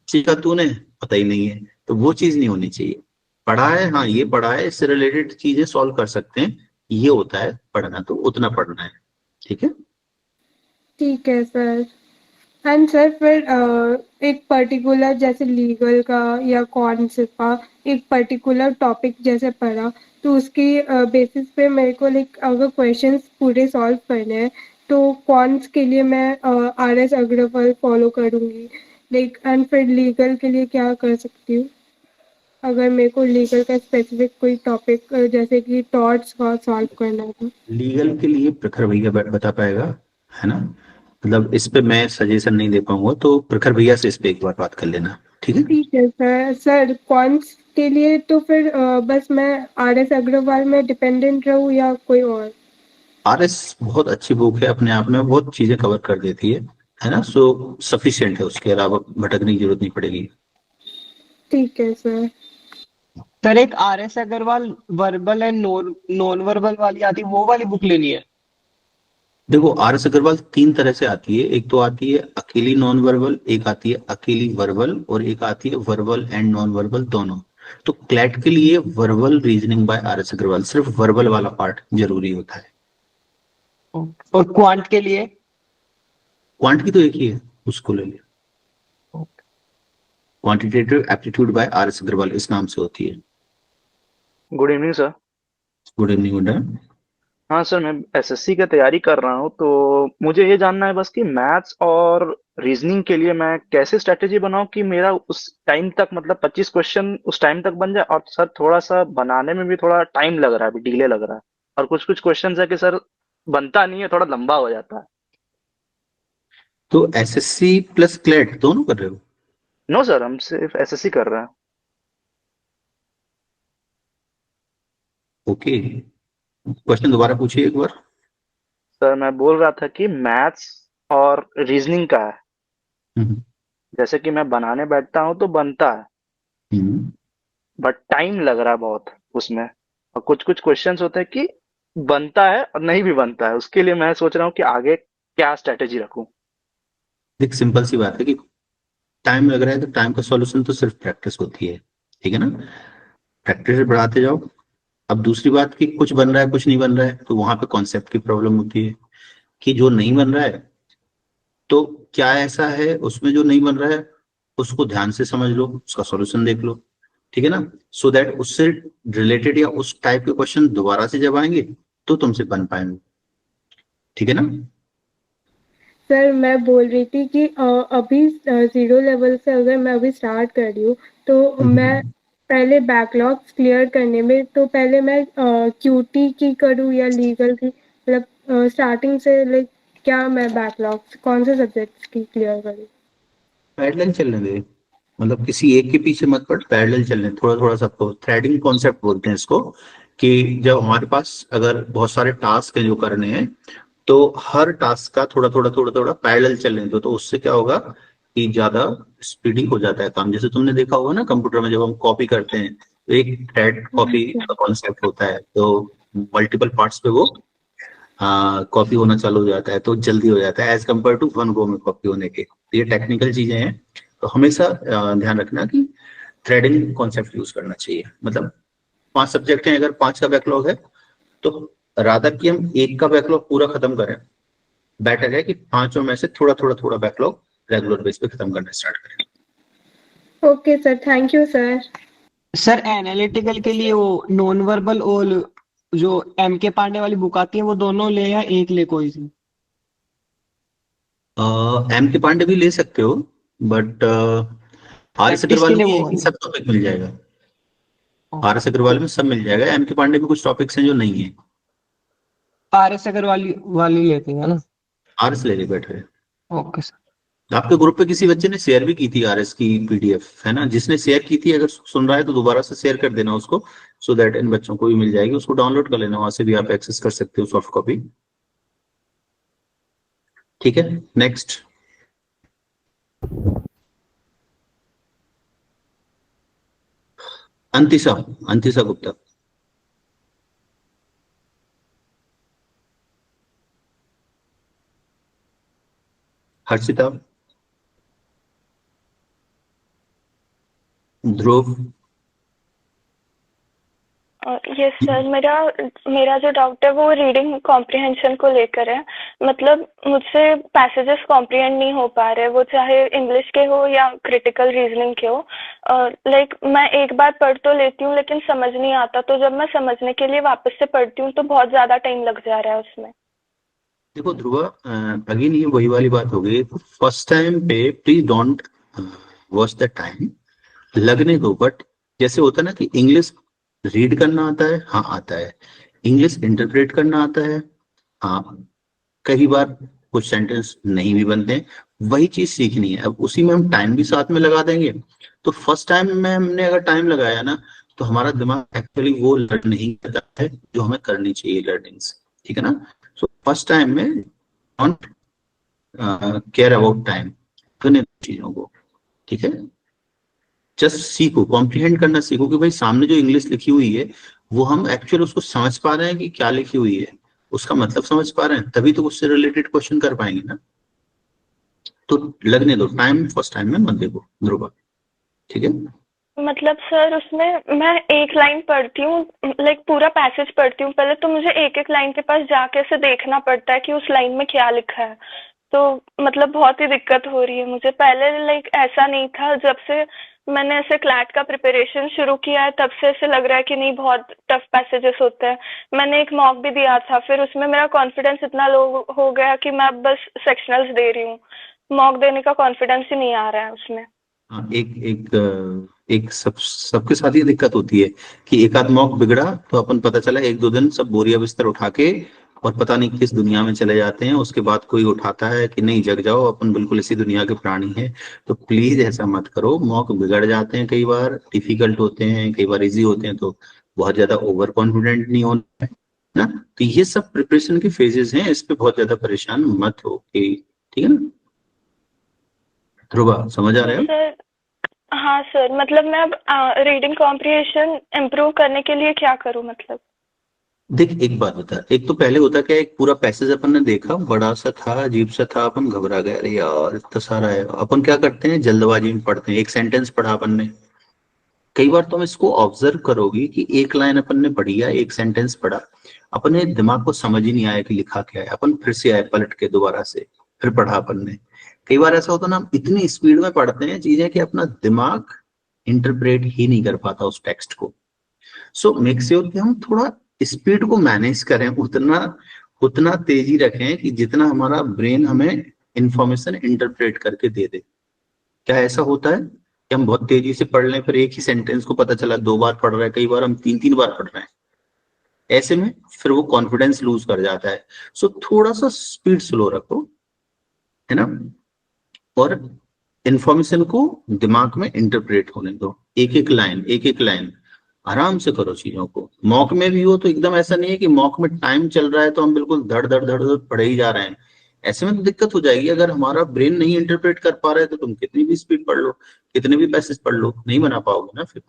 सीखा तूने, पता ही नहीं है, तो वो चीज नहीं होनी चाहिए। पढ़ा है, हाँ ये पढ़ा है, इससे रिलेटेड चीजें सॉल्व कर सकते हैं, ये होता है पढ़ना, तो उतना पढ़ना है। ठीक है, ठीक है सर। एंड सर फिर एक पर्टिकुलर जैसे लीगल का या कॉन्स का एक पर्टिकुलर टॉपिक जैसे पढ़ा तो उसकी बेसिस पे मेरे को लाइक अगर क्वेश्चंस पूरे सॉल्व करने हैं तो कॉन्स के लिए मैं RS अग्रवाल फॉलो करूँगी लाइक। एंड फिर लीगल के लिए क्या कर सकती हूँ अगर मेरे को लीगल का स्पेसिफिक कोई टॉपिक जैसे कि टॉर्ट्स का सॉल्व करना है तो? लीगल के लिए प्रखर भैया बता पाएगा, है ना। मतलब इस पे मैं सजेशन नहीं दे पाऊंगा, तो प्रखर भैया से इस पे एक बार बात कर लेना। ठीक है, ठीक है सर। सर कॉन्स के लिए तो फिर बस मैं RS अग्रवाल में डिपेंडेंट रहूँ या कोई और? RS बहुत अच्छी बुक है, अपने आप में बहुत चीजें कवर कर देती है ना। सो सफिशिएंट है, उसके अलावा भटकने की जरूरत नहीं पड़ेगी। ठीक है सर। सर एक RS Agarwal verbal and non verbal वाली आती है, वो वाली बुक लेनी है। देखो, RS अग्रवाल 3 तरह से आती है। एक तो आती है अकेली नॉन वर्बल, एक आती है अकेली वर्बल, और एक आती है वर्बल एंड नॉन वर्बल दोनों। तो क्लैट के लिए verbal reasoning by RS Agarwal, सिर्फ वर्बल वाला पार्ट जरूरी होता है। और क्वांट के लिए? क्वांट की तो एक ही है, उसको ले लिया। Quantitative aptitude by RS Agarwal इस नाम से होती है। Good evening sir. Good evening good. हाँ सर, मैं एसएससी की तैयारी कर रहा हूँ, तो मुझे ये जानना है बस कि मैथ्स और रीजनिंग के लिए मैं कैसे स्ट्रेटेजी बनाऊं कि मेरा उस टाइम तक, मतलब 25 क्वेश्चन उस टाइम तक बन जाए। और सर थोड़ा सा बनाने में भी थोड़ा टाइम लग रहा है, अभी डिले लग रहा है, और कुछ कुछ क्वेश्चन है कि सर बनता नहीं है, थोड़ा लंबा हो जाता है। तो SSC प्लस क्लैट दोनों कर रहे हो? नो सर, हम सिर्फ एसएससी कर रहे हैं। ओके, क्वेश्चन दोबारा पूछिए एक बार। सर मैं बोल रहा था कि मैथ्स और रीजनिंग का है, जैसे कि मैं बनाने बैठता हूँ तो बनता है, बट टाइम लग रहा है बहुत उसमें, और कुछ कुछ क्वेश्चंस होते हैं कि बनता है और नहीं भी बनता है। उसके लिए मैं सोच रहा हूँ कि आगे क्या स्ट्रेटेजी रखूं। एक सिंपल सी बात है कि टाइम लग रहा है, तो टाइम का सॉल्यूशन तो सिर्फ प्रैक्टिस होती है। ठीक है ना, प्रैक्टिस बढ़ाते जाओ। अब दूसरी बात कि कुछ बन रहा है कुछ नहीं बन रहा है, तो वहां पे कॉन्सेप्ट की प्रॉब्लम होती है कि जो नहीं बन रहा है तो क्या ऐसा है उसमें जो नहीं बन रहा है, उसको ध्यान से समझ लो, उसका सॉल्यूशन देख लो। ठीक है ना, सो दैट उससे रिलेटेड या उस टाइप के क्वेश्चन दोबारा से जब आएंगे तो तुमसे बन पाएंगे। ठीक है ना। सर मैं बोल रही थी कि अभी 0 लेवल से अगर मैं अभी स्टार्ट कर रही हूँ तो मैं पहले बैकलॉग्स क्लियर करने में, तो पहले मैं QT की करूँ या लीगल की, मतलब स्टार्टिंग से लाइक क्या मैं बैकलॉग्स कौन से सब्जेक्ट्स की क्लियर करूँ? पैरेलल चलने दे, मतलब किसी एक के पीछे मत पड़, पैरेलल चलने, थोड़ा थोड़ा सबको। थ्रेडिंग कॉन्सेप्ट बोलते हैं इसको, कि जब हमारे पास अगर बहुत सारे टास्क हैं जो करने हैं, तो हर टास्क का थोड़ा थोड़ा थोड़ा थोड़ा पैरेलल चलने दो, तो उससे क्या होगा कि ज्यादा स्पीडी हो जाता है काम। जैसे तुमने देखा होगा ना कंप्यूटर में, जब हम कॉपी करते हैं तो एक थ्रेड कॉपी का कॉन्सेप्ट होता है, तो मल्टीपल पार्ट्स पे वो कॉपी होना चालू हो जाता है, तो जल्दी हो जाता है as compared to one go में कॉपी होने के। ये टेक्निकल चीजें हैं, तो हमेशा ध्यान रखना कि थ्रेडिंग कॉन्सेप्ट यूज करना चाहिए। मतलब 5 सब्जेक्ट हैं, अगर 5 का बैकलॉग है तो रादर कि हम एक का बैकलॉग पूरा खत्म करें, बेटर है कि 5 में से थोड़ा थोड़ा थोड़ा बैकलॉग रेगुलर बेस पे खत्म करना स्टार्ट करें। Okay sir, thank you sir. Sir analytical के लिए वो नॉन वर्बल और जो MK पांडे वाली बुक आती है वो दोनों ले या एक ले कोई सी? MK पांडे भी ले सकते हो, बट RS अग्रवाल में सब टॉपिक मिल जाएगा। RS अग्रवाल में सब मिल जाएगा, MK पांडे में कुछ टॉपिक्स हैं जो नहीं है। RS अग्रवाल वाली लेते हैं ना? RS ले बेटर है। Okay sir. आपके ग्रुप पे किसी बच्चे ने शेयर भी की थी आरएस की पीडीएफ, है ना? जिसने शेयर की थी अगर सुन रहा है तो दोबारा से शेयर कर देना उसको, सो दैट इन बच्चों को भी मिल जाएगी। उसको डाउनलोड कर लेना, वहां से भी आप एक्सेस कर सकते हो सॉफ्ट कॉपी। ठीक है, नेक्स्ट। अंतिशा, अंतिशा गुप्ता। हर्षिता, ध्रुव। यस सर, मेरा जो डाउट है वो रीडिंग कॉम्प्रिहेंशन को लेकर है। मतलब मुझसे पैसेजेस कॉम्प्रिहेंड नहीं हो पा रहे, वो चाहे इंग्लिश के हो या क्रिटिकल रीजनिंग के हो। लाइक मैं एक बार पढ़ तो लेती हूँ लेकिन समझ नहीं आता, तो जब मैं समझने के लिए वापस से पढ़ती हूँ तो बहुत ज्यादा टाइम लग जा रहा है उसमें। देखो ध्रुवा, अगेन ये वही वाली बात हो गई। फर्स्ट टाइम पे please don't watch the time, लगने दो। बट जैसे होता है ना कि इंग्लिश रीड करना आता है, हाँ आता है। इंग्लिश इंटरप्रेट करना आता है, हाँ। कई बार कुछ सेंटेंस नहीं भी बनते हैं, वही चीज सीखनी है। अब उसी में हम टाइम भी साथ में लगा देंगे, तो फर्स्ट टाइम में हमने अगर टाइम लगाया ना, तो हमारा दिमाग एक्चुअली वो लर्न नहीं करता है जो हमें करनी चाहिए लर्निंग्स। ठीक है ना? सो फर्स्ट टाइम में डोंट केयर अबाउट टाइम, करने दो चीजों को। ठीक है, जस्ट सीखो, कॉम्प्रिहेंड करना सीखो कि भाई सामने जो इंग्लिश लिखी हुई है वो हम एक्चुअल उसको समझ पा रहे हैं कि क्या लिखी हुई है, उसका मतलब समझ पा रहे हैं, तभी तो उससे रिलेटेड क्वेश्चन कर पाएंगे ना। तो लगने दो टाइम, फर्स्ट टाइम में मत देखो ध्रुवा। ठीक है? मतलब सर उसमें मैं एक लाइन पढ़ती हूँ, लाइक पूरा पैसेज पढ़ती हूँ पहले, तो मुझे एक एक लाइन के पास जाके से देखना पड़ता है कि उस लाइन में क्या लिखा है। तो मतलब बहुत ही दिक्कत हो रही है मुझे। पहले लाइक ऐसा नहीं था, जब से मैंने ऐसे क्लैट का प्रिपरेशन शुरू किया है तब से ऐसे लग रहा है कि नहीं बहुत टफ पैसेजेस होते हैं। मैंने एक मॉक भी दिया था, फिर उसमें मेरा कॉन्फिडेंस इतना लो हो गया कि मैं अब बस सेक्शनल्स दे रही हूँ, मॉक देने का कॉन्फिडेंस ही नहीं आ रहा है उसमें। हाँ, एक सबके साथ ये दिक्कत होती है कि एक आध मॉक बिगड़ा तो अपन पता चला एक दो दिन सब बोरिया बिस्तर उठा के और पता नहीं किस दुनिया में चले जाते हैं। उसके बाद कोई उठाता है कि नहीं जग जाओ, अपन बिल्कुल इसी दुनिया के प्राणी हैं। तो प्लीज ऐसा मत करो। मॉक बिगड़ जाते हैं, कई बार डिफिकल्ट होते हैं, कई बार इजी होते हैं, तो बहुत ज्यादा ओवर कॉन्फिडेंट नहीं होना है ना। तो ये सब प्रिपरेशन के फेजेस हैं, इस पे बहुत ज्यादा परेशान मत हो। ठीक है ना ध्रुवा, समझ आ रहे हो? सर हाँ सर, मतलब मैं अब रीडिंग कॉम्प्रिहेंशन इम्प्रूव करने के लिए क्या करूँ मतलब? देख एक बात बता, एक तो पहले होता क्या, एक पूरा पैसेज अपन ने देखा, बड़ा सा था, अजीब सा था, अपन घबरा गए, अरे यार इतना सारा है। अपन क्या करते हैं, जल्दबाजी में पढ़ते हैं। एक सेंटेंस पढ़ा अपन ने, कई बार तुम इसको ऑब्जर्व करोगी कि एक लाइन अपन ने पढ़ी है, एक सेंटेंस पढ़ा, अपने दिमाग को समझ ही नहीं आया कि लिखा क्या है। अपन फिर से आए पलट के दोबारा से, फिर पढ़ा अपन ने। कई बार ऐसा होता ना, हम इतनी स्पीड में पढ़ते हैं चीजें कि अपना दिमाग इंटरप्रेट ही नहीं कर पाता उस टेक्स्ट को। सो मेक श्योर कि हम थोड़ा स्पीड को मैनेज करें, उतना तेजी रखें कि जितना हमारा ब्रेन हमें इंफॉर्मेशन इंटरप्रेट करके दे दे। क्या ऐसा होता है कि हम बहुत तेजी से पढ़ लें, फिर एक ही सेंटेंस को पता चला 2 बार पढ़ रहे हैं, कई बार हम 3 बार पढ़ रहे हैं। ऐसे में फिर वो कॉन्फिडेंस लूज कर जाता है। सो थोड़ा सा स्पीड स्लो रखो, है ना, और इंफॉर्मेशन को दिमाग में इंटरप्रेट होने दो। एक एक लाइन आराम से करो चीजों को। मॉक में भी हो तो एकदम ऐसा नहीं है कि मॉक में टाइम चल रहा है तो हम बिल्कुल धड़ धड़ धड़ धड़ पढ़े ही जा रहे हैं। ऐसे में तो दिक्कत हो जाएगी। अगर हमारा ब्रेन नहीं इंटरप्रेट कर पा रहा है तो तुम कितनी भी स्पीड पढ़ लो, कितने भी पैसेज पढ़ लो, नहीं बना पाओगे ना। फिर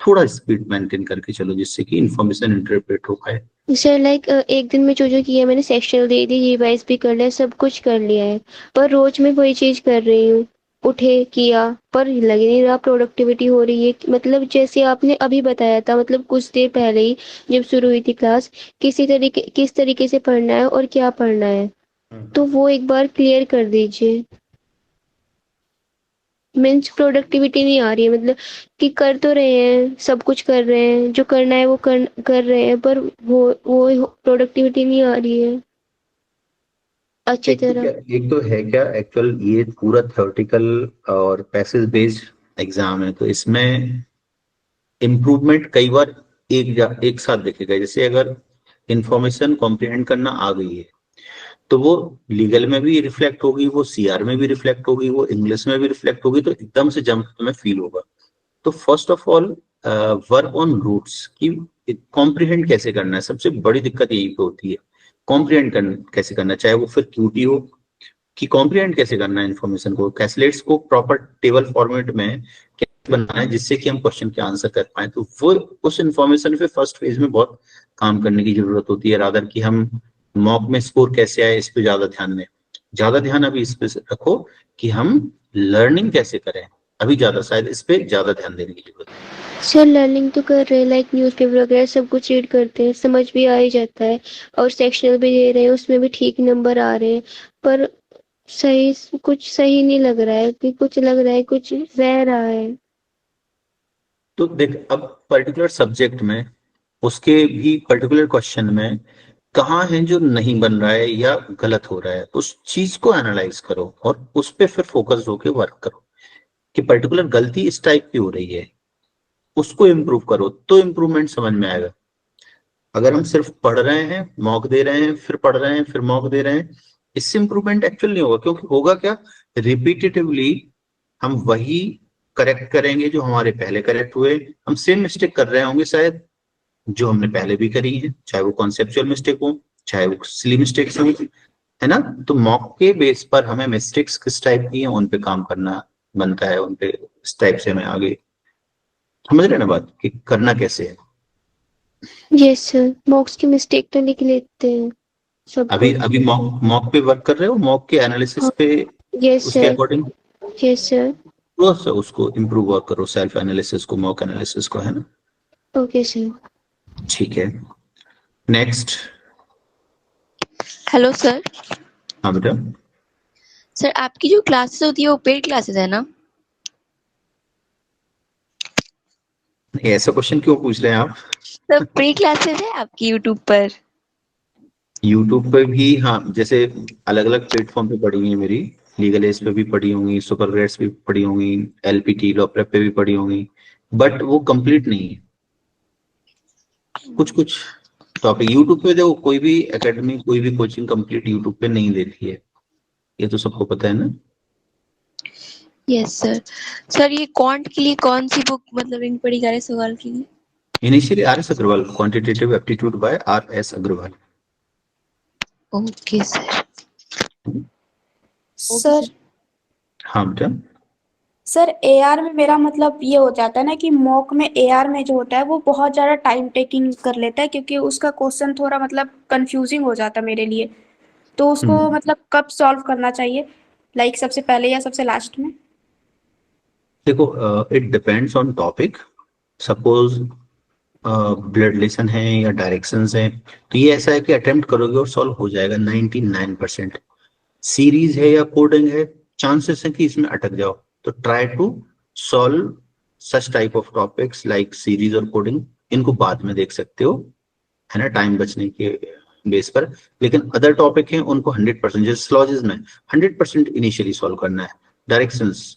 थोड़ा स्पीड मेंटेन करके चलो जिससे कि इंफॉर्मेशन इंटरप्रेट हो पाए। सर लाइक एक दिन में जो किया मैंने, सेक्शनल दे दी, रिवाइज भी कर लिया, सब कुछ कर लिया है, पर रोज मैं वही चीज कर रही हूँ। उठे किया पर लग नहीं रहा प्रोडक्टिविटी हो रही है। मतलब जैसे आपने अभी बताया था, मतलब कुछ देर पहले ही जब शुरू हुई थी क्लास, किस तरीके से पढ़ना है और क्या पढ़ना है, तो वो एक बार क्लियर कर दीजिए। मीन्स प्रोडक्टिविटी नहीं आ रही है, मतलब कि कर तो रहे हैं, सब कुछ कर रहे हैं, जो करना है वो कर रहे हैं, पर वो प्रोडक्टिविटी नहीं आ रही है अच्छी तरह। एक तो है क्या, एक्चुअल ये पूरा थ्योरेटिकल और पैसेज बेस्ड एग्जाम है, तो इसमें इम्प्रूवमेंट कई बार एक साथ देखेगा। जैसे अगर इंफॉर्मेशन कॉम्प्रिहेंड करना आ गई है तो वो लीगल में भी रिफ्लेक्ट होगी, वो सीआर में भी रिफ्लेक्ट होगी, वो इंग्लिश में भी रिफ्लेक्ट होगी, तो एकदम से जंप तुम्हें फील होगा। तो first of all work on roots की कॉम्प्रिहेंड कैसे करना है, सबसे बड़ी दिक्कत यही पे होती है। कॉम्प्रिहेंड कैसे करना, चाहे वो फिर क्यूटी हो, कि कॉम्प्रिहेंड कैसे करना है इन्फॉर्मेशन को, कैसलेट्स को प्रॉपर टेबल फॉर्मेट में कैसे बनाना है जिससे कि हम क्वेश्चन के आंसर कर पाए। तो वो उस इन्फॉर्मेशन पे फर्स्ट फेज में बहुत काम करने की जरूरत होती है, रादर कि हम मॉक में स्कोर कैसे आए इस पे ज्यादा ध्यान दें। ज्यादा ध्यान अभी इस पे रखो कि हम लर्निंग कैसे करें, अभी ज्यादा शायद इस पे ज्यादा ध्यान देने की जरूरत है। सर लर्निंग तो कर रहे हैं, लाइक न्यूज़पेपर वगैरह सब कुछ रीड करते हैं, समझ भी आ ही जाता है, और सेक्शनल भी दे रहे हैं, उसमें भी ठीक नंबर आ रहे हैं, पर कुछ सही नहीं लग रहा है, कि कुछ लग रहा है कुछ रह रहा है। तो देख, अब पर्टिकुलर सब्जेक्ट में उसके भी पर्टिकुलर क्वेश्चन में कहाँ है जो नहीं बन रहा है या गलत हो रहा है, उस चीज को एनालाइज करो और उस पे फिर फोकस होके वर्क करो कि पर्टिकुलर गलती इस टाइप की हो रही है, उसको इम्प्रूव करो, तो इम्प्रूवमेंट समझ में आएगा। अगर हम सिर्फ पढ़ रहे हैं, मॉक दे रहे हैं, फिर पढ़ रहे हैं, फिर मॉक दे रहे हैं, इससे इम्प्रूवमेंट एक्चुअल नहीं होगा। क्योंकि होगा क्या, रिपीटेटिवली हम वही करेक्ट करेंगे जो हमारे पहले करेक्ट हुए, हम सेम मिस्टेक कर रहे होंगे शायद जो हमने पहले भी करी है, चाहे वो कॉन्सेप्चुअल मिस्टेक हो, चाहे वो सिली मिस्टेक्स हो, है ना। तो मॉक के बेस पर हमें मिस्टेक्स किस टाइप की है उन पे काम करना बनता है, उन पे इस टाइप से हमें आगे, समझ रहे ना बात कि करना कैसे है। यस सर, मॉक्स की मिस्टेक तो लिख लेते हैं सब अभी कुछ। अभी मॉक पे वर्क कर रहे हो, मॉक के एनालिसिस पे, यस उसके सर, अकॉर्डिंग यस सर। थोड़ा सा उसको इम्प्रूव वर्क करो, सेल्फ एनालिसिस को, मॉक एनालिसिस को, है ना। Okay sir. ठीक है, नेक्स्ट। Hello sir. हाँ बेटा। सर आपकी जो क्लासेस होती है वो पेड क्लासेस है ना? ऐसा क्वेश्चन क्यों पूछ रहे हैं आप? सर पेड क्लासेस है आपकी यूट्यूब पर? यूट्यूब पे भी, हाँ, जैसे अलग अलग प्लेटफॉर्म पे पड़ी हुई है मेरी, लीगल एज पे भी पड़ी होंगी, सुपर ग्रेड्स पे भी पड़ी होंगी, एलपीटी लॉ प्रेप पे भी पड़ी होंगी, बट वो कंप्लीट नहीं है। कुछ कुछ टॉपिक यूट्यूब पे, देखो कोई भी एकेडमी, कोई भी कोचिंग कंप्लीट यूट्यूब पे नहीं देती है, ये तो सबको पता है ना। Yes sir. सर ये क्वांट के लिए कौन सी बुक मतलब रिंग पड़ी जा रही सवाल के लिए? Initially R S Agarwal, quantitative aptitude by R S Agarwal. Okay sir. Sir हाँ बेटा। सर एआर में मेरा मतलब ये हो जाता है ना कि मॉक में एआर में जो होता है वो बहुत ज़्यादा टाइम टेकिंग कर लेता है, क्योंकि उसका क्वेश्चन थोड़ा मतलब कंफ्यूजिंग हो जाता है मेरे लिए। तो उसको मतलब कब सॉल्व करना चाहिए, लाइक सबसे पहले या सबसे लास्ट में? देखो, it depends on topic. Suppose blood relation है या डायरेक्शंस है, तो ये ऐसा है कि अटेम्प्ट करोगे और सॉल्व हो जाएगा 99%। सीरीज है या कोडिंग है, चांसेस है कि इसमें अटक जाओ, तो try to solve such type of topics like series और कोडिंग, इनको बाद में देख सकते हो, है ना, टाइम बचने के बेस पर। लेकिन अदर टॉपिक हैं उनको 100%, जैसे स्लॉजेस में 100% इनिशियली सॉल्व करना है। Directions,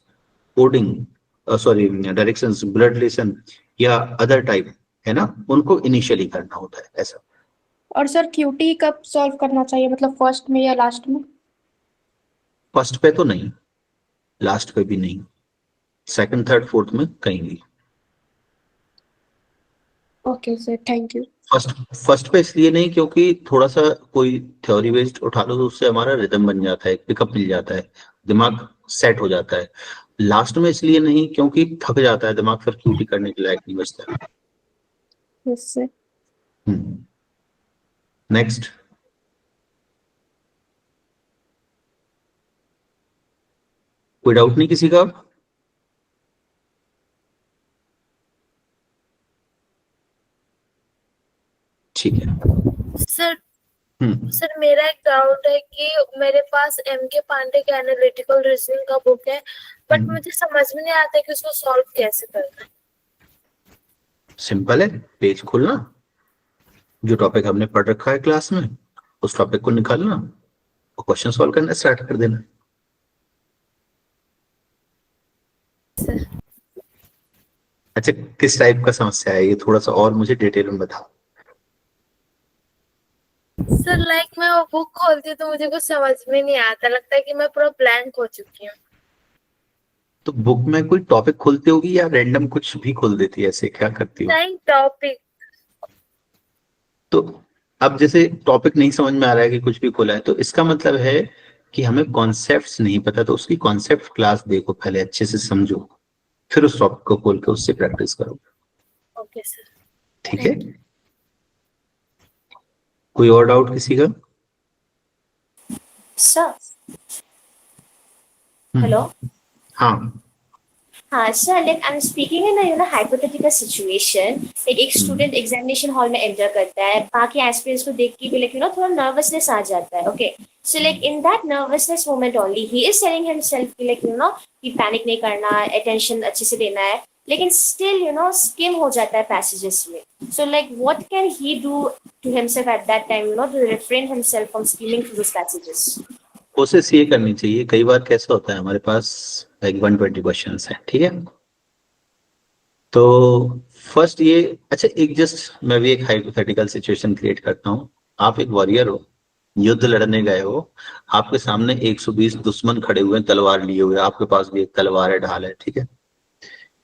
coding, sorry directions, blood relation या अदर टाइप, है ना, उनको इनिशियली करना होता है ऐसा। और सर क्यूटी कब सॉल्व करना चाहिए, मतलब फर्स्ट में या लास्ट में? फर्स्ट पे तो नहीं, लास्ट पे भी नहीं, सेकंड थर्ड फोर्थ में कहीं भी। Okay sir, thank you. First पे इसलिए नहीं क्योंकि थोड़ा सा कोई थ्योरी बेस्ड उठा लो तो उससे हमारा रिदम बन जाता है, पिकअप मिल जाता है, दिमाग सेट हो जाता है। लास्ट में इसलिए नहीं क्योंकि थक जाता है दिमाग, फिर क्यूटी करने के लायक नहीं बचता। Yes sir. नेक्स्ट। कोई डाउट नहीं किसी का? ठीक है सर। सर मेरा एक डाउट है कि मेरे पास एम के पांडे का एनालिटिकल रीजनिंग का बुक है, बट मुझे समझ में नहीं आता कि उसको सॉल्व कैसे करना है। सिंपल है, पेज खोलना, जो टॉपिक हमने पढ़ रखा है क्लास में उस टॉपिक को निकालना और क्वेश्चन सॉल्व करना स्टार्ट कर देना। अच्छा, किस टाइप का समस्या है ये, थोड़ा सा और मुझे डिटेल में बताओ। सर लाइक मैं वो बुक खोलती हूँ तो मुझे कुछ समझ में नहीं आता, लगता है कि मैं पूरा ब्लैंक हो चुकी हूँ। तो बुक में कोई टॉपिक खोलती होगी या रैंडम कुछ भी खोल देती है, ऐसे क्या करती हो? नहीं, टॉपिक। तो अब जैसे टॉपिक नहीं समझ में आ रहा है कि कुछ भी खोला है, तो इसका मतलब है कि हमें कॉन्सेप्ट्स नहीं पता, तो उसकी कॉन्सेप्ट क्लास देखो, पहले अच्छे से समझो, फिर उस टॉपिक को खोल के उससे प्रैक्टिस करो। Okay sir. ठीक है, कोई और डाउट किसी का? Sir hello. हाँ हाँ sir, like I am speaking in hypothetical situation. Like एक स्टूडेंट एग्जामिनेशन हॉल में एंटर करता है, बाकी एस्पिरेंट्स को देख के भी लाइक थोड़ा नर्वसनेस आ जाता है। Okay, so like in that nervousness moment only he is telling himself कि लाइक कि पैनिक नहीं करना, अटेंशन अच्छे से देना है, लेकिन स्टिल स्किम हो जाता है पैसेजेस में। So like what can he do to himself at that time to refrain himself from skimming through this passages? कोशिश ये करनी चाहिए, कई बार कैसा होता है हमारे पास लाइक 120 क्वेश्चंस हैं, ठीक है, तो फर्स्ट ये, अच्छा एक जस्ट मैं भी एक हाइपोथेटिकल सिचुएशन क्रिएट करता हूँ। आप एक वॉरियर हो, युद्ध लड़ने गए हो, आपके सामने 120 दुश्मन खड़े हुए हैं तलवार लिए हुए, आपके पास भी एक तलवार है, ढाल है, ठीक है,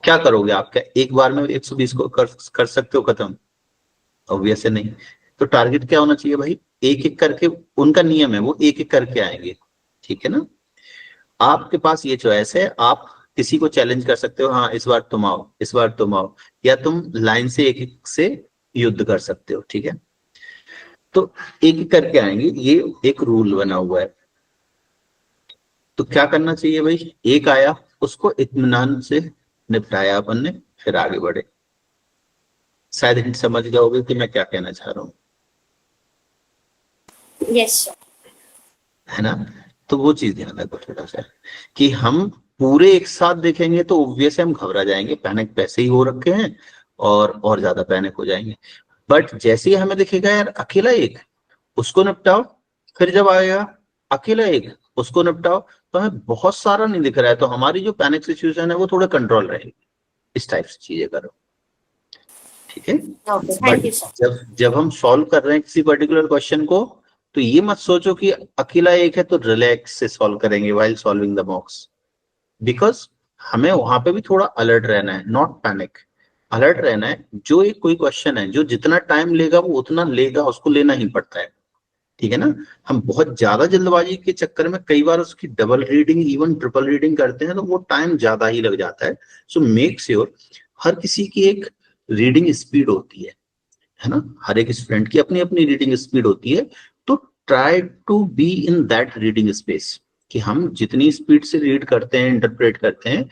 क्या करोगे आप? क्या एक बार में 120 को कर सकते हो खत्म? ऑब्वियस है नहीं। तो टारगेट क्या होना चाहिए भाई? एक एक करके, उनका नियम है वो एक एक करके आएंगे, ठीक है ना। आपके पास ये चॉइस है, आप किसी को चैलेंज कर सकते हो, हाँ इस बार तुम आओ, इस बार तुम आओ, या तुम लाइन से एक एक से युद्ध कर सकते हो, ठीक है। तो एक एक करके आएंगे, ये एक रूल बना हुआ है। तो क्या करना चाहिए भाई? एक आया, उसको इत्मीनान से निपटाया अपन ने, फिर आगे बढ़े। शायद हिंट समझ जाओगे कि मैं क्या कहना चाह रहा हूँ। Yes sir. है ना, तो वो चीज ध्यान रखो थोड़ा सा, कि हम पूरे एक साथ देखेंगे तो ऑब्वियस हम घबरा जाएंगे, पैनिक पैसे ही हो रखे हैं और ज्यादा पैनिक हो जाएंगे। बट जैसे ही हमें दिखेगा यार अकेला एक, उसको निपटाओ, फिर जब आएगा अकेला एक, उसको निपटाओ, तो हमें बहुत सारा नहीं दिख रहा है, तो हमारी जो पैनिक सिचुएशन है वो थोड़ा कंट्रोल रहेगी। इस टाइप से चीजें करो, ठीक है। बट जब हम सॉल्व कर रहे हैं किसी पर्टिकुलर क्वेश्चन को, तो ये मत सोचो कि अकेला एक है तो रिलैक्स से सॉल्व करेंगे व्हाइल सॉल्विंग द मॉक्स, बिकॉज हमें वहां पे भी थोड़ा अलर्ट रहना है, नॉट पैनिक, अलर्ट रहना है। जो एक कोई क्वेश्चन है जो जितना टाइम लेगा वो उतना लेगा, उसको लेना ही पड़ता है, ठीक है ना। हम बहुत ज्यादा जल्दबाजी के चक्कर में कई बार उसकी double reading, even triple reading करते हैं, तो वो टाइम ज्यादा ही लग जाता है। सो मेक श्योर, हर किसी की एक रीडिंग स्पीड होती है ना, हर एक स्टूडेंट की अपनी अपनी रीडिंग स्पीड होती है। तो try to be in that reading space, कि हम जितनी स्पीड से रीड करते हैं, इंटरप्रेट करते हैं,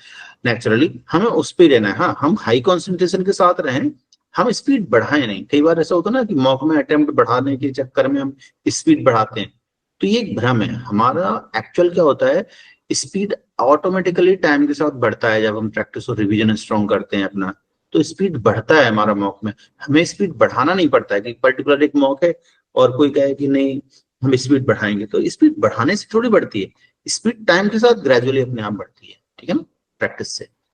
नेचुरली हमें उस पर रहना है। हाँ, हम हाई कॉन्सेंट्रेशन के साथ रहें, हम स्पीड बढ़ाएं नहीं। कई बार ऐसा होता है ना कि मॉक में अटेम्प्ट बढ़ाने के चक्कर में हम स्पीड बढ़ाते हैं, तो ये एक भ्रम है। हमारा एक्चुअल क्या होता है, स्पीड ऑटोमेटिकली टाइम के साथ बढ़ता है। जब हम प्रैक्टिस और रिवीजन स्ट्रॉन्ग करते हैं अपना, तो स्पीड बढ़ता है हमारा मॉक में। हमें स्पीड बढ़ाना नहीं पड़ता है कि पर्टिकुलर एक मॉक है और कोई कहे कि नहीं हम स्पीड बढ़ाएंगे, तो स्पीड बढ़ाने से थोड़ी बढ़ती है, स्पीड टाइम के साथ ग्रेजुअली अपने आप बढ़ती है, ठीक है ना, प्रैक्टिस से।